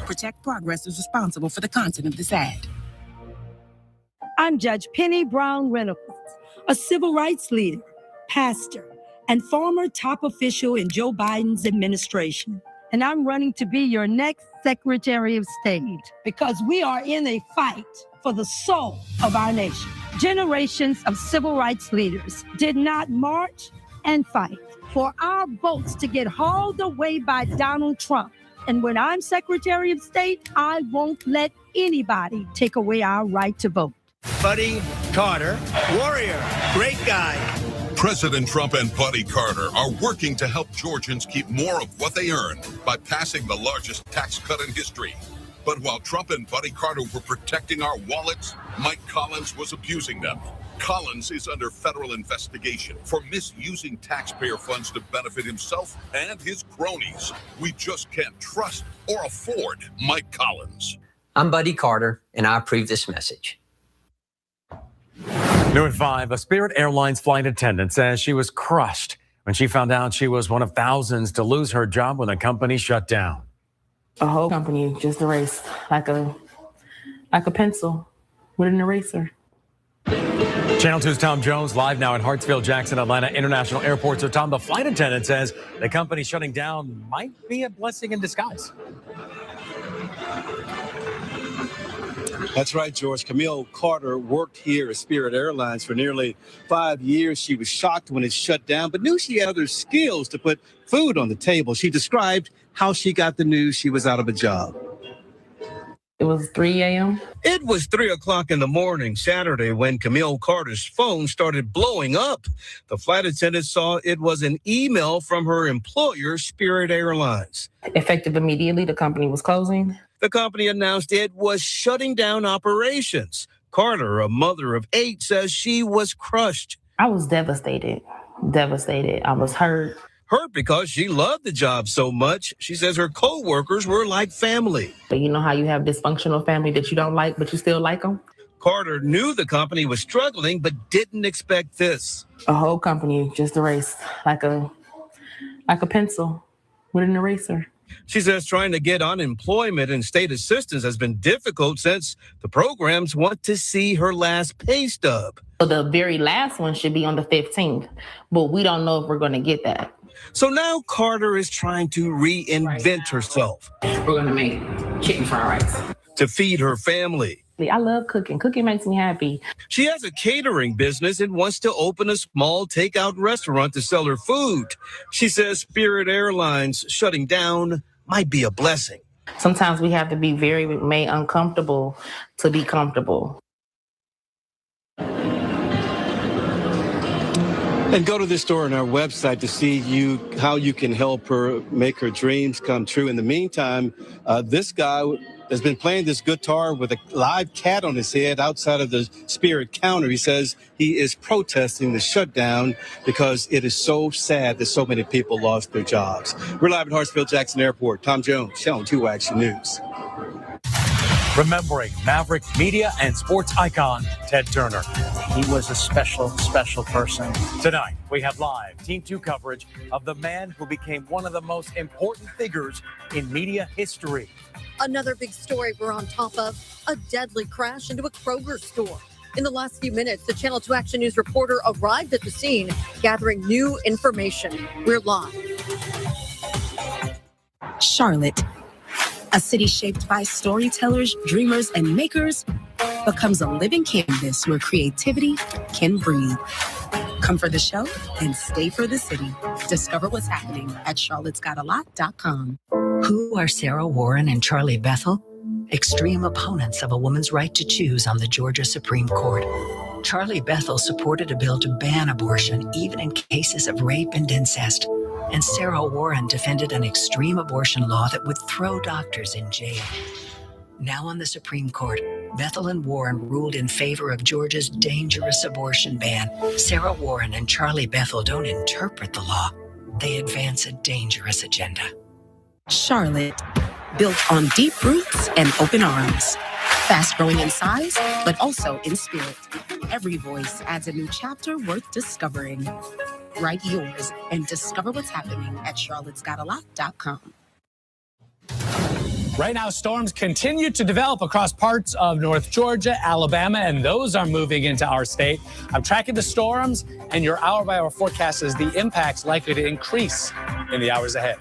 Protect Progress is responsible for the content of this ad. I'm Judge Penny Brown Reynolds, a civil rights leader, pastor, and former top official in Joe Biden's administration. And I'm running to be your next Secretary of State because we are in a fight for the soul of our nation. Generations of civil rights leaders did not march and fight for our votes to get hauled away by Donald Trump. And when I'm Secretary of State, I won't let anybody take away our right to vote. Buddy Carter, warrior, great guy. President Trump and Buddy Carter are working to help Georgians keep more of what they earn by passing the largest tax cut in history. But while Trump and Buddy Carter were protecting our wallets, Mike Collins was abusing them. Collins is under federal investigation for misusing taxpayer funds to benefit himself and his cronies. We just can't trust or afford Mike Collins. I'm Buddy Carter, and I approve this message. New at 5, a Spirit Airlines flight attendant says she was crushed when she found out she was one of thousands to lose her job when the company shut down. A whole company just erased like a pencil with an eraser. Channel 2's Tom Jones live now at Hartsfield Jackson Atlanta International Airport. So Tom, the flight attendant says the company shutting down might be a blessing in disguise. That's right, George. Camille Carter worked here at Spirit Airlines for nearly 5 years. She was shocked when it shut down, but knew she had other skills to put food on the table. She described how she got the news she was out of a job. It was 3 a.m. It was 3 o'clock in the morning Saturday when Camille Carter's phone started blowing up. The flight attendant saw it was an email from her employer, Spirit Airlines. Effective immediately, the company was closing. The company announced it was shutting down operations. Carter, a mother of 8, says she was crushed. I was devastated. I was hurt. Hurt because she loved the job so much. She says her co-workers were like family. But you know how you have dysfunctional family that you don't like, but you still like them? Carter knew the company was struggling, but didn't expect this. A whole company just erased like a pencil with an eraser. She says trying to get unemployment and state assistance has been difficult since the programs want to see her last pay stub. So the very last one should be on the 15th, but we don't know if we're going to get that. So now Carter is trying to reinvent herself. We're going to make chicken fried rice to feed her family. I love cooking. Cooking makes me happy. She has a catering business and wants to open a small takeout restaurant to sell her food. She says Spirit Airlines shutting down might be a blessing. Sometimes we have to be very made uncomfortable to be comfortable. And go to this store on our website to see how you can help her make her dreams come true. In the meantime, this guy has been playing this guitar with a live cat on his head outside of the Spirit counter. He says he is protesting the shutdown because it is so sad that so many people lost their jobs. We're live at Hartsfield Jackson Airport. Tom Jones, Channel 2 Action News. Remembering Maverick media and sports icon Ted Turner. He was a special, special person. Tonight, we have live Team 2 coverage of the man who became one of the most important figures in media history. Another big story we're on top of, a deadly crash into a Kroger store. In the last few minutes, the Channel 2 Action News reporter arrived at the scene, gathering new information. We're live. Charlotte, a city shaped by storytellers, dreamers, and makers, becomes a living canvas where creativity can breathe. Come for the show and stay for the city. Discover what's happening at charlottesgotalot.com. Who are Sarah Warren and Charlie Bethel? Extreme opponents of a woman's right to choose on the Georgia Supreme Court. Charlie Bethel supported a bill to ban abortion even in cases of rape and incest. And Sarah Warren defended an extreme abortion law that would throw doctors in jail. Now on the Supreme Court, Bethel and Warren ruled in favor of Georgia's dangerous abortion ban. Sarah Warren and Charlie Bethel don't interpret the law. They advance a dangerous agenda. Charlotte, built on deep roots and open arms. Fast growing in size, but also in spirit. Every voice adds a new chapter worth discovering. Write yours and discover what's happening at charlottesgotalot.com. Right now, storms continue to develop across parts of North Georgia, Alabama, and those are moving into our state. I'm tracking the storms, and your hour-by-hour forecast is the impacts likely to increase in the hours ahead.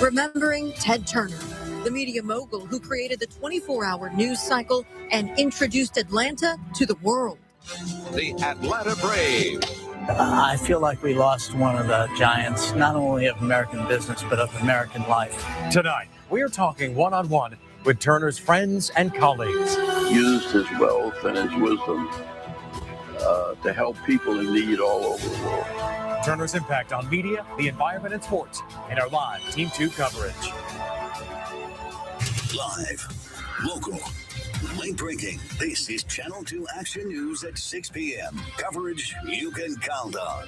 Remembering Ted Turner, the media mogul who created the 24-hour news cycle and introduced Atlanta to the world. The Atlanta Braves. I feel like we lost one of the giants, not only of American business, but of American life. Tonight, we are talking one-on-one with Turner's friends and colleagues. Used his wealth and his wisdom to help people in need all over the world. Turner's impact on media, the environment, and sports in our live Team 2 coverage. Live, local, late-breaking. This is Channel 2 Action News at 6 p.m. Coverage you can count on.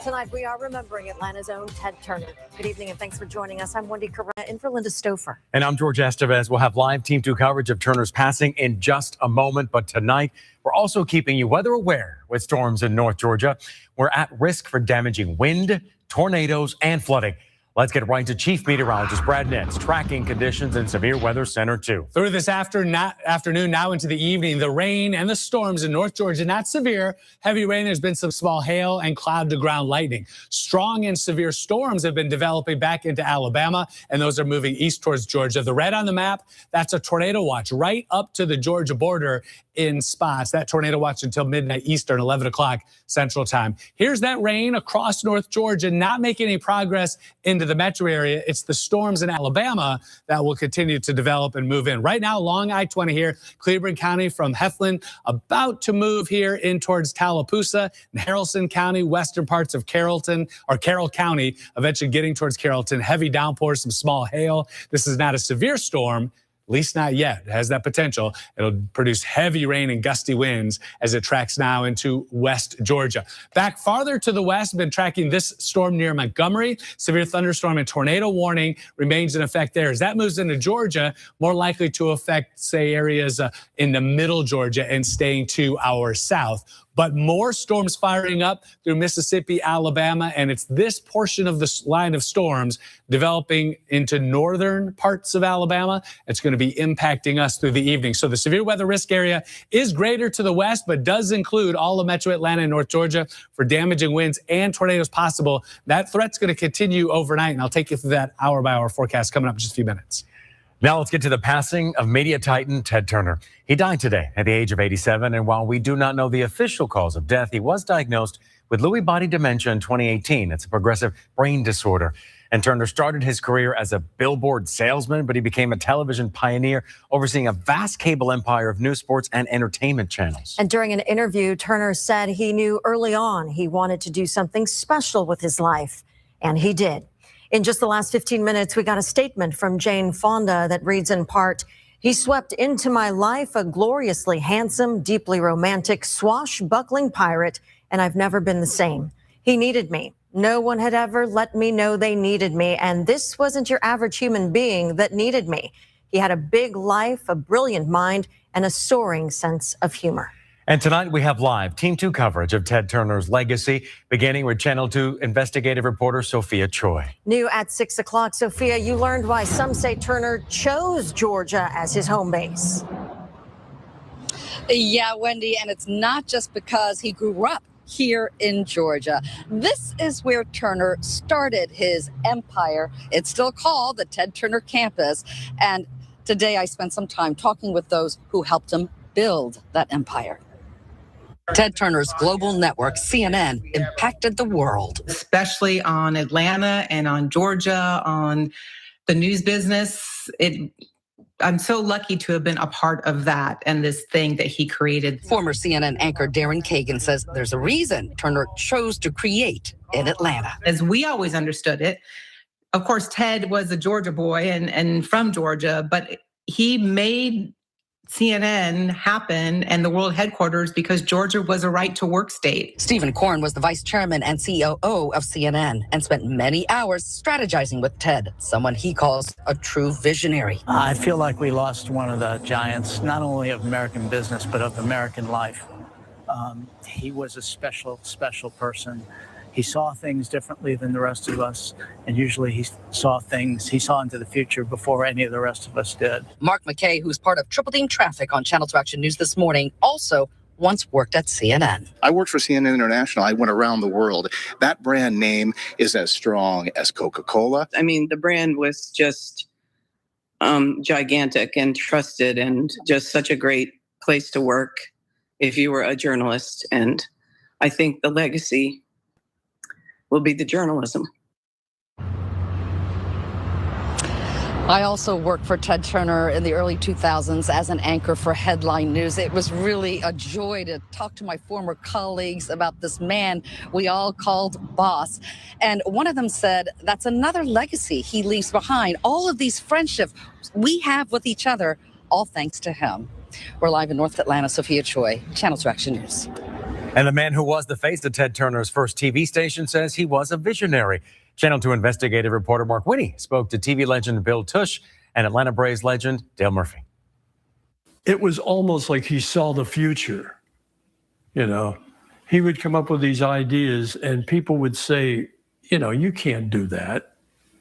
Tonight, we are remembering Atlanta's own Ted Turner. Good evening, and thanks for joining us. I'm Wendy Correa, in for Linda Stouffer. And I'm George Estevez. We'll have live Team 2 coverage of Turner's passing in just a moment. But tonight, we're also keeping you weather aware with storms in North Georgia. We're at risk for damaging wind, tornadoes, and flooding. Let's get right to Chief Meteorologist Brad Nitz tracking conditions in Severe Weather Center 2. Through this afternoon, now into the evening, the rain and the storms in North Georgia, not severe. Heavy rain, there's been some small hail and cloud-to-ground lightning. Strong and severe storms have been developing back into Alabama, and those are moving east towards Georgia. The red on the map, that's a tornado watch right up to the Georgia border in spots. That tornado watch until midnight Eastern, 11 o'clock Central Time. Here's that rain across North Georgia, not making any progress into the metro area. It's the storms in Alabama that will continue to develop and move in. Right now, along I-20 here, Cleveland County from Heflin, about to move here in towards Tallapoosa, and Haralson County, western parts of Carroll County, eventually getting towards Carrollton. Heavy downpours, some small hail. This is not a severe storm, at least not yet. It has that potential. It'll produce heavy rain and gusty winds as it tracks now into West Georgia. Back farther to the west, been tracking this storm near Montgomery. Severe thunderstorm and tornado warning remains in effect there. As that moves into Georgia, more likely to affect, say, areas in the middle Georgia and staying to our south. But more storms firing up through Mississippi, Alabama, and it's this portion of this line of storms developing into northern parts of Alabama. It's going to be impacting us through the evening. So the severe weather risk area is greater to the west, but does include all of metro Atlanta and North Georgia for damaging winds and tornadoes possible. That threat's going to continue overnight, and I'll take you through that hour-by-hour forecast coming up in just a few minutes. Now let's get to the passing of media titan Ted Turner. He died today at the age of 87, and while we do not know the official cause of death, he was diagnosed with Lewy body dementia in 2018. It's a progressive brain disorder. And Turner started his career as a billboard salesman, but he became a television pioneer, overseeing a vast cable empire of news, sports, and entertainment channels. And during an interview, Turner said he knew early on he wanted to do something special with his life, and he did. In just the last 15 minutes, we got a statement from Jane Fonda that reads in part, "He swept into my life a gloriously handsome, deeply romantic, swashbuckling pirate, and I've never been the same. He needed me. No one had ever let me know they needed me, and this wasn't your average human being that needed me. He had a big life, a brilliant mind, and a soaring sense of humor." And tonight we have live Team 2 coverage of Ted Turner's legacy, beginning with Channel 2 investigative reporter Sophia Choi. New at 6 o'clock, Sophia, you learned why some say Turner chose Georgia as his home base. Yeah, Wendy, and it's not just because he grew up here in Georgia. This is where Turner started his empire. It's still called the Ted Turner Campus. And today I spent some time talking with those who helped him build that empire. Ted Turner's global network, CNN, impacted the world. Especially on Atlanta and on Georgia, on the news business. I'm so lucky to have been a part of that and this thing that he created. Former CNN anchor Darren Kagan says there's a reason Turner chose to create in Atlanta. As we always understood it, of course, Ted was a Georgia boy and from Georgia, but he made CNN happen and the world headquarters because Georgia was a right to work state. Stephen Korn was the vice chairman and COO of CNN and spent many hours strategizing with Ted, someone he calls a true visionary. I feel like we lost one of the giants, not only of American business, but of American life. He was a special person. He saw things differently than the rest of us, and usually he saw into the future before any of the rest of us did. Mark McKay, who's part of Triple Team Traffic on Channel 2 Action News this morning, also once worked at CNN. I worked for CNN International. I went around the world. That brand name is as strong as Coca-Cola. I mean, the brand was just gigantic and trusted and just such a great place to work if you were a journalist. And I think the legacy will be the journalism. I also worked for Ted Turner in the early 2000s as an anchor for Headline News. It was really a joy to talk to my former colleagues about this man we all called boss. And one of them said, that's another legacy he leaves behind. All of these friendships we have with each other, all thanks to him. We're live in North Atlanta. Sophia Choi, Channel 2 Action News. And the man who was the face of Ted Turner's first TV station says he was a visionary. Channel 2 investigative reporter Mark Winnie spoke to TV legend Bill Tush and Atlanta Braves legend Dale Murphy. It was almost like he saw the future. You know, he would come up with these ideas and people would say, you know, you can't do that.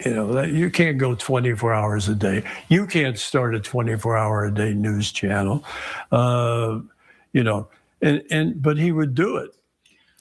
You know, that you can't go 24 hours a day. You can't start a 24-hour-a-day news channel. You know, but he would do it.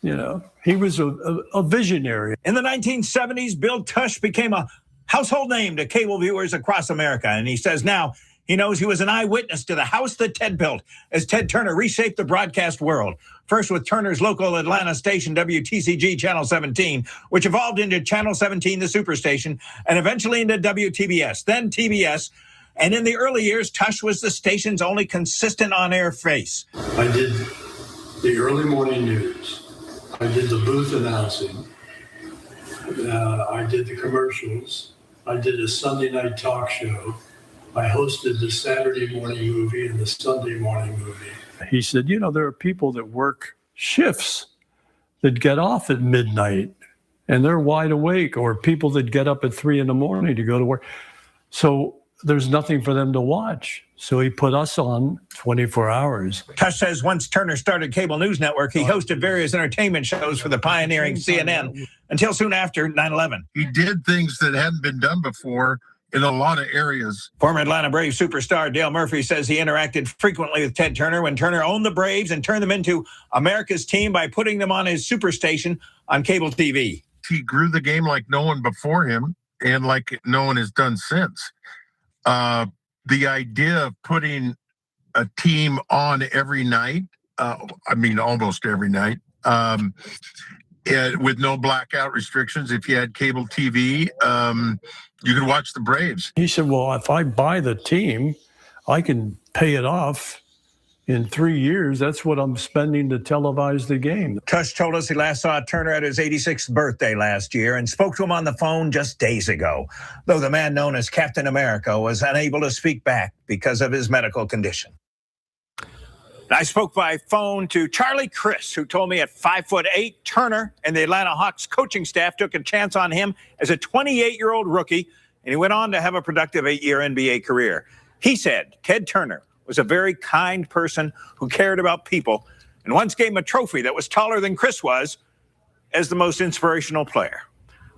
You know, he was a visionary. In the 1970s, Bill Tush became a household name to cable viewers across America. And he says now he knows he was an eyewitness to the house that Ted built as Ted Turner reshaped the broadcast world. First with Turner's local Atlanta station, WTCG Channel 17, which evolved into Channel 17, the superstation, and eventually into WTBS, then TBS. And in the early years, Tush was the station's only consistent on-air face. I did the early morning news. I did the booth announcing. I did the commercials. I did a Sunday night talk show. I hosted the Saturday morning movie and the Sunday morning movie. He said, you know, there are people that work shifts that get off at midnight and they're wide awake, or people that get up at 3 a.m. to go to work. So there's nothing for them to watch. So he put us on 24 hours. Tush says once Turner started cable news network, he hosted various entertainment shows for the pioneering CNN until soon after 9/11. He did things that hadn't been done before in a lot of areas. Former Atlanta Braves superstar Dale Murphy says he interacted frequently with Ted Turner when Turner owned the Braves and turned them into America's team by putting them on his superstation on cable TV. He grew the game like no one before him and like no one has done since. The idea of putting a team on every night, almost every night, with no blackout restrictions. If you had cable TV, you could watch the Braves. He said, well, if I buy the team, I can pay it off in 3 years. That's what I'm spending to televise the game. Tush told us he last saw Turner at his 86th birthday last year and spoke to him on the phone just days ago, though the man known as Captain America was unable to speak back because of his medical condition. I spoke by phone to Charlie Chris, who told me at 5'8", Turner and the Atlanta Hawks coaching staff took a chance on him as a 28-year-old rookie, and he went on to have a productive 8-year NBA career. He said Ted Turner was a very kind person who cared about people and once gave him a trophy that was taller than Chris was as the most inspirational player.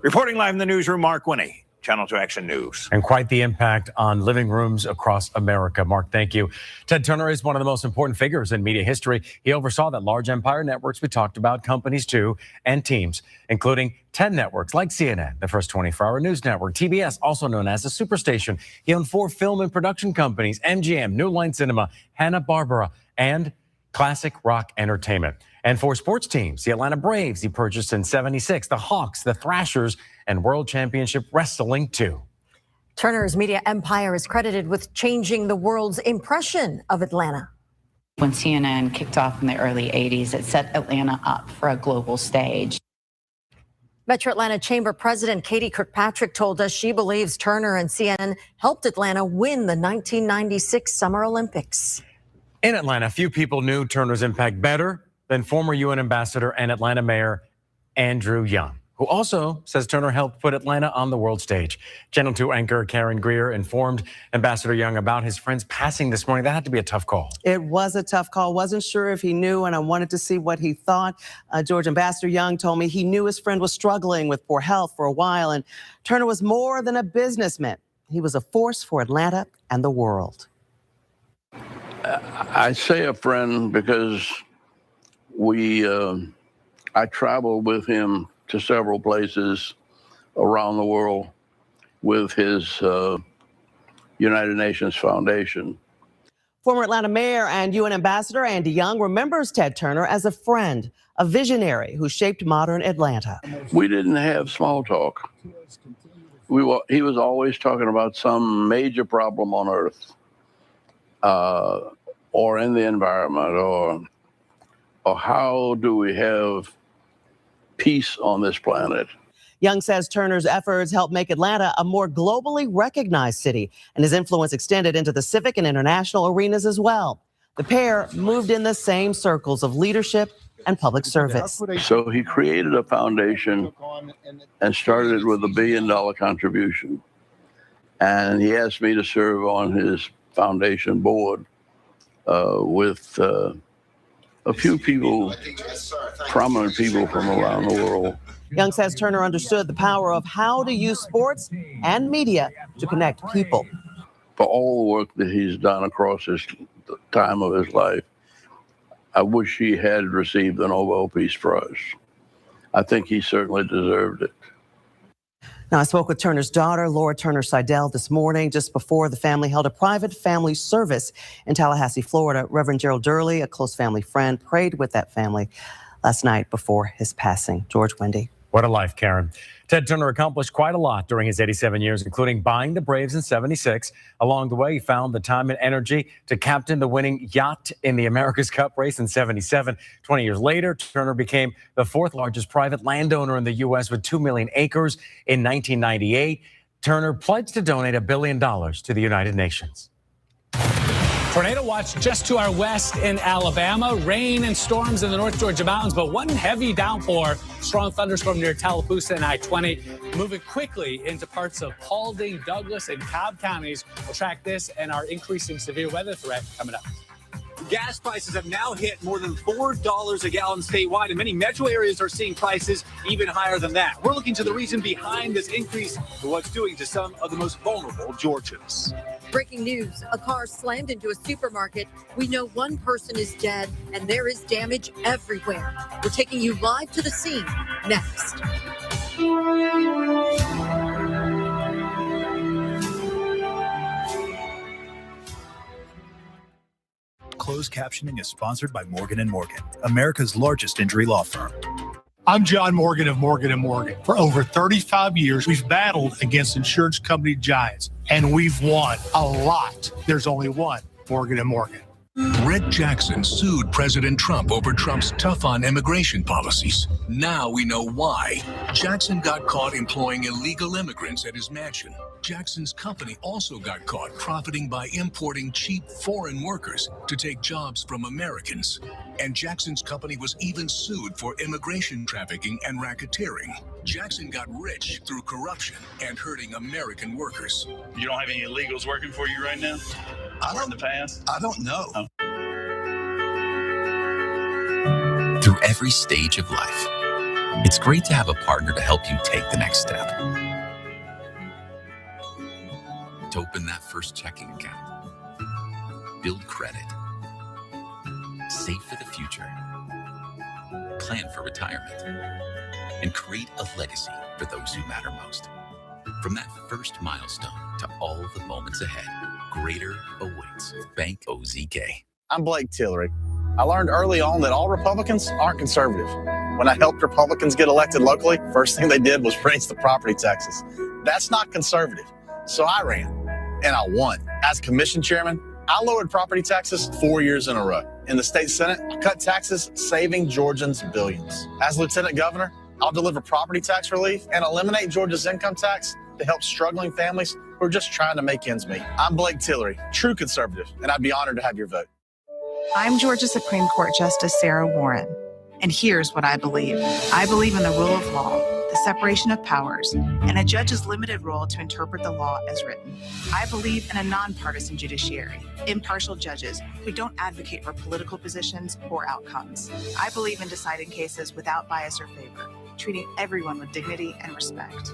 Reporting live in the newsroom, Mark Winnie, Channel 2 Action News. And quite the impact on living rooms across America. Mark, thank you. Ted Turner is one of the most important figures in media history. He oversaw that large empire networks we talked about, companies too, and teams, including 10 networks like CNN, the first 24-hour news network, TBS, also known as the Superstation. He owned 4 film and production companies, MGM, New Line Cinema, Hanna-Barbera, and Classic Rock Entertainment. And 4 sports teams, the Atlanta Braves he purchased in '76, the Hawks, the Thrashers, and World Championship Wrestling too. Turner's media empire is credited with changing the world's impression of Atlanta. When CNN kicked off in the early 80s, it set Atlanta up for a global stage. Metro Atlanta Chamber President Katie Kirkpatrick told us she believes Turner and CNN helped Atlanta win the 1996 Summer Olympics. In Atlanta, few people knew Turner's impact better than former UN ambassador and Atlanta Mayor Andrew Young, who also says Turner helped put Atlanta on the world stage. Channel 2 anchor Karen Greer informed Ambassador Young about his friend's passing this morning. That had to be a tough call. It was a tough call. Wasn't sure if he knew, and I wanted to see what he thought. George, Ambassador Young told me he knew his friend was struggling with poor health for a while, and Turner was more than a businessman. He was a force for Atlanta and the world. I say a friend because I traveled with him to several places around the world with his United Nations Foundation. Former Atlanta Mayor and UN Ambassador Andy Young remembers Ted Turner as a friend, a visionary who shaped modern Atlanta. We didn't have small talk. He was always talking about some major problem on Earth, or in the environment, or how do we have peace on this planet. Young says Turner's efforts helped make Atlanta a more globally recognized city, and his influence extended into the civic and international arenas as well. The pair moved in the same circles of leadership and public service. So he created a foundation and started with $1 billion contribution. And he asked me to serve on his foundation board with a few people, prominent people from around the world. Young says Turner understood the power of how to use sports and media to connect people. For all the work that he's done across the time of his life, I wish he had received the Nobel Peace Prize. I think he certainly deserved it. Now, I spoke with Turner's daughter, Laura Turner Seidel, this morning, just before the family held a private family service in Tallahassee, Florida. Reverend Gerald Durley, a close family friend, prayed with that family last night before his passing. George, Wendy. What a life, Karen. Ted Turner accomplished quite a lot during his 87 years, including buying the Braves in '76. Along the way, he found the time and energy to captain the winning yacht in the America's Cup race in '77. 20 years later, Turner became the 4th largest private landowner in the U.S. with 2 million acres. In 1998, Turner pledged to donate $1 billion to the United Nations. Tornado watch just to our west in Alabama. Rain and storms in the North Georgia mountains, but one heavy downpour, strong thunderstorm near Tallapoosa and I-20, moving quickly into parts of Paulding, Douglas, and Cobb counties. We'll track this and our increasing severe weather threat coming up. Gas prices have now hit more than $4 a gallon statewide, and many metro areas are seeing prices even higher than that. We're looking to the reason behind this increase and what it's doing to some of the most vulnerable Georgians. Breaking news, a car slammed into a supermarket. We know one person is dead and there is damage everywhere. We're taking you live to the scene next. Closed captioning is sponsored by Morgan & Morgan, America's largest injury law firm. I'm John Morgan of Morgan & Morgan. For over 35 years, we've battled against insurance company giants, and we've won a lot. There's only one, Morgan & Morgan. Brett Jackson sued President Trump over Trump's tough-on immigration policies. Now we know why. Jackson got caught employing illegal immigrants at his mansion. Jackson's company also got caught profiting by importing cheap foreign workers to take jobs from Americans. And Jackson's company was even sued for immigration trafficking and racketeering. Jackson got rich through corruption and hurting American workers. You don't have any illegals working for you right now? Or in the past? I don't know. Through every stage of life, it's great to have a partner to help you take the next step. to open that first checking account, build credit, save for the future, plan for retirement, and create a legacy for those who matter most. From that first milestone to all the moments ahead, greater awaits. Bank OZK. I'm Blake Tillery. I learned early on that all Republicans aren't conservative. When I helped Republicans get elected locally, first thing they did was raise the property taxes. That's not conservative. So I ran, and I won. As commission chairman, I lowered property taxes 4 years in a row. In the state Senate, I cut taxes, saving Georgians billions. As lieutenant governor, I'll deliver property tax relief and eliminate Georgia's income tax to help struggling families who are just trying to make ends meet. I'm Blake Tillery, true conservative, and I'd be honored to have your vote. I'm Georgia Supreme Court Justice Sarah Warren, and here's what I believe. I believe in the rule of law, the separation of powers, and a judge's limited role to interpret the law as written. I believe in a nonpartisan judiciary, impartial judges who don't advocate for political positions or outcomes. I believe in deciding cases without bias or favor, treating everyone with dignity and respect.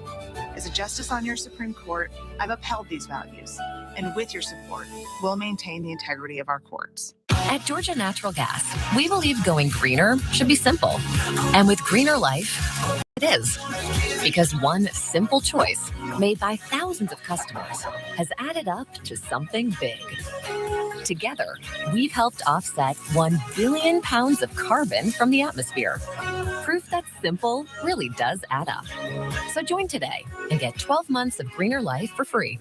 As a justice on your Supreme Court, I've upheld these values, and with your support, we'll maintain the integrity of our courts. At Georgia Natural Gas, we believe going greener should be simple. And with Greener Life, it is. Because one simple choice made by thousands of customers has added up to something big. Together, we've helped offset 1 billion pounds of carbon from the atmosphere. Proof that simple really does add up. So join today and get 12 months of Greener Life for free.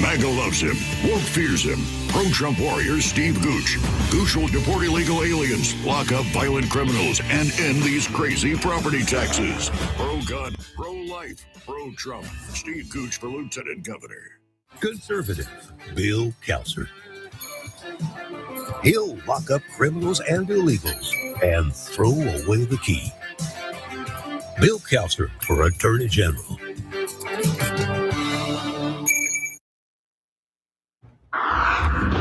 MAGA loves him. Woke fears him. Pro-Trump warrior Steve Gooch. Gooch will deport illegal aliens, lock up violent criminals, and end these crazy property taxes. Pro-gun, pro-life, pro-Trump. Steve Gooch for lieutenant governor. Conservative Bill Kelser. He'll lock up criminals and illegals and throw away the key. Bill Kelser for Attorney General.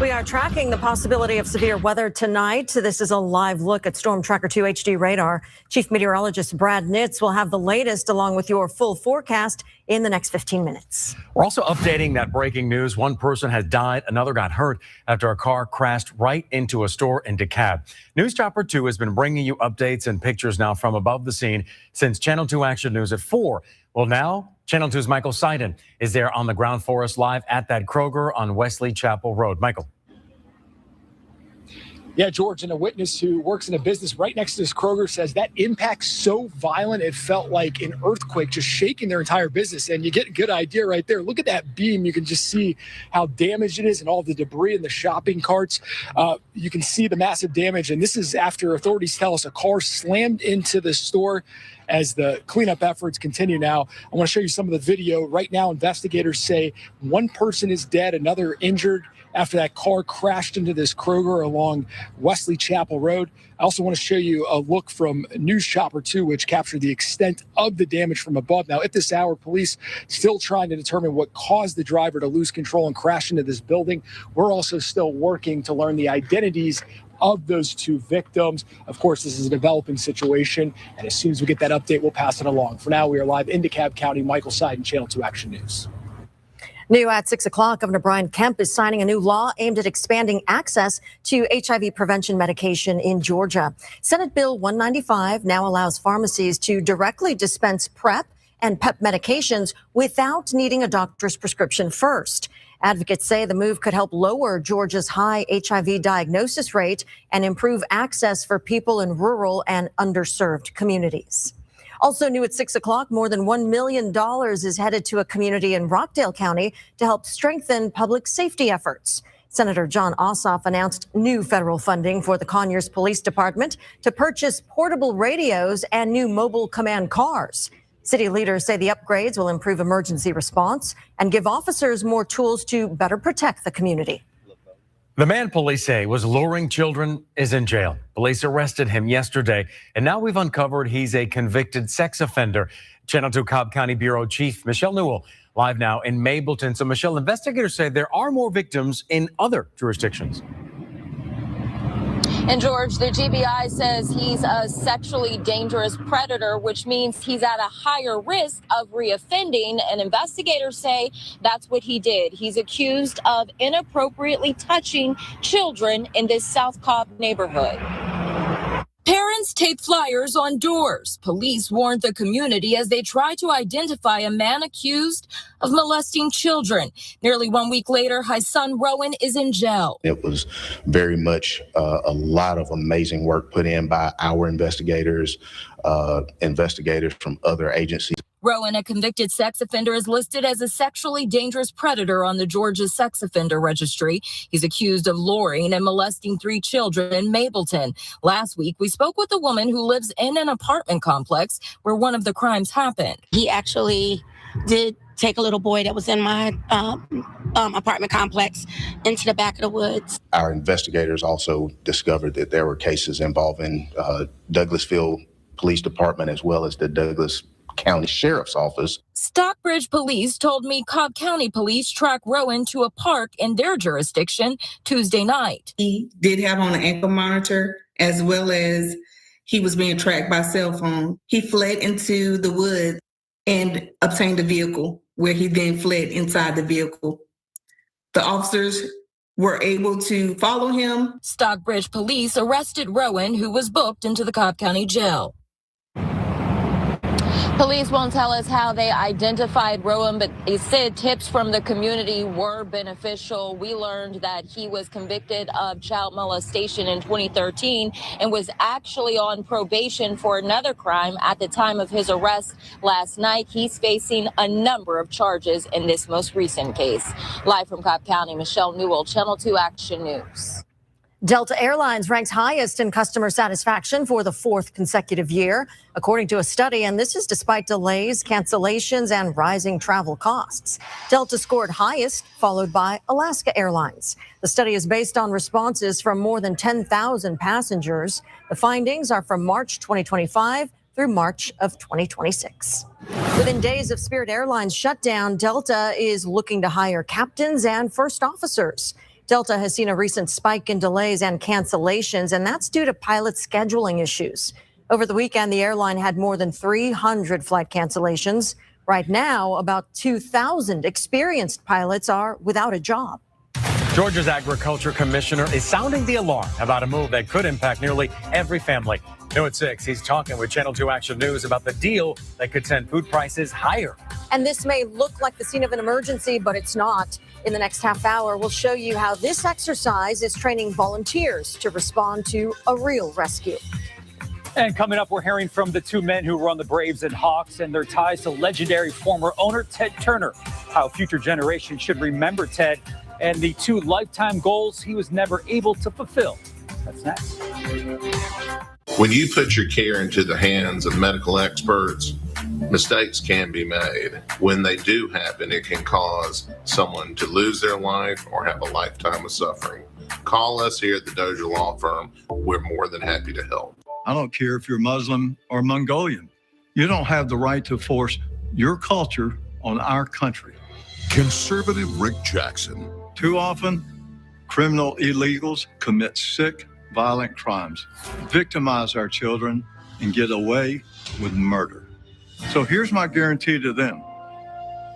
We are tracking the possibility of severe weather tonight. This is a live look at Storm Tracker 2 HD radar. Chief Meteorologist Brad Nitz will have the latest along with your full forecast in the next 15 minutes. We're also updating that breaking news. One person has died, another got hurt after a car crashed right into a store in DeKalb. News Chopper 2 has been bringing you updates and pictures now from above the scene since Channel 2 Action News at 4. Well, now Channel 2's Michael Seiden is there on the ground for us live at that Kroger on Wesley Chapel Road. Michael. Yeah, George, and a witness who works in a business right next to this Kroger says that impact's so violent it felt like an earthquake just shaking their entire business. And you get a good idea right there. Look at that beam. You can just see how damaged it is and all the debris in the shopping carts. You can see the massive damage. And this is after authorities tell us a car slammed into the store. As the cleanup efforts continue now, I want to show you some of the video. Right now, investigators say one person is dead, another injured after that car crashed into this Kroger along Wesley Chapel Road. I also want to show you a look from News Chopper 2, which captured the extent of the damage from above. Now, at this hour, police still trying to determine what caused the driver to lose control and crash into this building. We're also still working to learn the identities of those two victims. Of course, this is a developing situation, and as soon as we get that update, we'll pass it along. For now, we are live in DeKalb County. Michael Seiden, Channel 2 Action News. New at 6 o'clock, Governor Brian Kemp is signing a new law aimed at expanding access to HIV prevention medication in Georgia. Senate Bill 195 now allows pharmacies to directly dispense PrEP and PEP medications without needing a doctor's prescription first. Advocates say the move could help lower Georgia's high HIV diagnosis rate and improve access for people in rural and underserved communities. Also new at 6 o'clock, more than $1 million is headed to a community in Rockdale County to help strengthen public safety efforts. Senator John Ossoff announced new federal funding for the Conyers Police Department to purchase portable radios and new mobile command cars. City leaders say the upgrades will improve emergency response and give officers more tools to better protect the community. The man police say was luring children is in jail. Police arrested him yesterday, and now we've uncovered he's a convicted sex offender. Channel 2 Cobb County Bureau Chief Michelle Newell live now in Mableton. So, Michelle, investigators say there are more victims in other jurisdictions. And George, the GBI says he's a sexually dangerous predator, which means he's at a higher risk of reoffending. And investigators say that's what he did. He's accused of inappropriately touching children in this South Cobb neighborhood. Parents tape flyers on doors. Police warned the community as they try to identify a man accused of molesting children. Nearly 1 week later, his son Rowan is in jail. It was very much a lot of amazing work put in by our investigators, investigators from other agencies. Rowan, a convicted sex offender, is listed as a sexually dangerous predator on the Georgia Sex Offender Registry. He's accused of luring and molesting 3 children in Mableton. Last week, we spoke with a woman who lives in an apartment complex where one of the crimes happened. He actually did take a little boy that was in my apartment complex into the back of the woods. Our investigators also discovered that there were cases involving Douglasville Police Department as well as the Douglas County Sheriff's Office. Stockbridge Police told me Cobb County Police tracked Rowan to a park in their jurisdiction Tuesday night. He did have on an ankle monitor as well as he was being tracked by cell phone. He fled into the woods and obtained a vehicle where he then fled inside the vehicle. The officers were able to follow him. Stockbridge Police arrested Rowan, who was booked into the Cobb County Jail. Police won't tell us how they identified Rowan, but they said tips from the community were beneficial. We learned that he was convicted of child molestation in 2013 and was actually on probation for another crime at the time of his arrest last night. He's facing a number of charges in this most recent case. Live from Cobb County, Michelle Newell, Channel 2 Action News. Delta Airlines ranks highest in customer satisfaction for the 4th consecutive year, according to a study, and this is despite delays, cancellations, and rising travel costs. Delta scored highest, followed by Alaska Airlines. The study is based on responses from more than 10,000 passengers. The findings are from March 2025 through March of 2026. Within days of Spirit Airlines' shutdown, Delta is looking to hire captains and first officers. Delta has seen a recent spike in delays and cancellations, and that's due to pilot scheduling issues. Over the weekend, the airline had more than 300 flight cancellations. Right now, about 2,000 experienced pilots are without a job. Georgia's agriculture commissioner is sounding the alarm about a move that could impact nearly every family. New at 6, he's talking with Channel 2 Action News about the deal that could send food prices higher. And this may look like the scene of an emergency, but it's not. In the next half hour, we'll show you how this exercise is training volunteers to respond to a real rescue. And coming up, we're hearing from the 2 men who run the Braves and Hawks and their ties to legendary former owner Ted Turner, how future generations should remember Ted, and the 2 lifetime goals he was never able to fulfill. That's next. When you put your care into the hands of medical experts, mistakes can be made. When they do happen, it can cause someone to lose their life or have a lifetime of suffering. Call us here at the Dozier Law Firm. We're more than happy to help. I don't care if you're Muslim or Mongolian. You don't have the right to force your culture on our country. Conservative Rick Jackson. Too often, criminal illegals commit sick, violent crimes, victimize our children, and get away with murder. So here's my guarantee to them.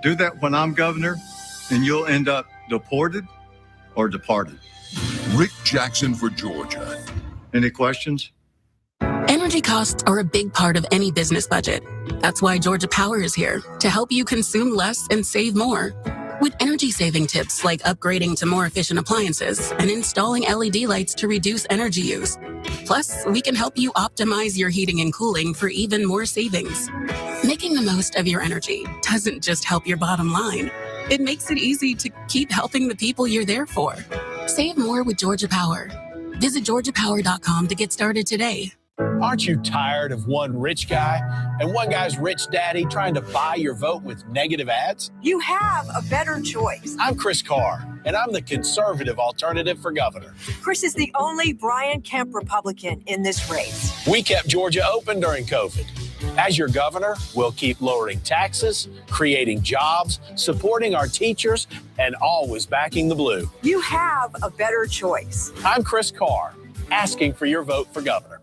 Do that when I'm governor, and you'll end up deported or departed. Rick Jackson for Georgia. Any questions? Energy costs are a big part of any business budget. That's why Georgia Power is here to help you consume less and save more. With energy-saving tips like upgrading to more efficient appliances and installing LED lights to reduce energy use. Plus, we can help you optimize your heating and cooling for even more savings. Making the most of your energy doesn't just help your bottom line. It makes it easy to keep helping the people you're there for. Save more with Georgia Power. Visit georgiapower.com to get started today. Aren't you tired of one rich guy and one guy's rich daddy trying to buy your vote with negative ads? You have a better choice. I'm Chris Carr, and I'm the conservative alternative for governor. Chris is the only Brian Kemp Republican in this race. We kept Georgia open during COVID. As your governor, we'll keep lowering taxes, creating jobs, supporting our teachers, and always backing the blue. You have a better choice. I'm Chris Carr, asking for your vote for governor.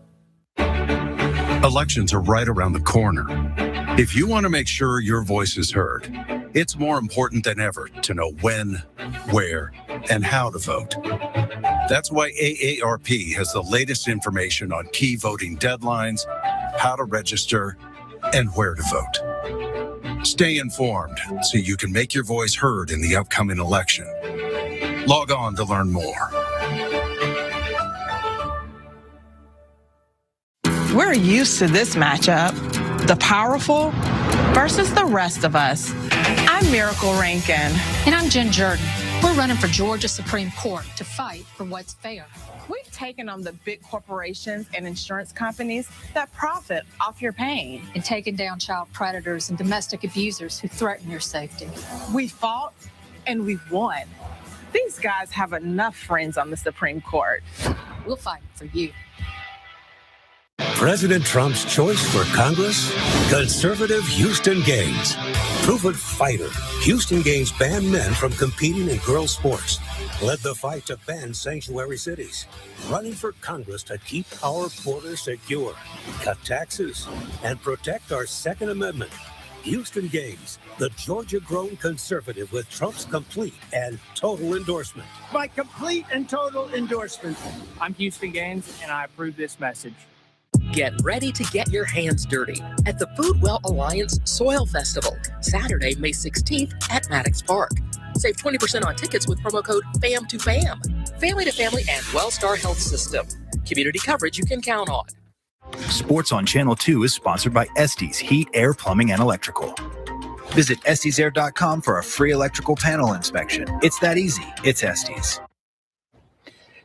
Elections are right around the corner. If you want to make sure your voice is heard, it's more important than ever to know when, where, and how to vote. That's why AARP has the latest information on key voting deadlines, how to register, and where to vote. Stay informed so you can make your voice heard in the upcoming election. Log on to learn more. We're used to this matchup, the powerful versus the rest of us. I'm Miracle Rankin. And I'm Jen Jordan. We're running for Georgia Supreme Court to fight for what's fair. We've taken on the big corporations and insurance companies that profit off your pain. And taken down child predators and domestic abusers who threaten your safety. We fought and we won. These guys have enough friends on the Supreme Court. We'll fight for you. President Trump's choice for Congress? Conservative Houston Gaines. Proven fighter, Houston Gaines banned men from competing in girls' sports, led the fight to ban sanctuary cities, running for Congress to keep our borders secure, cut taxes, and protect our Second Amendment. Houston Gaines, the Georgia-grown conservative with Trump's complete and total endorsement. My complete and total endorsement. I'm Houston Gaines, and I approve this message. Get ready to get your hands dirty at the Foodwell Alliance Soil Festival, Saturday, May 16th at Maddox Park. Save 20% on tickets with promo code FAM2FAM. Family to family and Wellstar Health System. Community coverage you can count on. Sports on Channel 2 is sponsored by Estes Heat, Air, Plumbing, and Electrical. Visit EstesAir.com for a free electrical panel inspection. It's that easy. It's Estes.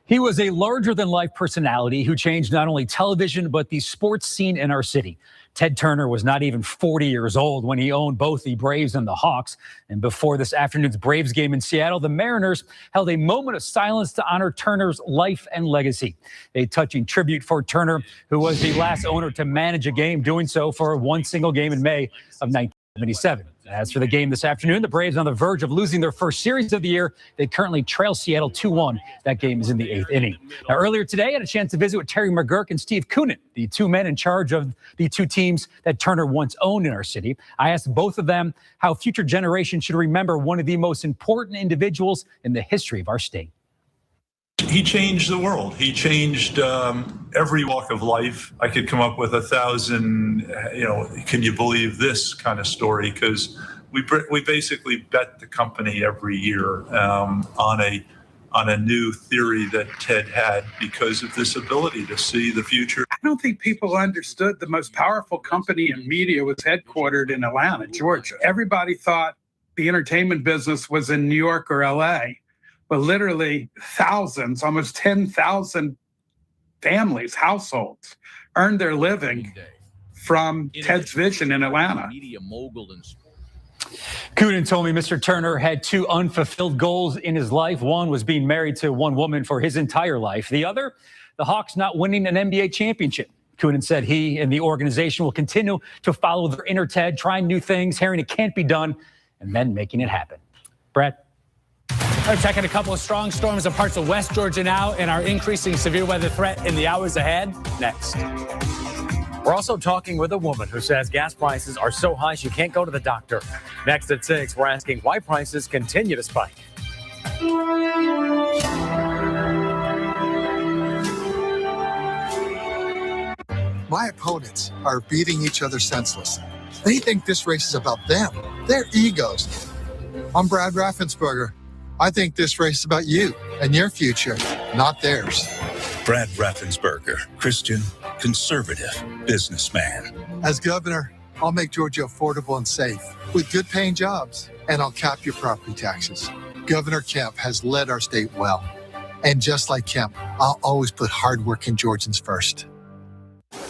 He was a larger-than-life personality who changed not only television, but the sports scene in our city. Ted Turner was not even 40 years old when he owned both the Braves and the Hawks. And before this afternoon's Braves game in Seattle, the Mariners held a moment of silence to honor Turner's life and legacy. A touching tribute for Turner, who was the last owner to manage a game, doing so for one single game in May of 1977. As for the game this afternoon, the Braves on the verge of losing their first series of the year. They currently trail Seattle 2-1. That game is in the 8th inning. Now, earlier today, I had a chance to visit with Terry McGurk and Steve Koonin, the two men in charge of the two teams that Turner once owned in our city. I asked both of them how future generations should remember one of the most important individuals in the history of our state. He changed the world. He changed every walk of life. I could come up with 1,000, can you believe this kind of story? Because we basically bet the company every year on a new theory that Ted had because of this ability to see the future. I don't think people understood the most powerful company in media was headquartered in Atlanta, Georgia. Everybody thought the entertainment business was in New York or LA. But literally thousands, almost 10,000 families, households, earned their living from Ted's vision in Atlanta. Koonin told me Mr. Turner had two unfulfilled goals in his life. One was being married to one woman for his entire life. The other, the Hawks not winning an NBA championship. Koonin said he and the organization will continue to follow their inner Ted, trying new things, hearing it can't be done, and then making it happen. Brett? We're checking a couple of strong storms in parts of West Georgia now and our increasing severe weather threat in the hours ahead. Next. We're also talking with a woman who says gas prices are so high she can't go to the doctor. Next at 6, we're asking why prices continue to spike. My opponents are beating each other senseless. They think this race is about them, their egos. I'm Brad Raffensperger. I think this race is about you and your future, not theirs. Brad Raffensperger, Christian, conservative businessman. As governor, I'll make Georgia affordable and safe with good paying jobs, and I'll cap your property taxes. Governor Kemp has led our state well. And just like Kemp, I'll always put hardworking Georgians first.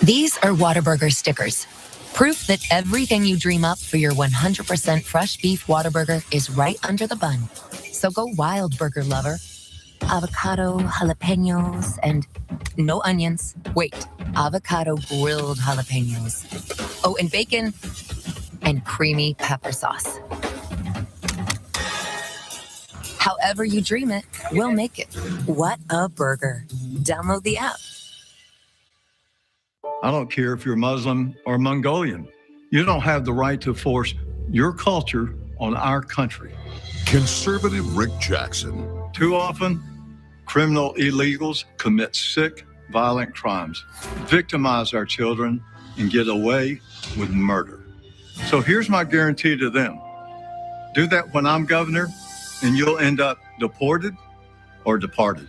These are Whataburger stickers. Proof that everything you dream up for your 100% fresh beef Whataburger is right under the bun. So go wild, burger lover. Avocado, jalapenos, and no onions. Wait, avocado grilled jalapenos. Oh, and bacon and creamy pepper sauce. However you dream it, we'll make it. What a burger. Download the app. I don't care if you're Muslim or Mongolian. You don't have the right to force your culture on our country. Conservative Rick Jackson. Too often, criminal illegals commit sick, violent crimes, victimize our children, and get away with murder. So here's my guarantee to them. Do that when I'm governor, and you'll end up deported or departed.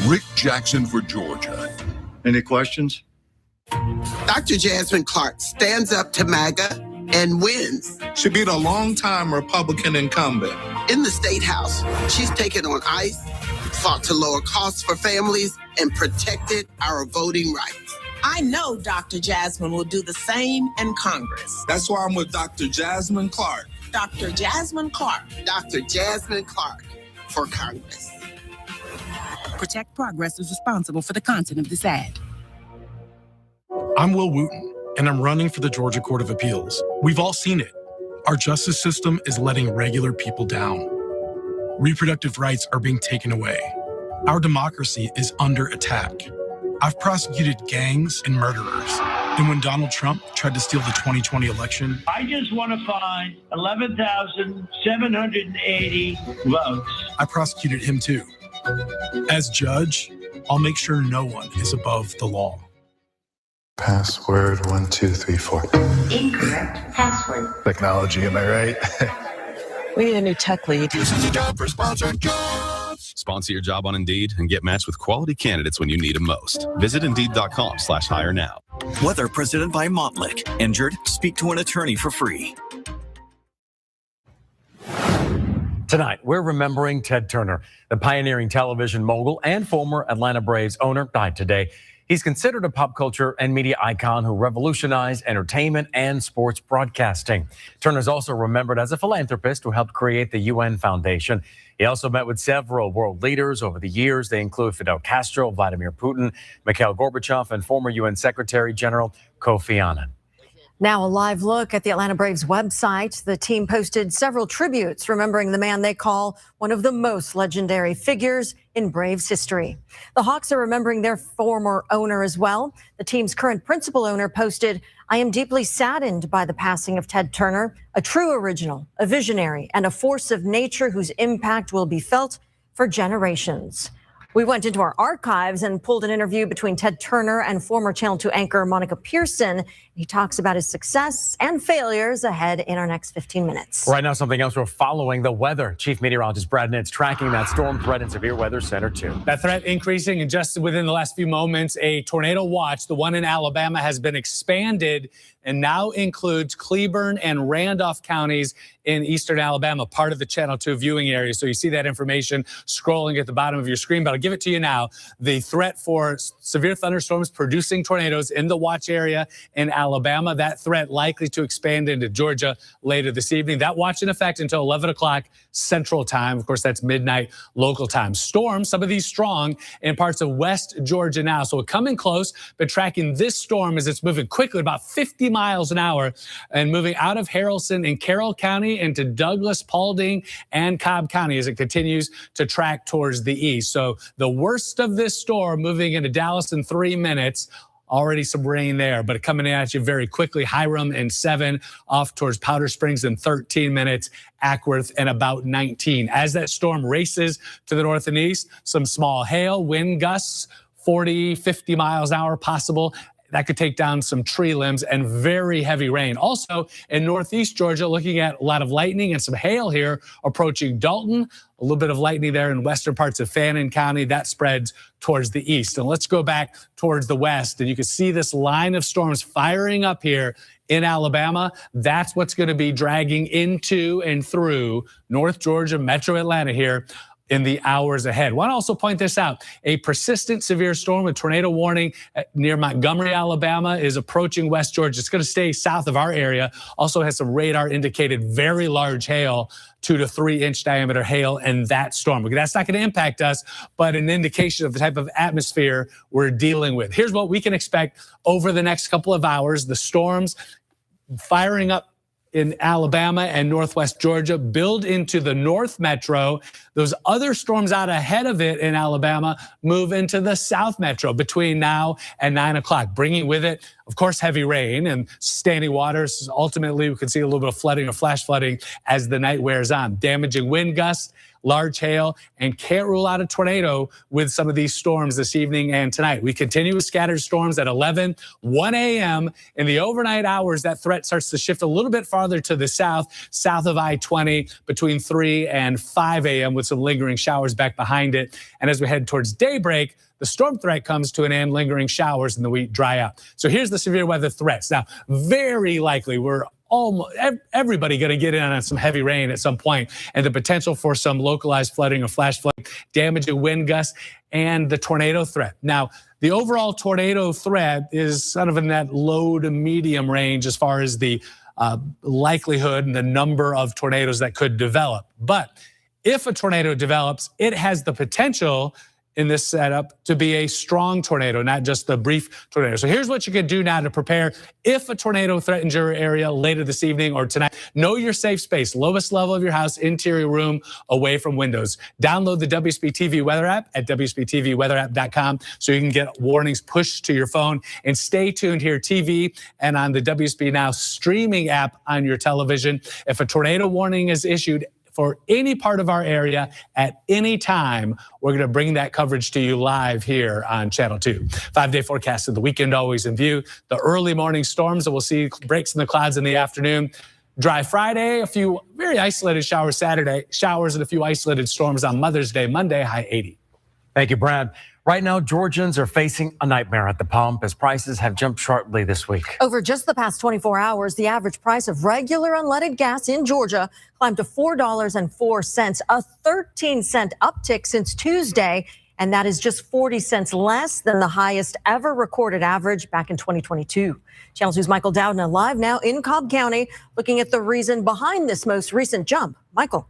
Rick Jackson for Georgia. Any questions? Dr. Jasmine Clark stands up to MAGA and wins. She beat a longtime Republican incumbent. In the State House, she's taken on ICE, fought to lower costs for families, and protected our voting rights. I know Dr. Jasmine will do the same in Congress. That's why I'm with Dr. Jasmine Clark. Dr. Jasmine Clark. Dr. Jasmine Clark for Congress. Protect Progress is responsible for the content of this ad. I'm Will Wooten, and I'm running for the Georgia Court of Appeals. We've all seen it. Our justice system is letting regular people down. Reproductive rights are being taken away. Our democracy is under attack. I've prosecuted gangs and murderers. And when Donald Trump tried to steal the 2020 election, I just want to find 11,780 votes. I prosecuted him too. As judge, I'll make sure no one is above the law. Password 1234. Incorrect password. Technology, am I right? We need a new tech lead. This is a job for Sponsored Jobs. Sponsor your job on Indeed and get matched with quality candidates when you need them most. Visit Indeed.com/hire now. Weather President by Montlick. Injured? Speak to an attorney for free. Tonight, we're remembering Ted Turner, the pioneering television mogul and former Atlanta Braves owner, died today. He's considered a pop culture and media icon who revolutionized entertainment and sports broadcasting. Turner's also remembered as a philanthropist who helped create the UN Foundation. He also met with several world leaders over the years. They include Fidel Castro, Vladimir Putin, Mikhail Gorbachev, and former UN Secretary General Kofi Annan. Now a live look at the Atlanta Braves website. The team posted several tributes remembering the man they call one of the most legendary figures in Braves history. The Hawks are remembering their former owner as well. The team's current principal owner posted, "I am deeply saddened by the passing of Ted Turner, a true original, a visionary, and a force of nature whose impact will be felt for generations." We went into our archives and pulled an interview between Ted Turner and former Channel 2 anchor Monica Pearson. He talks about his success and failures ahead in our next 15 minutes. Right now, something else we're following, the weather. Chief Meteorologist Brad Nitz tracking that storm threat in Severe Weather Center 2. That threat increasing, and just within the last few moments, a tornado watch, the one in Alabama, has been expanded and now includes Cleburne and Randolph counties in eastern Alabama, part of the Channel 2 viewing area. So you see that information scrolling at the bottom of your screen, but I'll give it to you now. The threat for severe thunderstorms producing tornadoes in the watch area in Alabama, that threat likely to expand into Georgia later this evening. That watch in effect until 11 o'clock Central Time. Of course, that's midnight local time. Storms, some of these strong in parts of West Georgia now. So we're coming close, but tracking this storm as it's moving quickly, about 50 miles an hour, and moving out of Haralson and Carroll County into Douglas, Paulding, and Cobb County as it continues to track towards the east. So the worst of this storm moving into Dallas in 3 minutes. Already some rain there, but coming at you very quickly. Hiram in 7, off towards Powder Springs in 13 minutes, Ackworth in about 19. As that storm races to the north and east, some small hail, wind gusts, 40, 50 miles an hour possible. That could take down some tree limbs and very heavy rain. Also in northeast Georgia, looking at a lot of lightning and some hail here approaching Dalton. A little bit of lightning there in western parts of Fannin County. That spreads towards the east. And let's go back towards the west. And you can see this line of storms firing up here in Alabama. That's what's going to be dragging into and through North Georgia, Metro Atlanta here in the hours ahead. I want to also point this out. A persistent severe storm with tornado warning near Montgomery, Alabama is approaching West Georgia. It's going to stay south of our area. Also has some radar indicated very large hail, 2 to 3 inch diameter hail in that storm. That's not going to impact us, but an indication of the type of atmosphere we're dealing with. Here's what we can expect over the next couple of hours. The storms firing up in Alabama and northwest Georgia build into the North Metro. Those other storms out ahead of it in Alabama move into the South Metro between now and 9 o'clock, bringing with it, of course, heavy rain and standing waters. Ultimately, we could see a little bit of flooding or flash flooding as the night wears on. Damaging wind gusts, large hail, and can't rule out a tornado with some of these storms this evening and tonight. We continue with scattered storms at 11, 1 a.m. In the overnight hours, that threat starts to shift a little bit farther to the south of I-20 between 3 and 5 a.m. with some lingering showers back behind it. And as we head towards daybreak, the storm threat comes to an end, lingering showers, and the wheat dry out. So here's the severe weather threats. Now, very likely we're almost everybody going to get in on some heavy rain at some point, and the potential for some localized flooding or flash flooding, damaging wind gusts, and the tornado threat. Now, the overall tornado threat is sort of in that low to medium range as far as the likelihood and the number of tornadoes that could develop. But if a tornado develops, it has the potential in this setup to be a strong tornado, not just a brief tornado. So here's what you can do now to prepare if a tornado threatens your area later this evening or tonight. Know your safe space, lowest level of your house, interior room, away from windows. Download the WSB-TV weather app at WSB-TVweatherapp.com so you can get warnings pushed to your phone. And stay tuned here, TV, and on the WSB Now streaming app on your television. If a tornado warning is issued for any part of our area at any time, we're going to bring that coverage to you live here on Channel 2. 5-day forecast of the weekend always in view. The early morning storms that we'll see, breaks in the clouds in the afternoon. Dry Friday, a few very isolated showers Saturday, showers and a few isolated storms on Mother's Day, Monday, high 80. Thank you, Brad. Right now, Georgians are facing a nightmare at the pump as prices have jumped sharply this week. Over just the past 24 hours, the average price of regular unleaded gas in Georgia climbed to $4.04, a 13-cent uptick since Tuesday, and that is just 40 cents less than the highest ever recorded average back in 2022. Channel 2's Michael Dowdna live now in Cobb County, looking at the reason behind this most recent jump. Michael.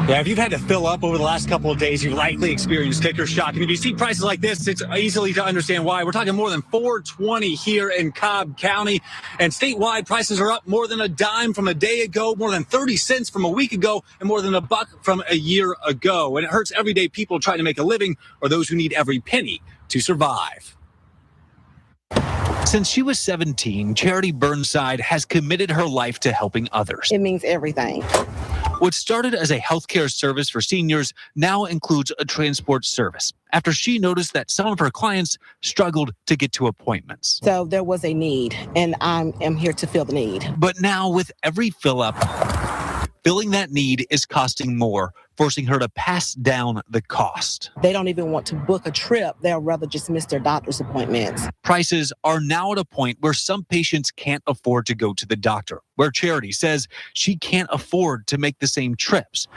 Yeah, if you've had to fill up over the last couple of days, you've likely experienced sticker shock. And if you see prices like this, it's easily to understand why. We're talking more than $4.20 here in Cobb County. And statewide, prices are up more than a dime from a day ago, more than 30 cents from a week ago, and more than a buck from a year ago. And it hurts everyday people trying to make a living or those who need every penny to survive. Since she was 17, Charity Burnside has committed her life to helping others. It means everything. What started as a healthcare service for seniors now includes a transport service after she noticed that some of her clients struggled to get to appointments. So there was a need, and I am here to fill the need. But now with every fill up, filling that need is costing more, forcing her to pass down the cost. They don't even want to book a trip. They'll rather just miss their doctor's appointments. Prices are now at a point where some patients can't afford to go to the doctor, where Charity says she can't afford to make the same trips.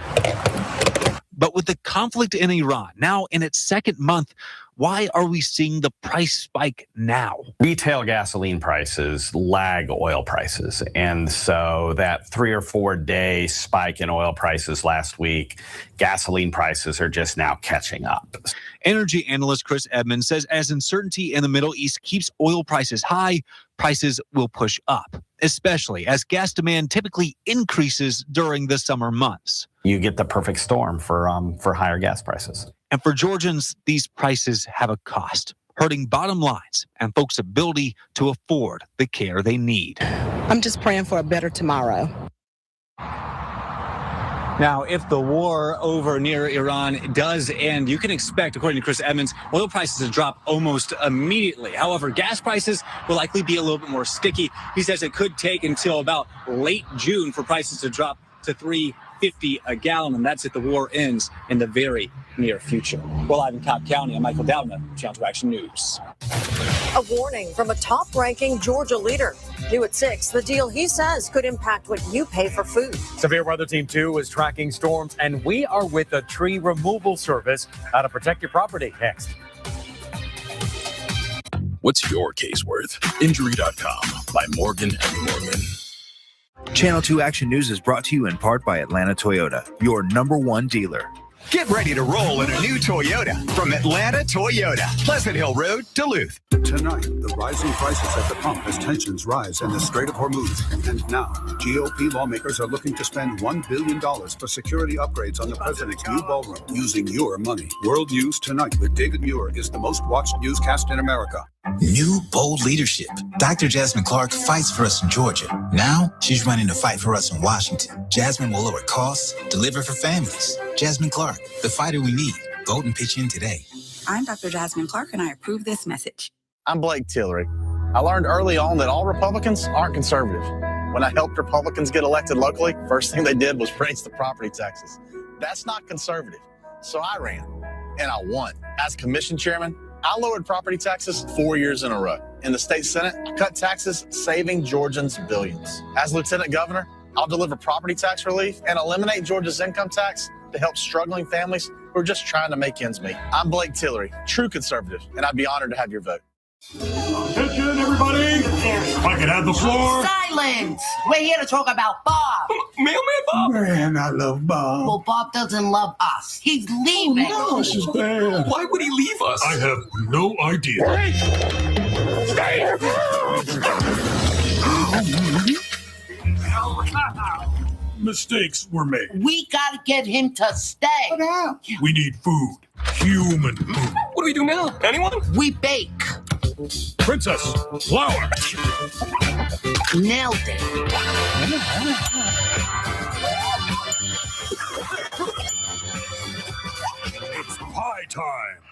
But with the conflict in Iran now in its second month, why are we seeing the price spike now? Retail gasoline prices lag oil prices. And so that 3 or 4 day spike in oil prices last week, gasoline prices are just now catching up. Energy analyst Chris Edmonds says as uncertainty in the Middle East keeps oil prices high, prices will push up, especially as gas demand typically increases during the summer months. You get the perfect storm for higher gas prices. And for Georgians, these prices have a cost, hurting bottom lines and folks' ability to afford the care they need. I'm just praying for a better tomorrow. Now, if the war over near Iran does end, you can expect, according to Chris Edmonds, oil prices to drop almost immediately. However, gas prices will likely be a little bit more sticky. He says it could take until about late June for prices to drop to $3.50 a gallon, and that's if the war ends in the very near future. We're live in Cobb County. I'm Michael Dowdna, Channel 2 Action News. A warning from a top-ranking Georgia leader. New at 6, the deal he says could impact what you pay for food. Severe Weather Team 2 is tracking storms, and we are with a tree removal service. How to protect your property next. What's your case worth? Injury.com by Morgan & Morgan. Channel 2 Action News is brought to you in part by Atlanta Toyota, your #1 dealer. Get ready to roll in a new Toyota from Atlanta Toyota. Pleasant Hill Road, Duluth. Tonight, the rising prices at the pump as tensions rise in the Strait of Hormuz. And now, GOP lawmakers are looking to spend $1 billion for security upgrades on the president's new ballroom using your money. World News Tonight with David Muir is the most watched newscast in America. New bold leadership. Dr. Jasmine Clark fights for us in Georgia. Now, she's running to fight for us in Washington. Jasmine will lower costs, deliver for families. Jasmine Clark, the fighter we need. Vote and pitch in today. I'm Dr. Jasmine Clark, and I approve this message. I'm Blake Tillery. I learned early on that all Republicans aren't conservative. When I helped Republicans get elected locally, first thing they did was raise the property taxes. That's not conservative. So I ran, and I won. As commission chairman, I lowered property taxes 4 years in a row. In the state Senate, I cut taxes, saving Georgians billions. As lieutenant governor, I'll deliver property tax relief and eliminate Georgia's income tax to help struggling families who are just trying to make ends meet. I'm Blake Tillery, true conservative, and I'd be honored to have your vote. Attention, everybody! If I could have the floor. Silence! We're here to talk about Bob. Mailman Bob? Man, I love Bob. Well, Bob doesn't love us. He's leaving. No, this is bad. Why would he leave us? I have no idea. Stay here! Mistakes were made. We gotta get him to stay. We need food. Human food. What do we do now? Anyone? We bake. Princess, flour. Nailed it. It's pie time.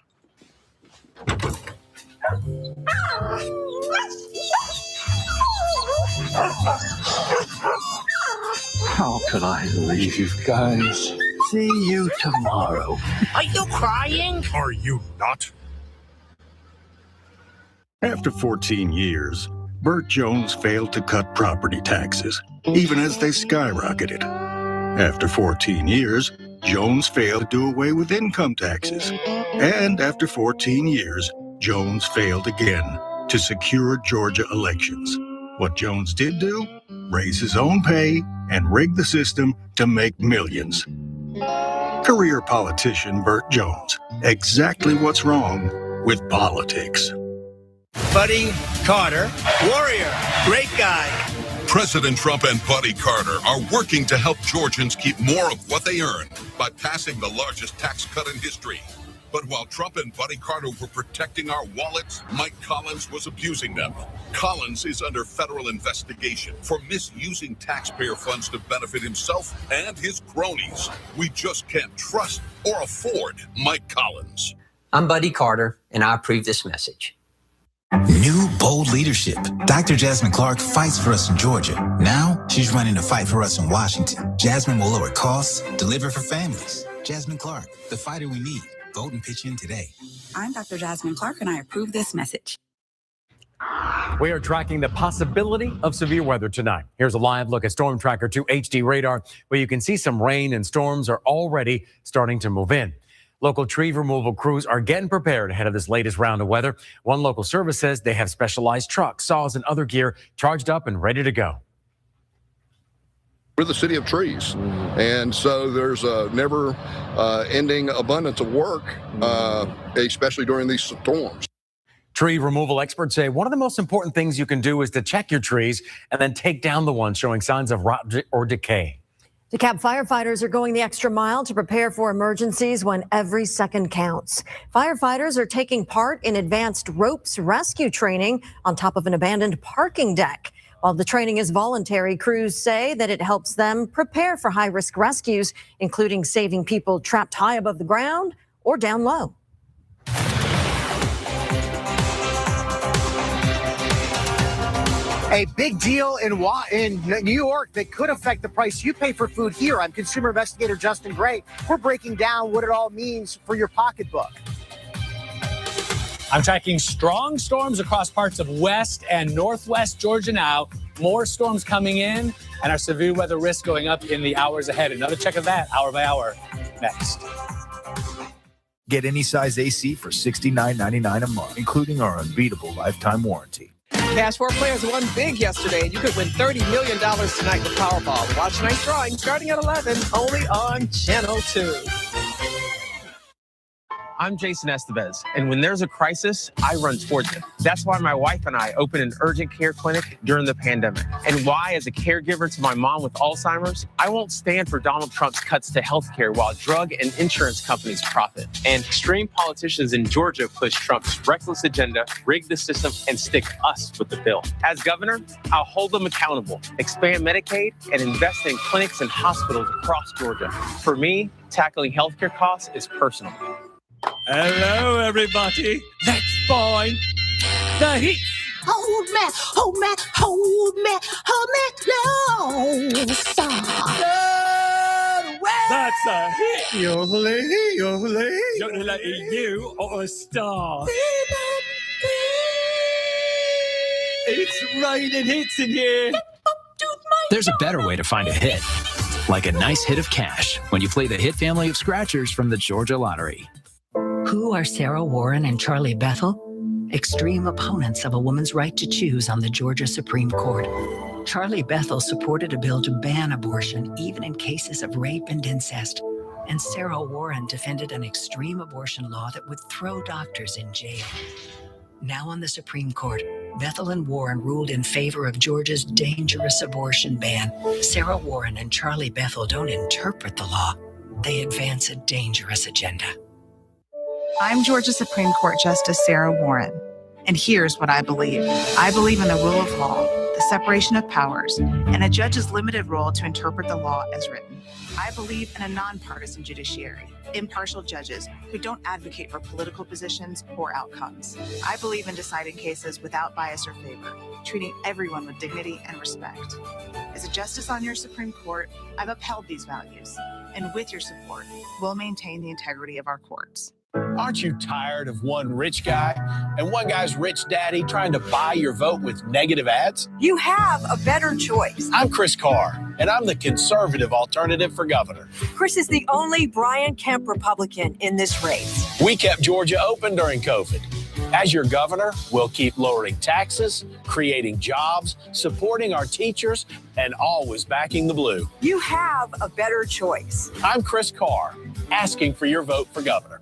How could I leave you guys? See you tomorrow. Are you crying? Are you not? After 14 years, Burt Jones failed to cut property taxes, even as they skyrocketed. After 14 years, Jones failed to do away with income taxes. And after 14 years, Jones failed again to secure Georgia elections. What Jones did do? Raise his own pay and rig the system to make millions. Career politician Burt Jones. Exactly what's wrong with politics. Buddy Carter, warrior, great guy. President Trump and Buddy Carter are working to help Georgians keep more of what they earn by passing the largest tax cut in history. But while Trump and Buddy Carter were protecting our wallets, Mike Collins was abusing them. Collins is under federal investigation for misusing taxpayer funds to benefit himself and his cronies. We just can't trust or afford Mike Collins. I'm Buddy Carter, and I approve this message. New bold leadership. Dr. Jasmine Clark fights for us in Georgia. Now, she's running to fight for us in Washington. Jasmine will lower costs, deliver for families. Jasmine Clark, the fighter we need. Vote and pitch in today. I'm Dr. Jasmine Clark, and I approve this message. We are tracking the possibility of severe weather tonight. Here's a live look at Storm Tracker 2 HD radar, where you can see some rain and storms are already starting to move in. Local tree removal crews are getting prepared ahead of this latest round of weather. One local service says they have specialized trucks, saws, and other gear charged up and ready to go. We're the city of trees, and so there's a never-ending abundance of work, especially during these storms. Tree removal experts say one of the most important things you can do is to check your trees and then take down the ones showing signs of rot or decay. DeKalb firefighters are going the extra mile to prepare for emergencies when every second counts. Firefighters are taking part in advanced ropes rescue training on top of an abandoned parking deck. While the training is voluntary, crews say that it helps them prepare for high-risk rescues, including saving people trapped high above the ground or down low. A big deal in New York that could affect the price you pay for food here. I'm consumer investigator Justin Gray. We're breaking down what it all means for your pocketbook. I'm tracking strong storms across parts of west and northwest Georgia now. More storms coming in and our severe weather risk going up in the hours ahead. Another check of that hour by hour next. Get any size AC for $69.99 a month, including our unbeatable lifetime warranty. Cash 4 players won big yesterday, and you could win $30 million tonight with Powerball. Watch tonight's drawing starting at 11, only on Channel 2. I'm Jason Estevez, and when there's a crisis, I run towards it. That's why my wife and I opened an urgent care clinic during the pandemic, and why, as a caregiver to my mom with Alzheimer's, I won't stand for Donald Trump's cuts to healthcare while drug and insurance companies profit. And extreme politicians in Georgia push Trump's reckless agenda, rig the system, and stick us with the bill. As governor, I'll hold them accountable, expand Medicaid, and invest in clinics and hospitals across Georgia. For me, tackling healthcare costs is personal. Hello, everybody. Let's find the hit. Hold me, hold me, hold me, hold me close. That's a hit. Yodeling, yodeling. Yodeling, you or a star. It's raining hits in here. There's a better way to find a hit, like a nice hit of cash when you play the hit family of scratchers from the Georgia Lottery. Who are Sarah Warren and Charlie Bethel? Extreme opponents of a woman's right to choose on the Georgia Supreme Court. Charlie Bethel supported a bill to ban abortion even in cases of rape and incest. And Sarah Warren defended an extreme abortion law that would throw doctors in jail. Now on the Supreme Court, Bethel and Warren ruled in favor of Georgia's dangerous abortion ban. Sarah Warren and Charlie Bethel don't interpret the law. They advance a dangerous agenda. I'm Georgia Supreme Court Justice Sarah Warren, and here's what I believe. I believe in the rule of law, the separation of powers, and a judge's limited role to interpret the law as written. I believe in a nonpartisan judiciary, impartial judges who don't advocate for political positions or outcomes. I believe in deciding cases without bias or favor, treating everyone with dignity and respect. As a justice on your Supreme Court, I've upheld these values, and with your support, we'll maintain the integrity of our courts. Aren't you tired of one rich guy and one guy's rich daddy trying to buy your vote with negative ads? You have a better choice. I'm Chris Carr, and I'm the conservative alternative for governor. Chris is the only Brian Kemp Republican in this race. We kept Georgia open during COVID. As your governor, we'll keep lowering taxes, creating jobs, supporting our teachers, and always backing the blue. You have a better choice. I'm Chris Carr, asking for your vote for governor.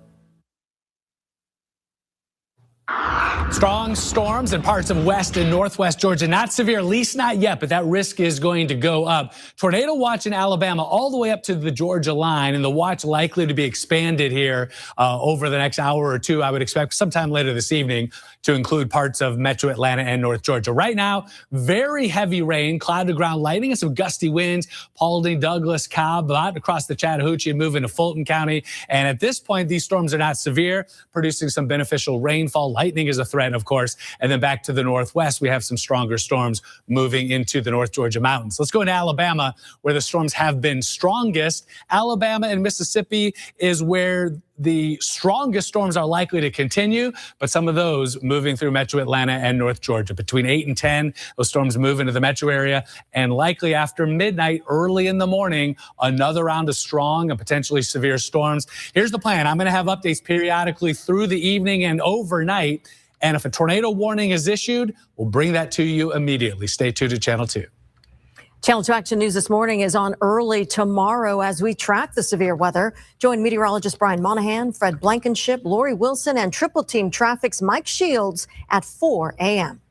Strong storms in parts of west and northwest Georgia. Not severe, at least not yet, but that risk is going to go up. Tornado watch in Alabama all the way up to the Georgia line, and the watch likely to be expanded here over the next hour or two. I would expect sometime later this evening to include parts of metro Atlanta and North Georgia. Right now, very heavy rain, cloud to ground lightning, and some gusty winds. Paulding, Douglas, Cobb, out across the Chattahoochee and moving to Fulton County. And at this point, these storms are not severe, producing some beneficial rainfall. Lightning is a threat, of course. And then back to the northwest, we have some stronger storms moving into the North Georgia mountains. Let's go into Alabama, where the storms have been strongest. Alabama and Mississippi is where the strongest storms are likely to continue, but some of those moving through metro Atlanta and North Georgia. Between 8 and 10, those storms move into the metro area, and likely after midnight, early in the morning, another round of strong and potentially severe storms. Here's the plan. I'm going to have updates periodically through the evening and overnight, and if a tornado warning is issued, we'll bring that to you immediately. Stay tuned to Channel 2. Channel 2 Action News this morning is on early tomorrow as we track the severe weather. Join meteorologist Brian Monahan, Fred Blankenship, Lori Wilson, and Triple Team Traffic's Mike Shields at 4 a.m.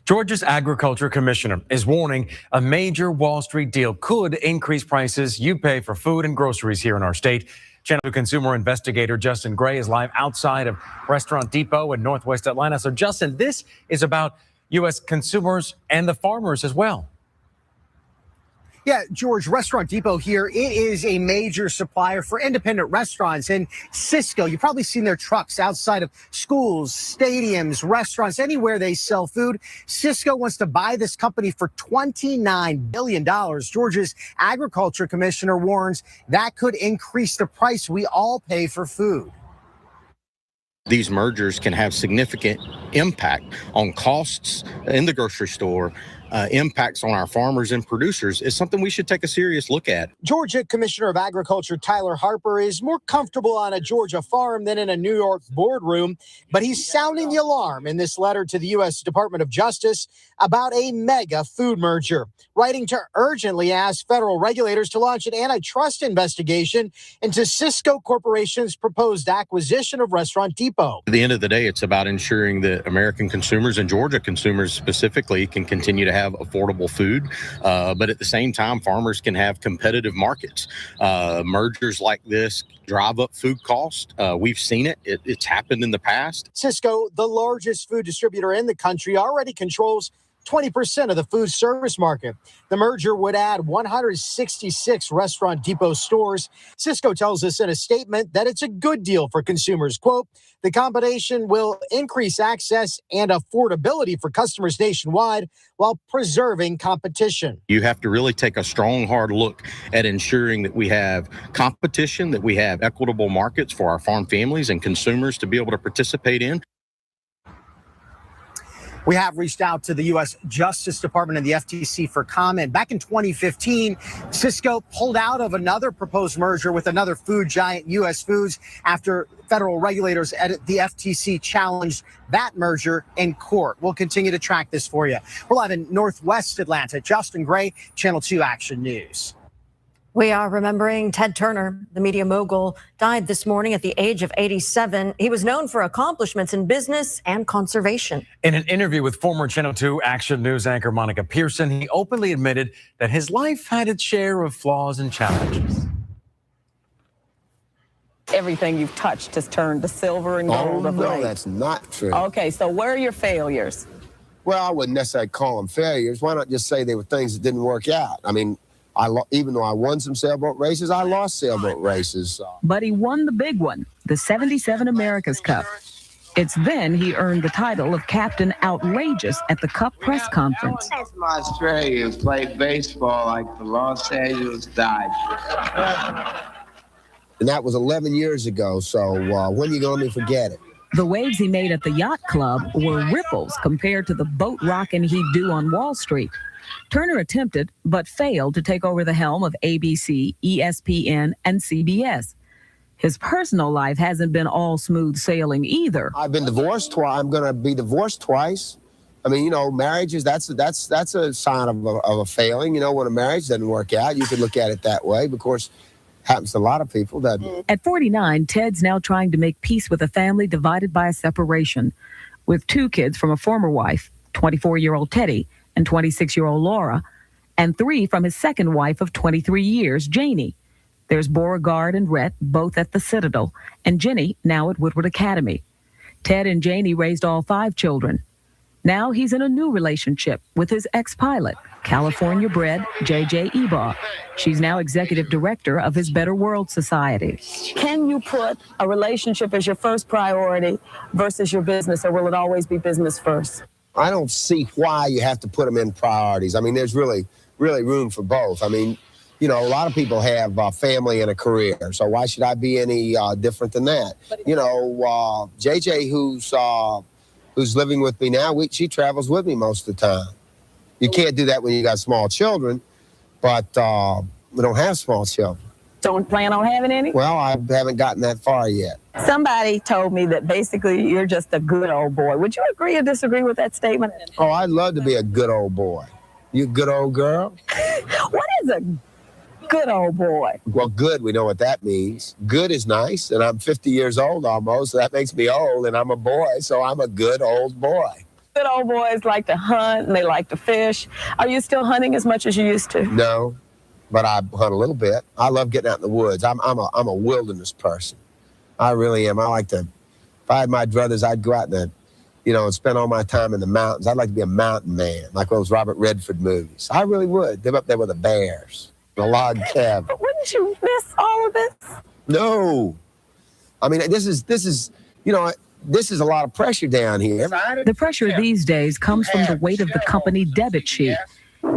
Georgia's agriculture commissioner is warning a major Wall Street deal could increase prices you pay for food and groceries here in our state. Channel 2 consumer investigator Justin Gray is live outside of Restaurant Depot in Northwest Atlanta. So, Justin, this is about U.S. consumers and the farmers as well. Yeah, George, Restaurant Depot here, it is a major supplier for independent restaurants. And Sysco, you've probably seen their trucks outside of schools, stadiums, restaurants, anywhere they sell food. Sysco wants to buy this company for $29 billion. Georgia's agriculture commissioner warns that could increase the price we all pay for food. These mergers can have significant impact on costs in the grocery store impacts on our farmers and producers is something we should take a serious look at. Georgia Commissioner of Agriculture Tyler Harper is more comfortable on a Georgia farm than in a New York boardroom, but he's sounding the alarm in this letter to the U.S. Department of Justice about a mega food merger, writing to urgently ask federal regulators to launch an antitrust investigation into Sysco Corporation's proposed acquisition of Restaurant Depot. At the end of the day, it's about ensuring that American consumers and Georgia consumers specifically can continue to have affordable food, but at the same time, farmers can have competitive markets. Mergers like this drive up food costs. We've seen it. It's happened in the past. Sysco, the largest food distributor in the country, already controls 20% of the food service market. The merger would add 166 Restaurant Depot stores. Sysco tells us in a statement that it's a good deal for consumers. Quote, the combination will increase access and affordability for customers nationwide while preserving competition. You have to really take a strong, hard look at ensuring that we have competition, that we have equitable markets for our farm families and consumers to be able to participate in. We have reached out to the U.S. Justice Department and the FTC for comment. Back in 2015, Sysco pulled out of another proposed merger with another food giant, U.S. Foods, after federal regulators at the FTC challenged that merger in court. We'll continue to track this for you. We're live in Northwest Atlanta. Justin Gray, Channel 2 Action News. We are remembering Ted Turner. The media mogul died this morning at the age of 87. He was known for accomplishments in business and conservation. In an interview with former Channel 2 Action News anchor Monica Pearson, he openly admitted that his life had its share of flaws and challenges. Everything you've touched has turned to silver and gold of late. No, that's not true. Okay, so where are your failures? Well, I wouldn't necessarily call them failures. Why not just say they were things that didn't work out? I mean, even though I won some sailboat races, I lost sailboat races. But he won the big one, the 77 America's Cup. It's then he earned the title of Captain Outrageous at the Cup press conference. Some Australians played baseball like the Los Angeles Dodgers. And that was 11 years ago, so when you going to forget it? The waves he made at the yacht club were ripples compared to the boat rocking he'd do on Wall Street. Turner attempted, but failed to take over the helm of ABC, ESPN, and CBS. His personal life hasn't been all smooth sailing either. I've been divorced twice. I'm going to be divorced twice. I mean, you know, marriages, that's a sign of a failing. You know, when a marriage doesn't work out, you could look at it that way. But of course, happens to a lot of people, doesn't it? At 49, Ted's now trying to make peace with a family divided by a separation, with 2 kids from a former wife, 24-year-old Teddy, and 26-year-old Laura, and 3 from his second wife of 23 years, Janie. There's Beauregard and Rhett, both at the Citadel, and Jenny, now at Woodward Academy. Ted and Janie raised all 5 children. Now he's in a new relationship with his ex-pilot, California-bred J.J. Ebaugh. She's now executive director of his Better World Society. Can you put a relationship as your first priority versus your business, or will it always be business first? I don't see why you have to put them in priorities. I mean, there's really room for both. I mean, you know, a lot of people have family and a career, so why should I be any different than that? You know, JJ, who's living with me now, she travels with me most of the time. You can't do that when you got small children, but we don't have small children. Don't plan on having any? Well, I haven't gotten that far yet. Somebody told me that basically you're just a good old boy. Would you agree or disagree with that statement? Oh, I'd love to be a good old boy. You a good old girl? What is a good old boy? Well, good, we know what that means. Good is nice, and I'm 50 years old almost, so that makes me old, and I'm a boy, so I'm a good old boy. Good old boys like to hunt, and they like to fish. Are you still hunting as much as you used to? No, but I hunt a little bit. I love getting out in the woods. I'm a wilderness person. I really am. I like to, if I had my druthers, I'd go out and, and spend all my time in the mountains. I'd like to be a mountain man, like those Robert Redford movies. I really would. Live up there with the bears, in a log cabin. But wouldn't you miss all of this? No. I mean, this is a lot of pressure down here. The pressure these days comes from the weight of the company debit sheet.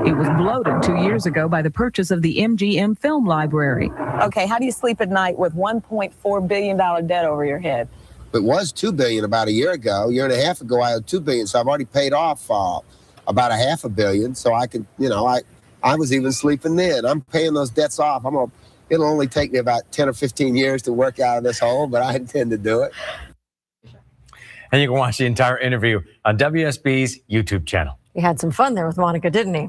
It was bloated 2 years ago by the purchase of the MGM Film Library. Okay, how do you sleep at night with $1.4 billion debt over your head? It was $2 billion about a year ago. A year and a half ago, I owed $2 billion, so I've already paid off about $500 million, so I could, I was even sleeping then. I'm paying those debts off. It'll only take me about 10 or 15 years to work out of this hole, but I intend to do it. And you can watch the entire interview on WSB's YouTube channel. He had some fun there with Monica, didn't he?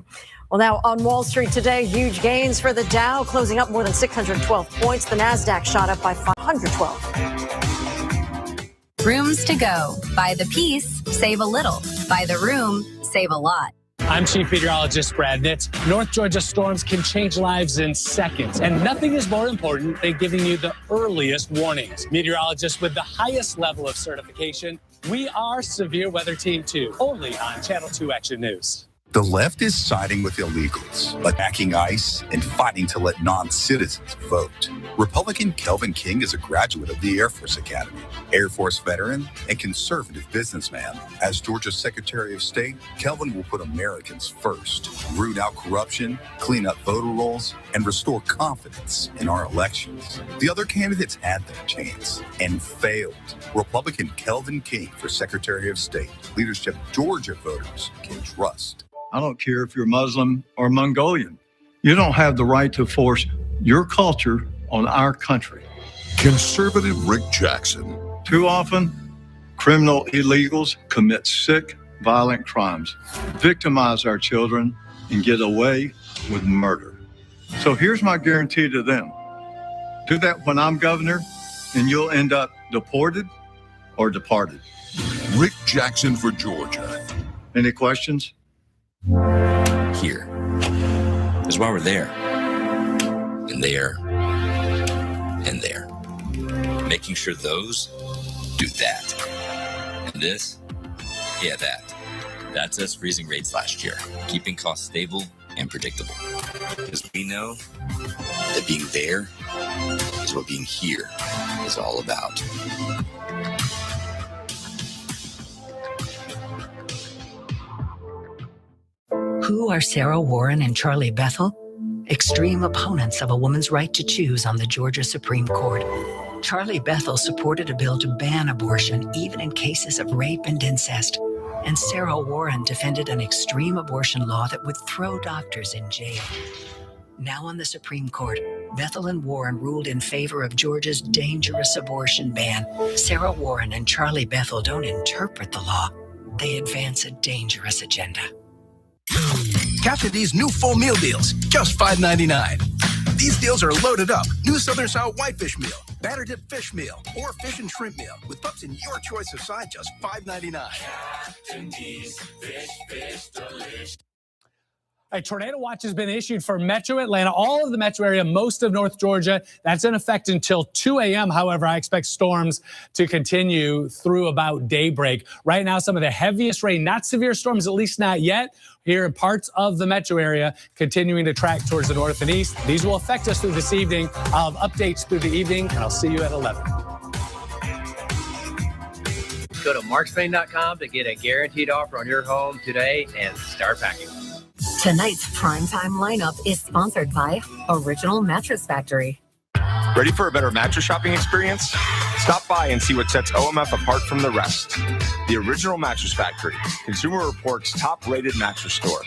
Well, now on Wall Street today, huge gains for the Dow, closing up more than 612 points. The NASDAQ shot up by 512. Rooms to go. Buy the piece, save a little. Buy the room, save a lot. I'm Chief Meteorologist Brad Nitz. North Georgia storms can change lives in seconds, and nothing is more important than giving you the earliest warnings. Meteorologists with the highest level of certification. We are Severe Weather Team 2, only on Channel 2 Action News. The left is siding with illegals, attacking ICE, and fighting to let non-citizens vote. Republican Kelvin King is a graduate of the Air Force Academy, Air Force veteran, and conservative businessman. As Georgia's Secretary of State, Kelvin will put Americans first, root out corruption, clean up voter rolls, and restore confidence in our elections. The other candidates had their chance and failed. Republican Kelvin King for Secretary of State, leadership Georgia voters can trust. I don't care if you're Muslim or Mongolian. You don't have the right to force your culture on our country. Conservative Rick Jackson. Too often, criminal illegals commit sick, violent crimes, victimize our children, and get away with murder. So here's my guarantee to them. Do that when I'm governor, and you'll end up deported or departed. Rick Jackson for Georgia. Any questions? Here is why we're there, and there, and there. Making sure those do that. And this, yeah, that. That's us freezing rates last year, keeping costs stable and predictable. Because we know that being there is what being here is all about. Who are Sarah Warren and Charlie Bethel? Extreme opponents of a woman's right to choose on the Georgia Supreme Court. Charlie Bethel supported a bill to ban abortion even in cases of rape and incest. And Sarah Warren defended an extreme abortion law that would throw doctors in jail. Now on the Supreme Court, Bethel and Warren ruled in favor of Georgia's dangerous abortion ban. Sarah Warren and Charlie Bethel don't interpret the law. They advance a dangerous agenda. Capture these new full meal deals, just $5.99. These deals are loaded up. New Southern Style Whitefish Meal, Batter Dip Fish Meal, or Fish and Shrimp Meal with pups in your choice of side, just $5.99. A tornado watch has been issued for Metro Atlanta, all of the metro area, most of North Georgia. That's in effect until 2 a.m. However, I expect storms to continue through about daybreak. Right now, some of the heaviest rain, not severe storms, at least not yet, here in parts of the metro area, continuing to track towards the north and east. These will affect us through this evening. I'll have updates through the evening, and I'll see you at 11. Go to markspain.com to get a guaranteed offer on your home today and start packing. Tonight's primetime lineup is sponsored by Original Mattress Factory. Ready for a better mattress shopping experience? Stop by and see what sets OMF apart from the rest. The Original Mattress Factory, Consumer Reports' top-rated mattress store.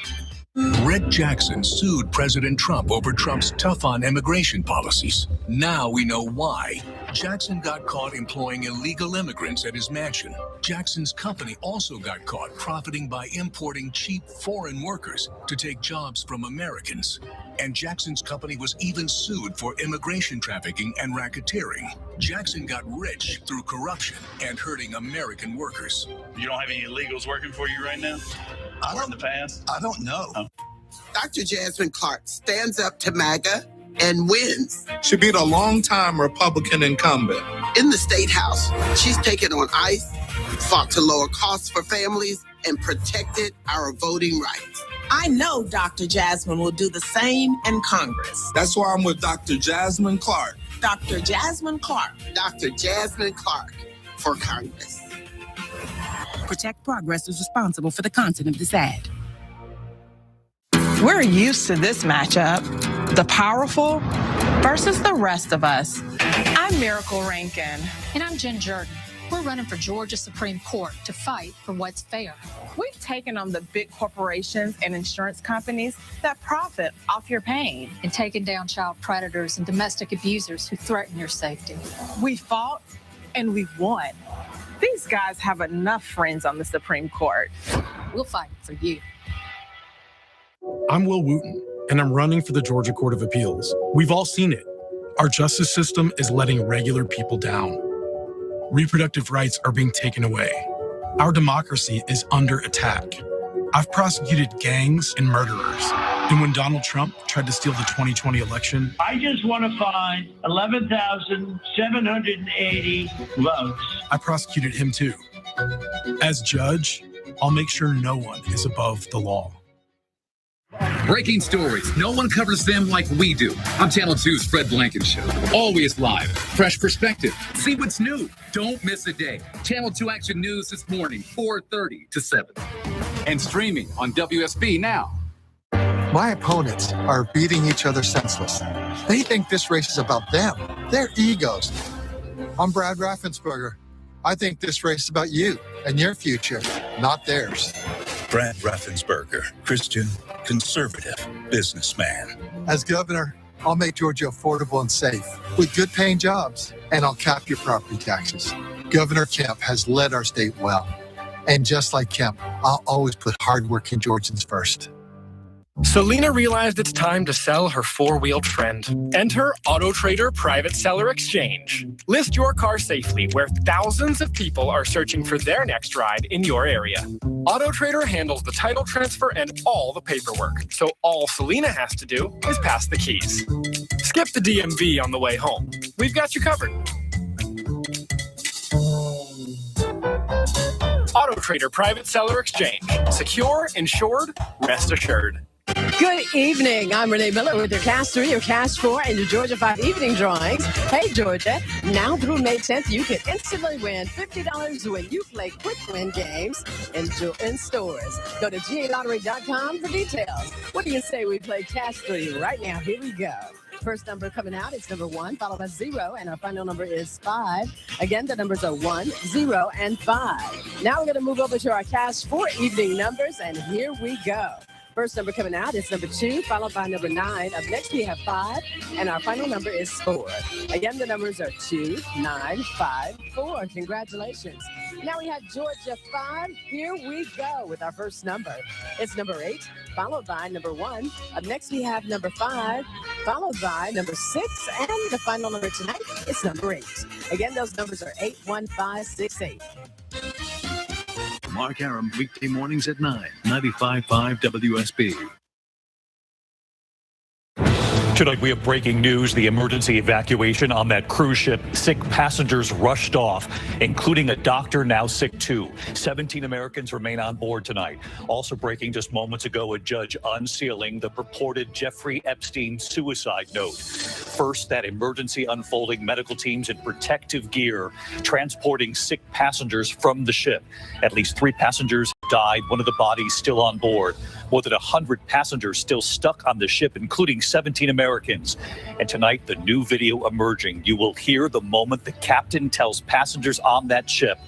Rick Jackson sued President Trump over Trump's tough-on immigration policies. Now we know why. Jackson got caught employing illegal immigrants at his mansion. Jackson's company also got caught profiting by importing cheap foreign workers to take jobs from Americans. And Jackson's company was even sued for immigration trafficking and racketeering. Jackson got rich through corruption and hurting American workers. You don't have any illegals working for you right now? Or in the past? I don't know. Oh. Dr. Jasmine Clark stands up to MAGA and wins. She beat a longtime Republican incumbent. In the State House, she's taken on ICE, fought to lower costs for families, and protected our voting rights. I know Dr. Jasmine will do the same in Congress. That's why I'm with Dr. Jasmine Clark. Dr. Jasmine Clark. Dr. Jasmine Clark for Congress. Protect Progress is responsible for the content of this ad. We're used to this matchup, the powerful versus the rest of us. I'm Miracle Rankin. And I'm Jen Jordan. We're running for Georgia Supreme Court to fight for what's fair. We've taken on the big corporations and insurance companies that profit off your pain. And taken down child predators and domestic abusers who threaten your safety. We fought and we won. These guys have enough friends on the Supreme Court. We'll fight for you. I'm Will Wooten, and I'm running for the Georgia Court of Appeals. We've all seen it. Our justice system is letting regular people down. Reproductive rights are being taken away. Our democracy is under attack. I've prosecuted gangs and murderers. And when Donald Trump tried to steal the 2020 election, I just want to find 11,780 votes. I prosecuted him too. As judge, I'll make sure no one is above the law. Breaking stories. No one covers them like we do. I'm Channel 2's Fred Blanken Show. Always live. Fresh perspective. See what's new. Don't miss a day. Channel 2 Action News this morning, 4:30 to 7. And streaming on WSB now. My opponents are beating each other senseless. They think this race is about them, their egos. I'm Brad Raffensperger. I think this race is about you and your future, not theirs. Brad Raffensperger, Christian, conservative businessman. As governor, I'll make Georgia affordable and safe with good paying jobs, and I'll cap your property taxes. Governor Kemp has led our state well. And just like Kemp, I'll always put hardworking Georgians first. Selena realized it's time to sell her four-wheeled friend. Enter AutoTrader Private Seller Exchange. List your car safely where thousands of people are searching for their next ride in your area. AutoTrader handles the title transfer and all the paperwork, so all Selena has to do is pass the keys. Skip the DMV on the way home. We've got you covered. AutoTrader Private Seller Exchange. Secure, insured, rest assured. Good evening. I'm Renee Miller with your Cash 3, your Cash 4, and your Georgia 5 evening drawings. Hey, Georgia. Now through May 10th, you can instantly win $50 when you play Quick Win games in stores. Go to GALottery.com for details. What do you say we play Cash 3 right now? Here we go. First number coming out is number 1, followed by 0, and our final number is 5. Again, the numbers are 1, 0, and 5. Now we're going to move over to our Cash 4 evening numbers, and here we go. First number coming out is number 2, followed by number 9. Up next, we have 5, and our final number is 4. Again, the numbers are 2, 9, 5, 4. Congratulations. Now we have Georgia 5. Here we go with our first number. It's number 8, followed by number 1. Up next, we have number 5, followed by number 6, and the final number tonight is number 8. Again, those numbers are 8, 1, 5, 6, 8. Mark Aram, weekday mornings at 9, 95.5 WSB. Tonight, we have breaking news. The emergency evacuation on that cruise ship. Sick passengers rushed off, including a doctor now sick too. 17 Americans remain on board tonight. Also breaking just moments ago, a judge unsealing the purported Jeffrey Epstein suicide note. First, that emergency unfolding, medical teams in protective gear transporting sick passengers from the ship. At least 3 passengers died, one of the bodies still on board. More than 100 passengers still stuck on the ship, including 17 Americans. And tonight, the new video emerging. You will hear the moment the captain tells passengers on that ship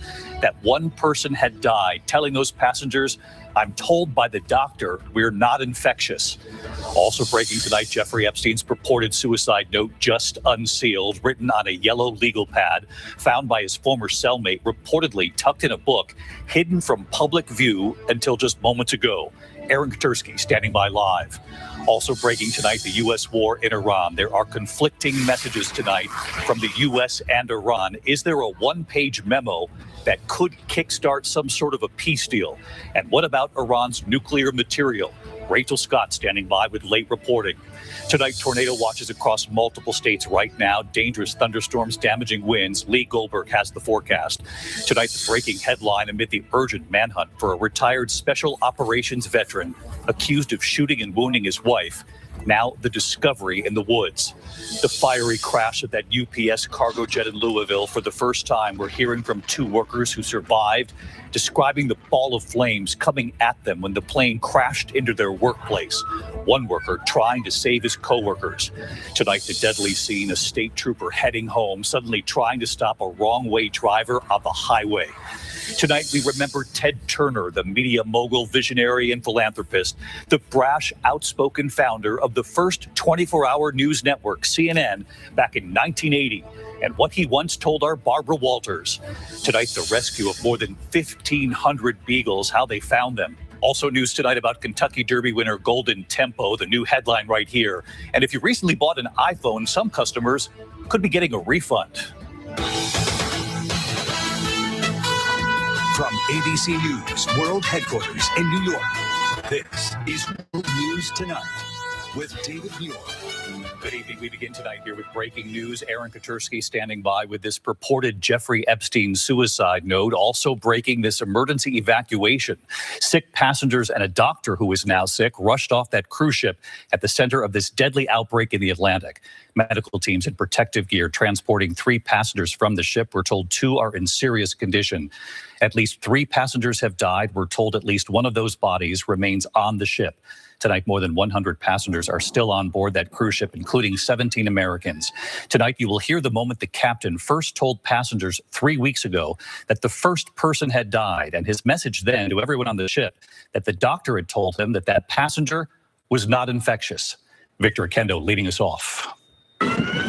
that one person had died, telling those passengers, "I'm told by the doctor we're not infectious." Also breaking tonight, Jeffrey Epstein's purported suicide note just unsealed, written on a yellow legal pad, found by his former cellmate, reportedly tucked in a book, hidden from public view until just moments ago. Aaron Katursky standing by live. Also breaking tonight, the U.S. war in Iran. There are conflicting messages tonight from the U.S. and Iran. Is there a one-page memo that could kickstart some sort of a peace deal? And what about Iran's nuclear material? Rachel Scott standing by with late reporting. Tonight, tornado watches across multiple states right now. Dangerous thunderstorms, damaging winds. Lee Goldberg has the forecast. Tonight, the breaking headline amid the urgent manhunt for a retired special operations veteran accused of shooting and wounding his wife. Now the discovery in the woods. The fiery crash of that UPS cargo jet in Louisville. For the first time, we're hearing from 2 workers who survived, describing the ball of flames coming at them when the plane crashed into their workplace. One worker trying to save his coworkers. Tonight, the deadly scene, a state trooper heading home, suddenly trying to stop a wrong-way driver on the highway. Tonight, we remember Ted Turner, the media mogul, visionary, and philanthropist, the brash, outspoken founder of the first 24-hour news network, CNN, back in 1980, and what he once told our Barbara Walters. Tonight, the rescue of more than 1,500 beagles, how they found them. Also news tonight about Kentucky Derby winner Golden Tempo, the new headline right here. And if you recently bought an iPhone, some customers could be getting a refund. From ABC News World Headquarters in New York, this is World News Tonight with David Muir. Good evening. We begin tonight here with breaking news. Aaron Katursky standing by with this purported Jeffrey Epstein suicide note. Also breaking this emergency evacuation. Sick passengers and a doctor who is now sick rushed off that cruise ship at the center of this deadly outbreak in the Atlantic. Medical teams in protective gear transporting 3 passengers from the ship. We're told 2 are in serious condition. At least 3 passengers have died. We're told at least one of those bodies remains on the ship. Tonight, more than 100 passengers are still on board that cruise ship, including 17 Americans. Tonight, you will hear the moment the captain first told passengers 3 weeks ago that the first person had died, and his message then to everyone on the ship that the doctor had told him that that passenger was not infectious. Victor Akendo leading us off.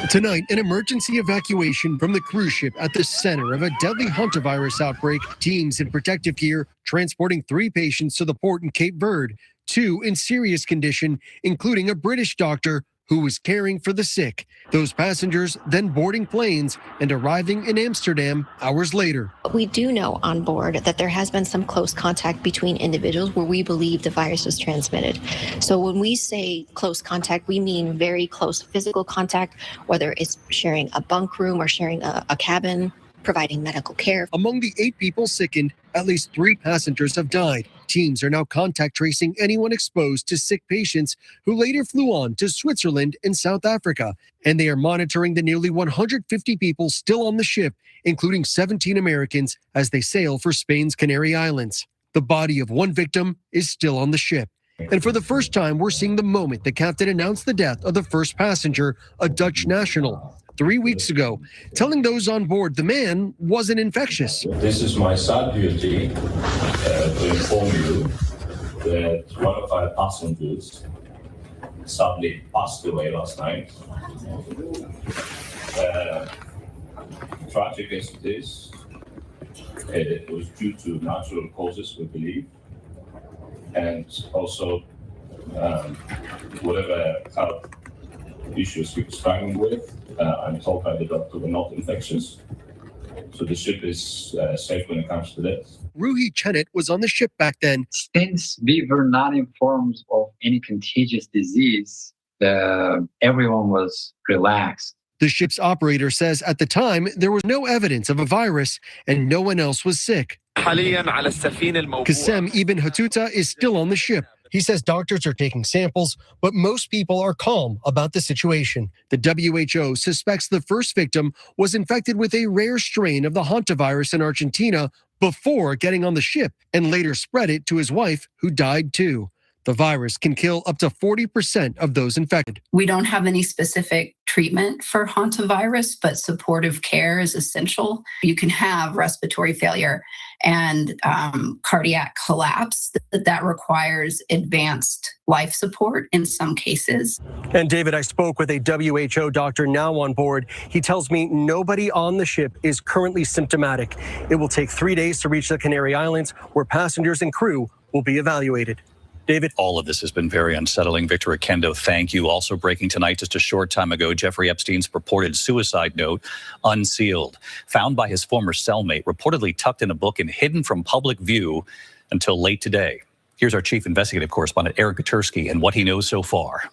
Tonight, an emergency evacuation from the cruise ship at the center of a deadly hantavirus outbreak. Teams in protective gear transporting 3 patients to the port in Cape Verde, 2 in serious condition, including a British doctor who was caring for the sick. Those passengers then boarding planes and arriving in Amsterdam hours later. We do know on board that there has been some close contact between individuals where we believe the virus was transmitted. So when we say close contact, we mean very close physical contact, whether it's sharing a bunk room or sharing a cabin, providing medical care. Among the 8 people sickened, at least 3 passengers have died. Teams are now contact tracing anyone exposed to sick patients who later flew on to Switzerland and South Africa. And they are monitoring the nearly 150 people still on the ship, including 17 Americans, as they sail for Spain's Canary Islands. The body of one victim is still on the ship. And for the first time, we're seeing the moment the captain announced the death of the first passenger, a Dutch national, 3 weeks ago, telling those on board the man wasn't infectious. This is my sad duty to inform you that one of our passengers sadly passed away last night. Tragic as it is, it was due to natural causes, we believe, and also whatever health issues he was struggling with, I'm told by the doctor were not infectious. So the ship is safe when it comes to this. Ruhi Chenet was on the ship back then. Since we were not informed of any contagious disease, everyone was relaxed. The ship's operator says at the time there was no evidence of a virus and no one else was sick. Qassem Ibn Hatuta is still on the ship. He says doctors are taking samples, but most people are calm about the situation. The WHO suspects the first victim was infected with a rare strain of the hantavirus in Argentina before getting on the ship and later spread it to his wife, who died too. The virus can kill up to 40% of those infected. We don't have any specific treatment for hantavirus, but supportive care is essential. You can have respiratory failure and cardiac collapse that requires advanced life support in some cases. And David, I spoke with a WHO doctor now on board. He tells me nobody on the ship is currently symptomatic. It will take 3 days to reach the Canary Islands, where passengers and crew will be evaluated. David? All of this has been very unsettling. Victor Akendo, thank you. Also breaking tonight, just a short time ago, Jeffrey Epstein's purported suicide note unsealed, found by his former cellmate, reportedly tucked in a book and hidden from public view until late today. Here's our chief investigative correspondent, Aaron Katursky, and what he knows so far.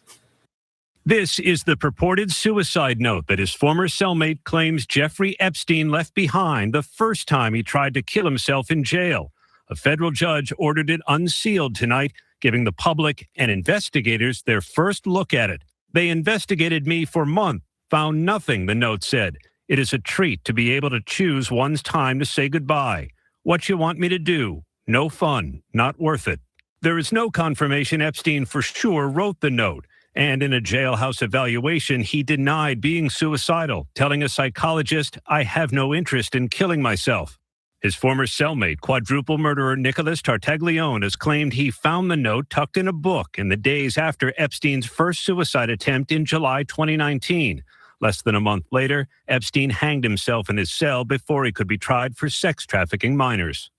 This is the purported suicide note that his former cellmate claims Jeffrey Epstein left behind the first time he tried to kill himself in jail. A federal judge ordered it unsealed tonight, giving the public and investigators their first look at it. They investigated me for months, found nothing, the note said. It is a treat to be able to choose one's time to say goodbye. What you want me to do? No fun, not worth it. There is no confirmation Epstein for sure wrote the note, and in a jailhouse evaluation, he denied being suicidal, telling a psychologist, "I have no interest in killing myself." His former cellmate, quadruple murderer Nicholas Tartaglione, has claimed he found the note tucked in a book in the days after Epstein's first suicide attempt in July 2019. Less than a month later, Epstein hanged himself in his cell before he could be tried for sex trafficking minors.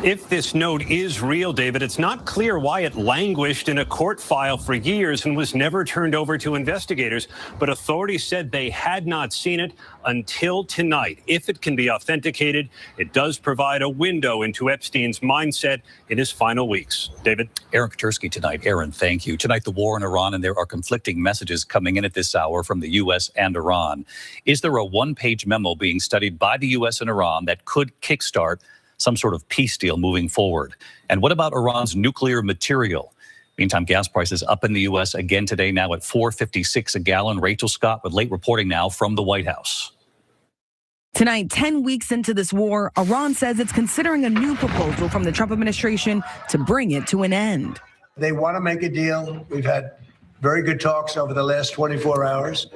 If this note is real, David, it's not clear why it languished in a court file for years and was never turned over to investigators. But authorities said they had not seen it until tonight. If it can be authenticated, it does provide a window into Epstein's mindset in his final weeks. David? Aaron Katursky tonight. Aaron, thank you. Tonight, the war in Iran, and there are conflicting messages coming in at this hour from the U.S. and Iran. Is there a one-page memo being studied by the U.S. and Iran that could kickstart some sort of peace deal moving forward? And what about Iran's nuclear material? Meantime, gas prices up in the U.S. again today, now at $4.56 a gallon. Rachel Scott with late reporting now from the White House. Tonight, 10 weeks into this war, Iran says it's considering a new proposal from the Trump administration to bring it to an end. They want to make a deal. We've had very good talks over the last 24 hours.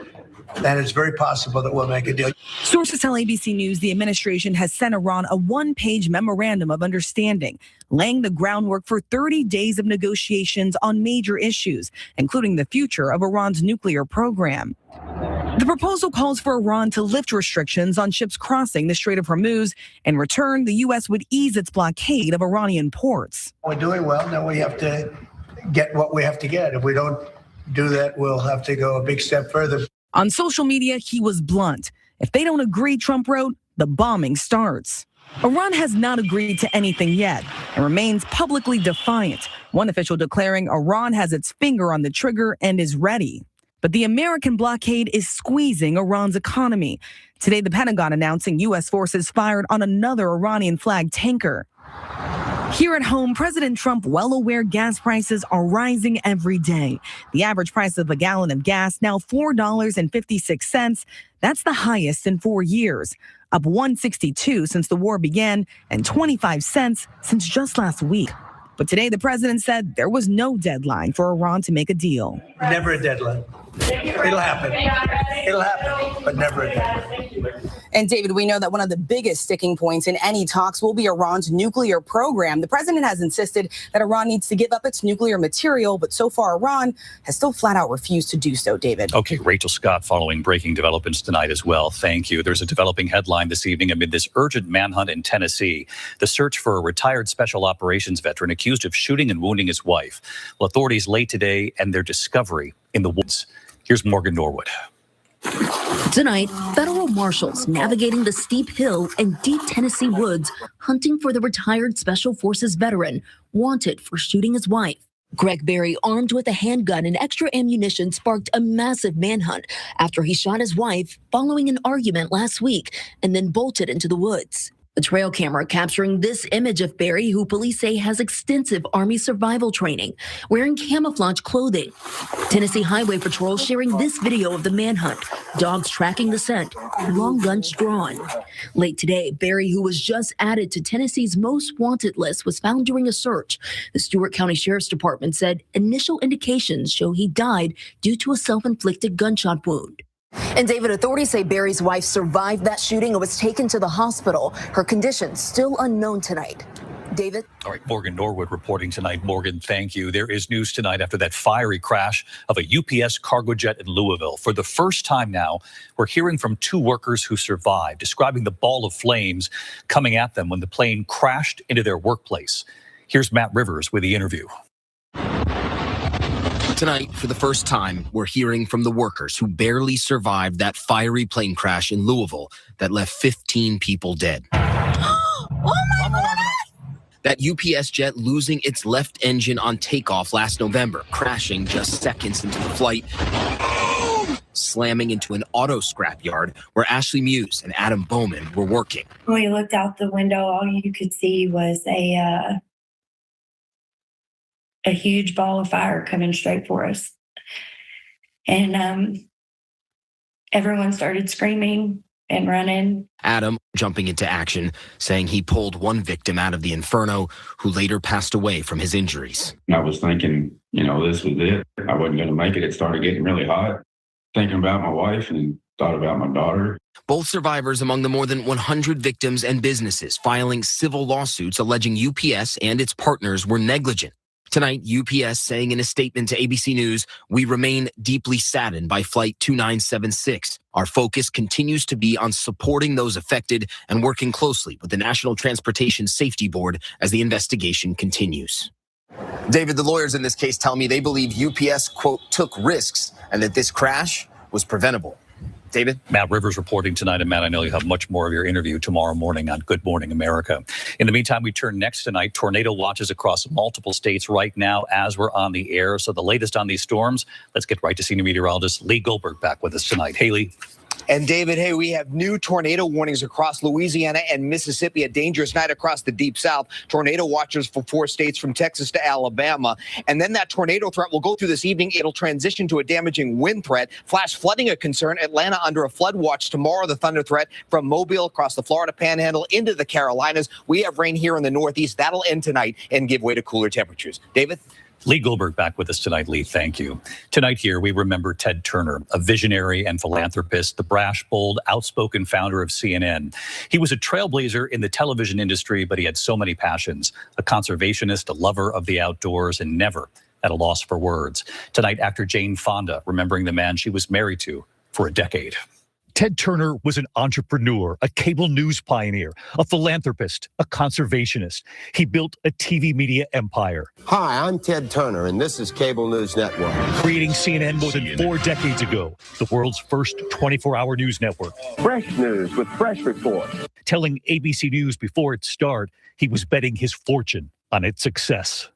And it's very possible that we'll make a deal. Sources tell ABC News the administration has sent Iran a one-page memorandum of understanding, laying the groundwork for 30 days of negotiations on major issues, including the future of Iran's nuclear program. The proposal calls for Iran to lift restrictions on ships crossing the Strait of Hormuz. In return, the U.S. would ease its blockade of Iranian ports. We're doing well. Now we have to get what we have to get. If we don't do that, we'll have to go a big step further. On social media, he was blunt. If they don't agree, Trump wrote, the bombing starts. Iran has not agreed to anything yet and remains publicly defiant, one official declaring Iran has its finger on the trigger and is ready. But the American blockade is squeezing Iran's economy. Today, the Pentagon announcing U.S. forces fired on another Iranian-flagged tanker. Here at home, President Trump, well aware gas prices are rising every day. The average price of a gallon of gas now $4.56. That's the highest in 4 years, up $1.62 since the war began and 25 cents since just last week. But today, the president said there was no deadline for Iran to make a deal. Never a deadline. It'll happen. It'll happen, but never a deadline. And David, we know that one of the biggest sticking points in any talks will be Iran's nuclear program. The president has insisted that Iran needs to give up its nuclear material, but so far Iran has still flat out refused to do so, David. Okay, Rachel Scott following breaking developments tonight as well. Thank you. There's a developing headline this evening amid this urgent manhunt in Tennessee. The search for a retired special operations veteran accused of shooting and wounding his wife. Well, authorities late today and their discovery in the woods. Here's Morgan Norwood. Tonight, federal marshals navigating the steep hill and deep Tennessee woods, hunting for the retired Special Forces veteran wanted for shooting his wife. Greg Berry, armed with a handgun and extra ammunition, sparked a massive manhunt after he shot his wife following an argument last week and then bolted into the woods. A trail camera capturing this image of Berry, who police say has extensive Army survival training, wearing camouflage clothing. Tennessee Highway Patrol sharing this video of the manhunt, dogs tracking the scent, long guns drawn. Late today, Berry, who was just added to Tennessee's most wanted list, was found during a search. The Stewart County Sheriff's Department said initial indications show he died due to a self-inflicted gunshot wound. And David, authorities say Berry's wife survived that shooting and was taken to the hospital. Her condition still unknown tonight. David? All right, Morgan Norwood reporting tonight. Morgan, thank you. There is news tonight after that fiery crash of a UPS cargo jet in Louisville. For the first time now, we're hearing from two workers who survived, describing the ball of flames coming at them when the plane crashed into their workplace. Here's Matt Rivers with the interview. Tonight, for the first time, we're hearing from the workers who barely survived that fiery plane crash in Louisville that left 15 people dead. Oh my God! That UPS jet losing its left engine on takeoff last November, crashing just seconds into the flight, slamming into an auto scrapyard where Ashley Muse and Adam Bowman were working. When we looked out the window, all you could see was a huge ball of fire coming straight for us. And everyone started screaming and running. Adam jumping into action, saying he pulled one victim out of the inferno who later passed away from his injuries. I was thinking, this was it. I wasn't going to make it. It started getting really hot. Thinking about my wife and thought about my daughter. Both survivors among the more than 100 victims and businesses filing civil lawsuits alleging UPS and its partners were negligent. Tonight, UPS saying in a statement to ABC News, "We remain deeply saddened by Flight 2976. Our focus continues to be on supporting those affected and working closely with the National Transportation Safety Board as the investigation continues." David, the lawyers in this case tell me they believe UPS, quote, took risks and that this crash was preventable. David? Matt Rivers reporting tonight. And Matt, I know you have much more of your interview tomorrow morning on Good Morning America. In the meantime, we turn next tonight. Tornado watches across multiple states right now as we're on the air. So the latest on these storms, let's get right to senior meteorologist Lee Goldberg back with us tonight. Hey, Lee. And David, hey, we have new tornado warnings across Louisiana and Mississippi. A dangerous night across the Deep South. Tornado watchers for 4 states from Texas to Alabama. And then that tornado threat will go through this evening. It'll transition to a damaging wind threat. Flash flooding a concern. Atlanta under a flood watch tomorrow. The thunder threat from Mobile across the Florida Panhandle into the Carolinas. We have rain here in the Northeast. That'll end tonight and give way to cooler temperatures. David? Lee Goldberg back with us tonight. Lee, thank you. Tonight here, we remember Ted Turner, a visionary and philanthropist, the brash, bold, outspoken founder of CNN. He was a trailblazer in the television industry, but he had so many passions. A conservationist, a lover of the outdoors, and never at a loss for words. Tonight, actor Jane Fonda, remembering the man she was married to for a decade. Ted Turner was an entrepreneur, a cable news pioneer, a philanthropist, a conservationist. He built a TV media empire. Hi, I'm Ted Turner, and this is Cable News Network. Creating CNN more than 4 decades ago, the world's first 24-hour news network. Fresh news with fresh reports. Telling ABC News before its start, he was betting his fortune on its success.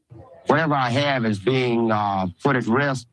Whatever I have is being put at risk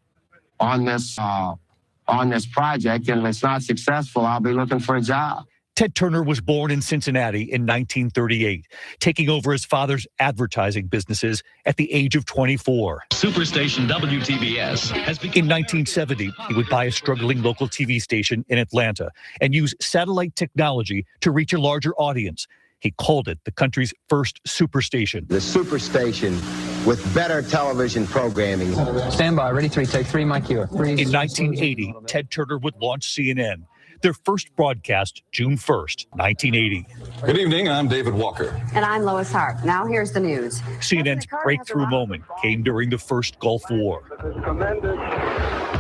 on this project, and if it's not successful, I'll be looking for a job. Ted Turner was born in Cincinnati in 1938, taking over his father's advertising businesses at the age of 24. Superstation WTBS has become... In 1970, he would buy a struggling local TV station in Atlanta and use satellite technology to reach a larger audience. He called it the country's first superstation. The superstation with better television programming. Stand by, ready, 3, take 3, Mike here. In 1980, Ted Turner would launch CNN. Their first broadcast, June 1st, 1980. Good evening, I'm David Walker. And I'm Lois Hart. Now here's the news. CNN's breakthrough moment came during the first Gulf War. Tremendous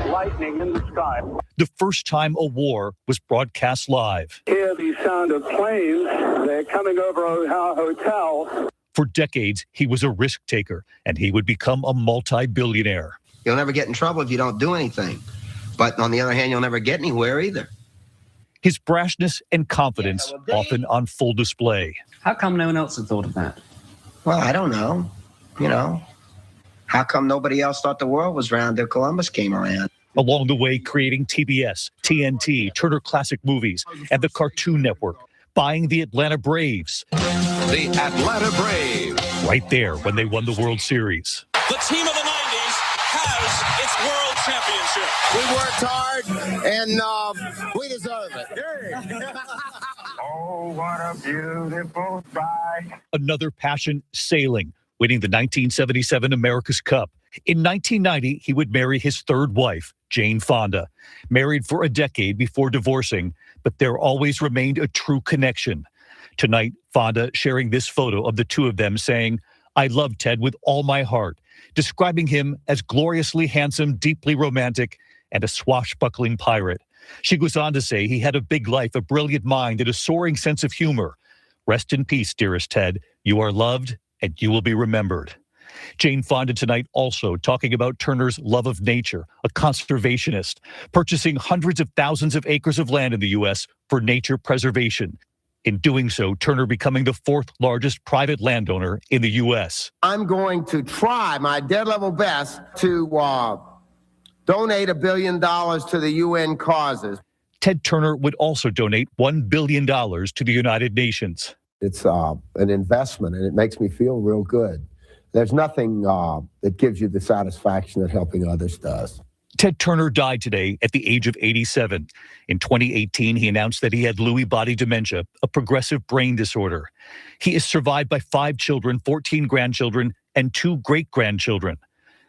lightning in the sky. The first time a war was broadcast live. Hear the sound of planes. They're coming over our hotel. For decades, he was a risk taker, and he would become a multi-billionaire. You'll never get in trouble if you don't do anything. But on the other hand, you'll never get anywhere either. His brashness and confidence often on full display. How come no one else had thought of that? Well, I don't know. You know, how come nobody else thought the world was round till Columbus came around? Along the way, creating TBS, TNT, Turner Classic Movies, and the Cartoon Network, buying the Atlanta Braves. The Atlanta Braves. Right there when they won the World Series. The team of the 90s has its world championship. We worked hard, and we deserve it. Oh, what a beautiful sight. Another passion, sailing, winning the 1977 America's Cup. In 1990, he would marry his third wife, Jane Fonda. Married for a decade before divorcing, but there always remained a true connection. Tonight, Fonda sharing this photo of the two of them saying, "I love Ted with all my heart," describing him as gloriously handsome, deeply romantic, and a swashbuckling pirate. She goes on to say he had a big life, a brilliant mind, and a soaring sense of humor. Rest in peace, dearest Ted. You are loved, and you will be remembered. Jane Fonda tonight also talking about Turner's love of nature, a conservationist, purchasing hundreds of thousands of acres of land in the U.S. for nature preservation. In doing so, Turner becoming the 4th largest private landowner in the U.S. I'm going to try my dead level best to donate $1 billion to the UN causes. Ted Turner would also donate $1 billion to the United Nations. It's an investment, and it makes me feel real good. There's nothing that gives you the satisfaction that helping others does. Ted Turner died today at the age of 87. In 2018, he announced that he had Lewy body dementia, a progressive brain disorder. He is survived by 5 children, 14 grandchildren, and 2 great-grandchildren.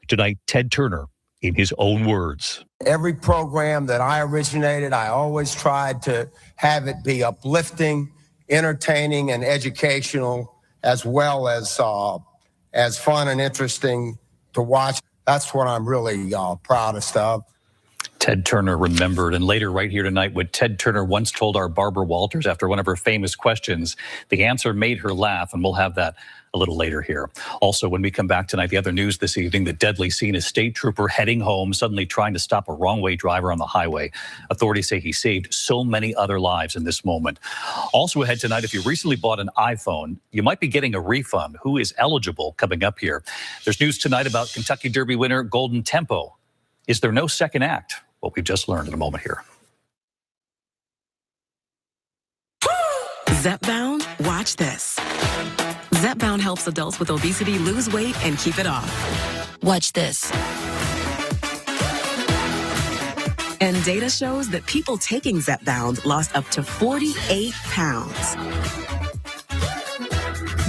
Tonight, Ted Turner in his own words. Every program that I originated, I always tried to have it be uplifting, entertaining, and educational, as well as fun and interesting to watch. That's what I'm really proudest of. Ted Turner remembered, and later right here tonight, what Ted Turner once told our Barbara Walters after one of her famous questions. The answer made her laugh, and we'll have that a little later here. Also, when we come back tonight, the other news this evening, the deadly scene, a state trooper heading home, suddenly trying to stop a wrong-way driver on the highway. Authorities say he saved so many other lives in this moment. Also ahead tonight, if you recently bought an iPhone, you might be getting a refund. Who is eligible? Coming up here. There's news tonight about Kentucky Derby winner Golden Tempo. Is there no second act? What we've just learned in a moment here. Zepbound, watch this. Zepbound helps adults with obesity lose weight and keep it off. Watch this. And data shows that people taking Zepbound lost up to 48 pounds.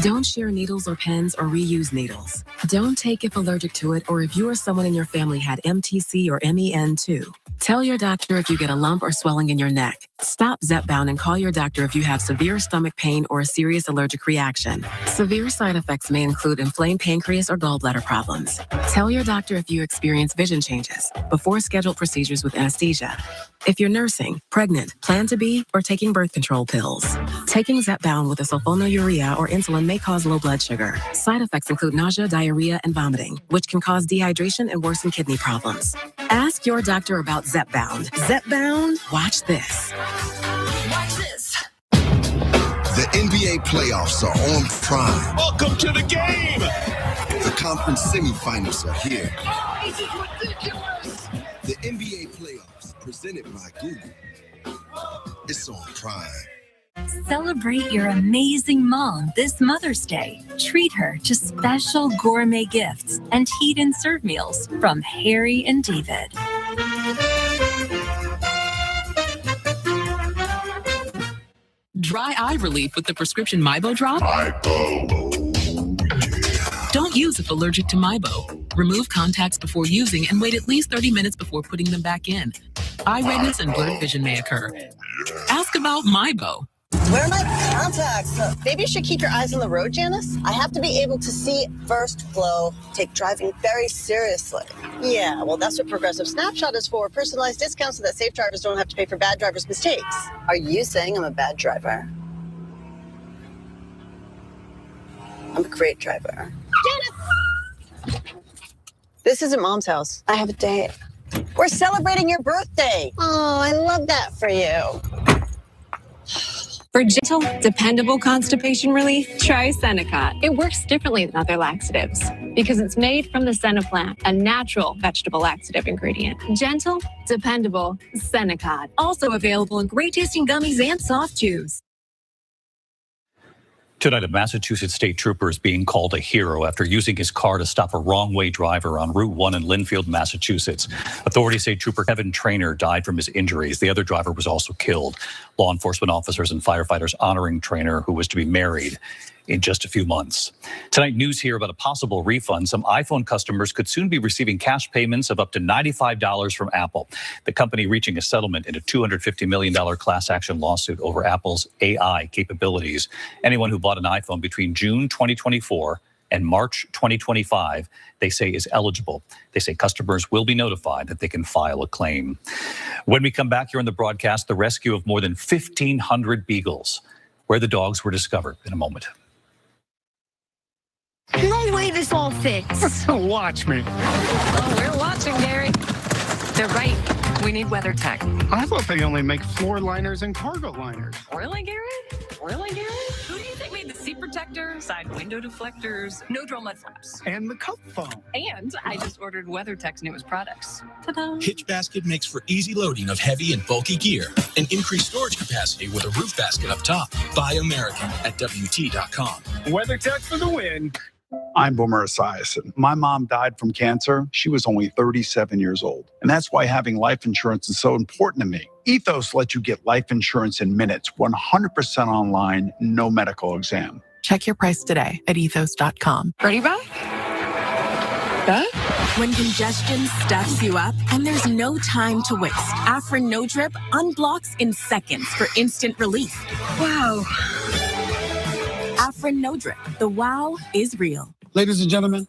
Don't share needles or pens or reuse needles. Don't take if allergic to it or if you or someone in your family had MTC or MEN2. Tell your doctor if you get a lump or swelling in your neck. Stop Zepbound and call your doctor if you have severe stomach pain or a serious allergic reaction. Severe side effects may include inflamed pancreas or gallbladder problems. Tell your doctor if you experience vision changes before scheduled procedures with anesthesia. If you're nursing, pregnant, plan to be, or taking birth control pills. Taking Zepbound with a sulfonylurea or insulin may cause low blood sugar. Side effects include nausea, diarrhea, and vomiting, which can cause dehydration and worsen kidney problems. Ask your doctor about Zepbound. Zepbound, watch this. Watch this. The NBA playoffs are on Prime. Welcome to the game. The conference semifinals are here. Oh, this is ridiculous. The NBA playoffs, presented by Google. It's on Prime. Celebrate your amazing mom this Mother's Day. Treat her to special gourmet gifts and heat and serve meals from Harry and David. Dry eye relief with the prescription Mibo drop? Don't use if allergic to Mibo. Remove contacts before using and wait at least 30 minutes before putting them back in. Eye redness and blurred vision may occur. Ask about Mibo. Where are my contacts? Maybe you should keep your eyes on the road, Janice. I have to be able to see first, Flo. Take driving very seriously. Yeah, well, that's what Progressive Snapshot is for. Personalized discounts so that safe drivers don't have to pay for bad drivers' mistakes. Are you saying I'm a bad driver? I'm a great driver. Janice! This isn't Mom's house. I have a date. We're celebrating your birthday. Oh, I love that for you. For gentle, dependable constipation relief, try Senecot. It works differently than other laxatives because it's made from the senna plant, a natural vegetable laxative ingredient. Gentle, dependable Senecot. Also available in great-tasting gummies and soft chews. Tonight, a Massachusetts state trooper is being called a hero after using his car to stop a wrong-way driver on Route 1 in Lynnfield, Massachusetts. Authorities say Trooper Kevin Traynor died from his injuries. The other driver was also killed. Law enforcement officers and firefighters honoring Traynor, who was to be married in just a few months. Tonight, news here about a possible refund. Some iPhone customers could soon be receiving cash payments of up to $95 from Apple. The company reaching a settlement in a $250 million class action lawsuit over Apple's AI capabilities. Anyone who bought an iPhone between June 2024 and March 2025, they say is eligible. They say customers will be notified that they can file a claim. When we come back here on the broadcast, the rescue of more than 1,500 beagles, where the dogs were discovered in a moment. No way this all fits. Watch me. Oh, we're watching, Gary. They're right. We need WeatherTech. I thought they only make floor liners and cargo liners. Really, Gary? Really, Gary? Who do you think made the seat protector, side window deflectors, no drill mud flaps? And the cup foam. And I just ordered WeatherTech's newest products. Ta-da! Hitch Basket makes for easy loading of heavy and bulky gear and increased storage capacity with a roof basket up top. Buy American at WT.com. WeatherTech for the win. I'm Boomer Esiason. My mom died from cancer. She was only 37 years old. And that's why having life insurance is so important to me. Ethos lets you get life insurance in minutes, 100% online, no medical exam. Check your price today at ethos.com. Ready, Bob? When congestion stuffs you up and there's no time to waste, Afrin No Drip unblocks in seconds for instant relief. Wow. Afrin No Drip. The wow is real. Ladies and gentlemen,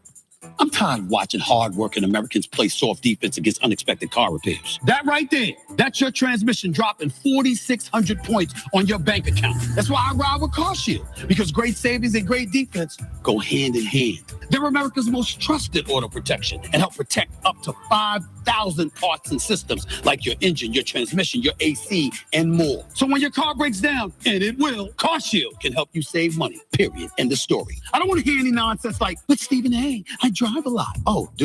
I'm tired of watching hard-working Americans play soft defense against unexpected car repairs. That right there, that's your transmission dropping 4,600 points on your bank account. That's why I ride with CarShield, because great savings and great defense go hand in hand. They're America's most trusted auto protection and help protect up to 5,000 parts and systems like your engine, your transmission, your AC, and more. So when your car breaks down, and it will, CarShield can help you save money, period. End of story. I don't want to hear any nonsense like, but Stephen A., I drive a lot. Oh, dude.